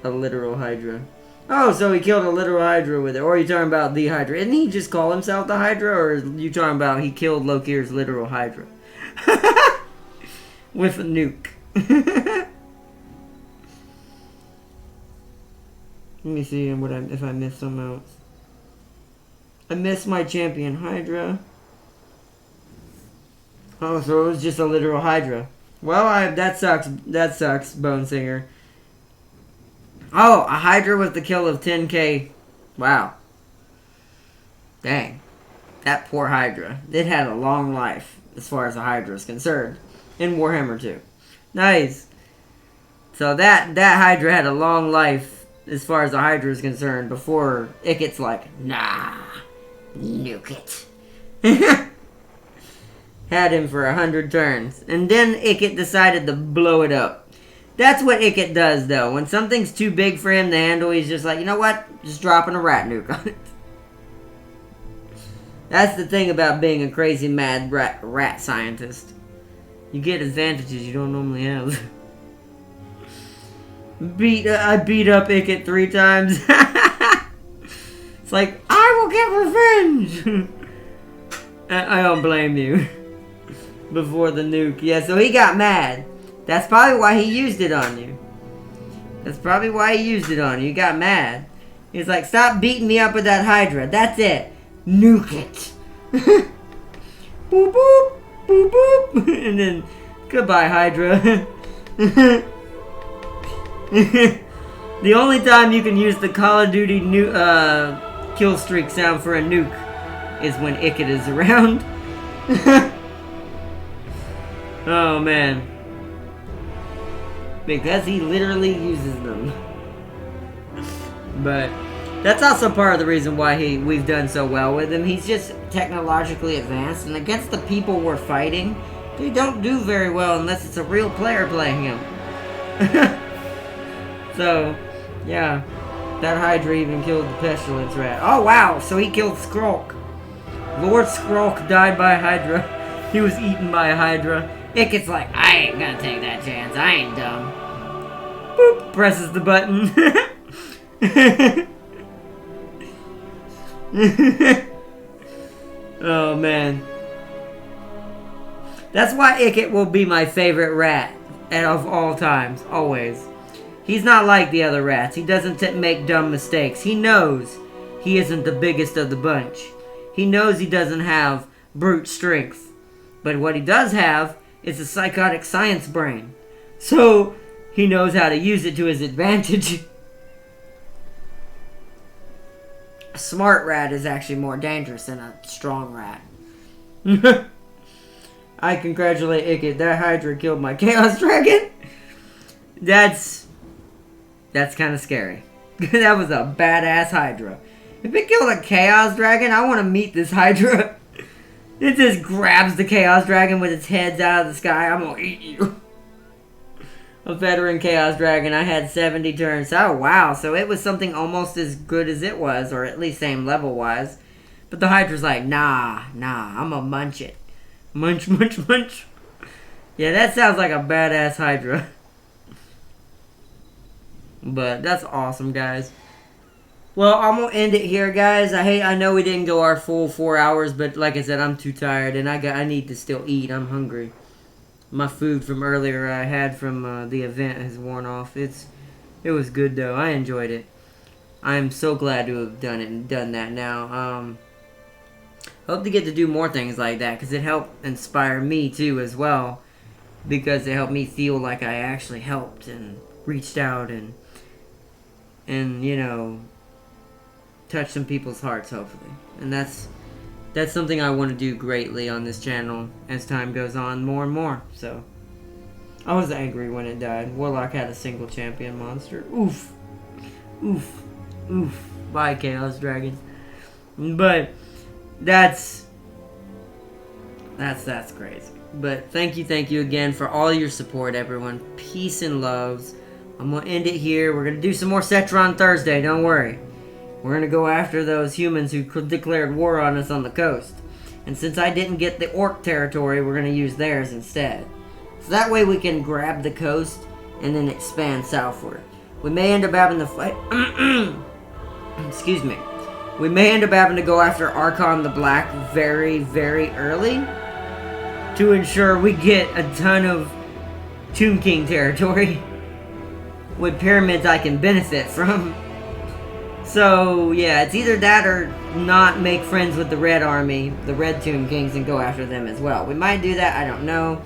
S1: A literal Hydra. Oh, so he killed a literal Hydra with it. Or are you talking about the Hydra? Didn't he just call himself the Hydra? Or are you talking about he killed Lokir's literal Hydra? With a nuke. Let me see if I missed something else. I missed my champion Hydra. Oh, so it was just a literal Hydra. Well, that sucks. That sucks, Bone Singer. Oh, a Hydra with the kill of 10k. Wow. Dang. That poor Hydra. It had a long life, as far as a Hydra is concerned. In Warhammer 2. Nice. So that Hydra had a long life, as far as the Hydra is concerned, before Ikit's like, nah, nuke it. Had him for 100 turns. And then Ikit decided to blow it up. That's what Ikit does, though. When something's too big for him to handle, he's just like, you know what? Just dropping a rat nuke on it. That's the thing about being a crazy mad rat scientist. You get advantages you don't normally have. I beat up Ikit 3 times. It's like, I will get revenge! I don't blame you. Before the nuke. Yeah, so he got mad. That's probably why he used it on you. That's probably why he used it on you. He got mad. He's like, stop beating me up with that Hydra. That's it. Nuke it. Boop, boop. Boop, boop. And then, goodbye, Hydra. The only time you can use the Call of Duty kill streak sound for a nuke is when Ikit is around. Oh, man. Because he literally uses them. But that's also part of the reason why we've done so well with him. He's just technologically advanced, and against the people we're fighting, they don't do very well unless it's a real player playing him. So, yeah. That Hydra even killed the Pestilence Rat. Oh, wow! So he killed Skrulk. Lord Skrulk died by a Hydra. He was eaten by a Hydra. Ikit's like, I ain't gonna take that chance. I ain't dumb. Boop. Presses the button. Oh, man. That's why Ikit will be my favorite rat of all times. Always. He's not like the other rats. He doesn't make dumb mistakes. He knows he isn't the biggest of the bunch. He knows he doesn't have brute strength. But what he does have is a psychotic science brain. So he knows how to use it to his advantage. A smart rat is actually more dangerous than a strong rat. I congratulate Ikit. That Hydra killed my Chaos Dragon. That's kind of scary. That was a badass Hydra. If it killed a Chaos Dragon, I want to meet this Hydra. It just grabs the Chaos Dragon with its heads out of the sky. I'm gonna eat you. A veteran Chaos Dragon. I had 70 turns. Oh, wow. So it was something almost as good as it was, or at least same level-wise. But the Hydra's like, nah, I'm gonna munch it. Munch, munch, munch. Yeah, that sounds like a badass Hydra. But that's awesome, guys. Well, I'm gonna end it here, guys. I know we didn't go our full 4 hours, but like I said, I'm too tired, and I need to still eat. I'm hungry. My food from earlier I had from the event has worn off. It was good though. I enjoyed it. I'm so glad to have done it and done that now. Hope to get to do more things like that, because it helped inspire me too as well, because it helped me feel like I actually helped and reached out and you know, touched some people's hearts, hopefully. And that's something I want to do greatly on this channel as time goes on more and more. So I was angry when it died. Warlock had a single champion monster. Oof. Oof. Oof. Bye, Chaos Dragons. But that's crazy. But thank you again for all your support, everyone. Peace and loves. I'm going to end it here. We're going to do some more Cetron Thursday, don't worry. We're going to go after those humans who declared war on us on the coast. And since I didn't get the orc territory, we're going to use theirs instead. So that way we can grab the coast and then expand southward. We may end up having to fight... Excuse me. We may end up having to go after Archon the Black very, very early to ensure we get a ton of Tomb King territory with pyramids I can benefit from. So, yeah, it's either that or not make friends with the Red Army, the Red Tomb Kings, and go after them as well. We might do that, I don't know.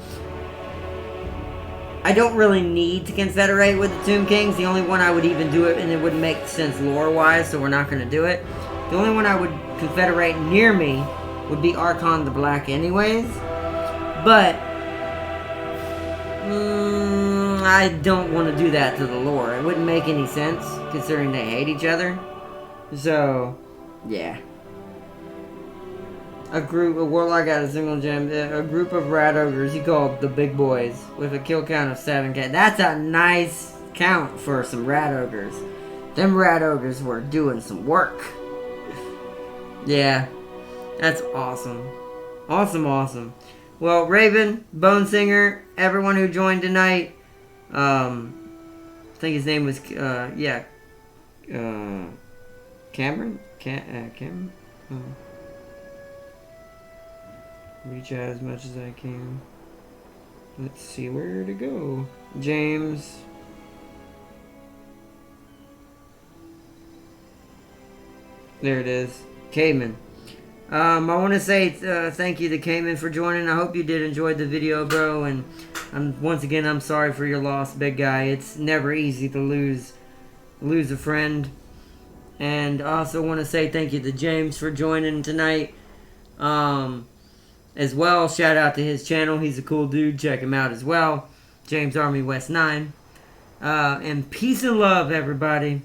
S1: I don't really need to confederate with the Tomb Kings. The only one I would even do it, and it wouldn't make sense lore-wise, so we're not going to do it. The only one I would confederate near me would be Archon the Black anyways. But I don't want to do that to the lore. It wouldn't make any sense, considering they hate each other. So, yeah. A warlock got a single gem. A group of rat ogres he called the big boys with a kill count of 7k. That's a nice count for some rat ogres. Them rat ogres were doing some work. Yeah, that's awesome. Awesome. Well, Raven, Bone Singer, everyone who joined tonight. I think his name was Cameron. Cameron. Reach out as much as I can. Let's see where to go. James. There it is. Cayman. I want to say thank you to Cayman for joining. I hope you did enjoy the video, bro. And once again, I'm sorry for your loss, big guy. It's never easy to lose a friend. And I also want to say thank you to James for joining tonight. As well, shout out to his channel. He's a cool dude. Check him out as well. James Army West 9. And peace and love, everybody.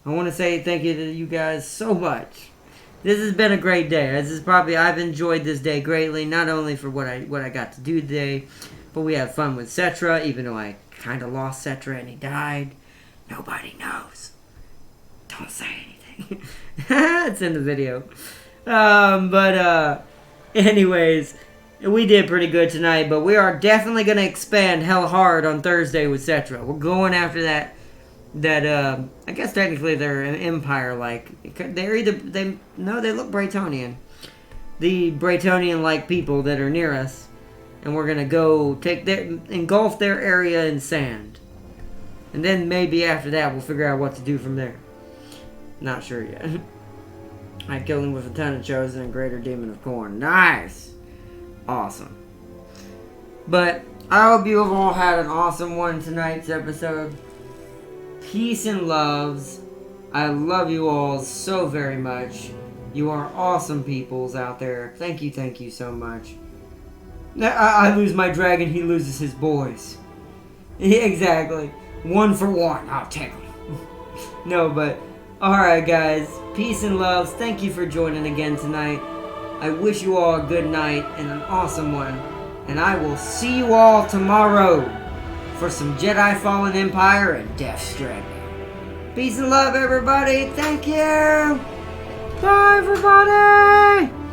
S1: I want to say thank you to you guys so much. This has been a great day. I've enjoyed this day greatly. Not only for what I got to do today, but we had fun with Cetra. Even though I kind of lost Cetra and he died, nobody knows. Don't say anything. It's in the video. Anyways, we did pretty good tonight, but we are definitely going to expand hell hard on Thursday with Cetra. We're going after that I guess technically they're an empire-like. They look Bretonian. The Bretonian-like people that are near us. And we're going to go engulf their area in sand. And then maybe after that, we'll figure out what to do from there. Not sure yet. I killed him with a ton of chosen and greater demon of corn. Nice! Awesome. But I hope you have all had an awesome one tonight's episode. Peace and loves. I love you all so very much. You are awesome peoples out there. Thank you so much. I lose my dragon, he loses his boys. Yeah, exactly. 1 for 1. I'll take them. No, but alright guys. Peace and loves. Thank you for joining again tonight. I wish you all a good night and an awesome one. And I will see you all tomorrow for some Jedi Fallen Empire and Death Stranding. Peace and love, everybody. Thank you. Bye, everybody.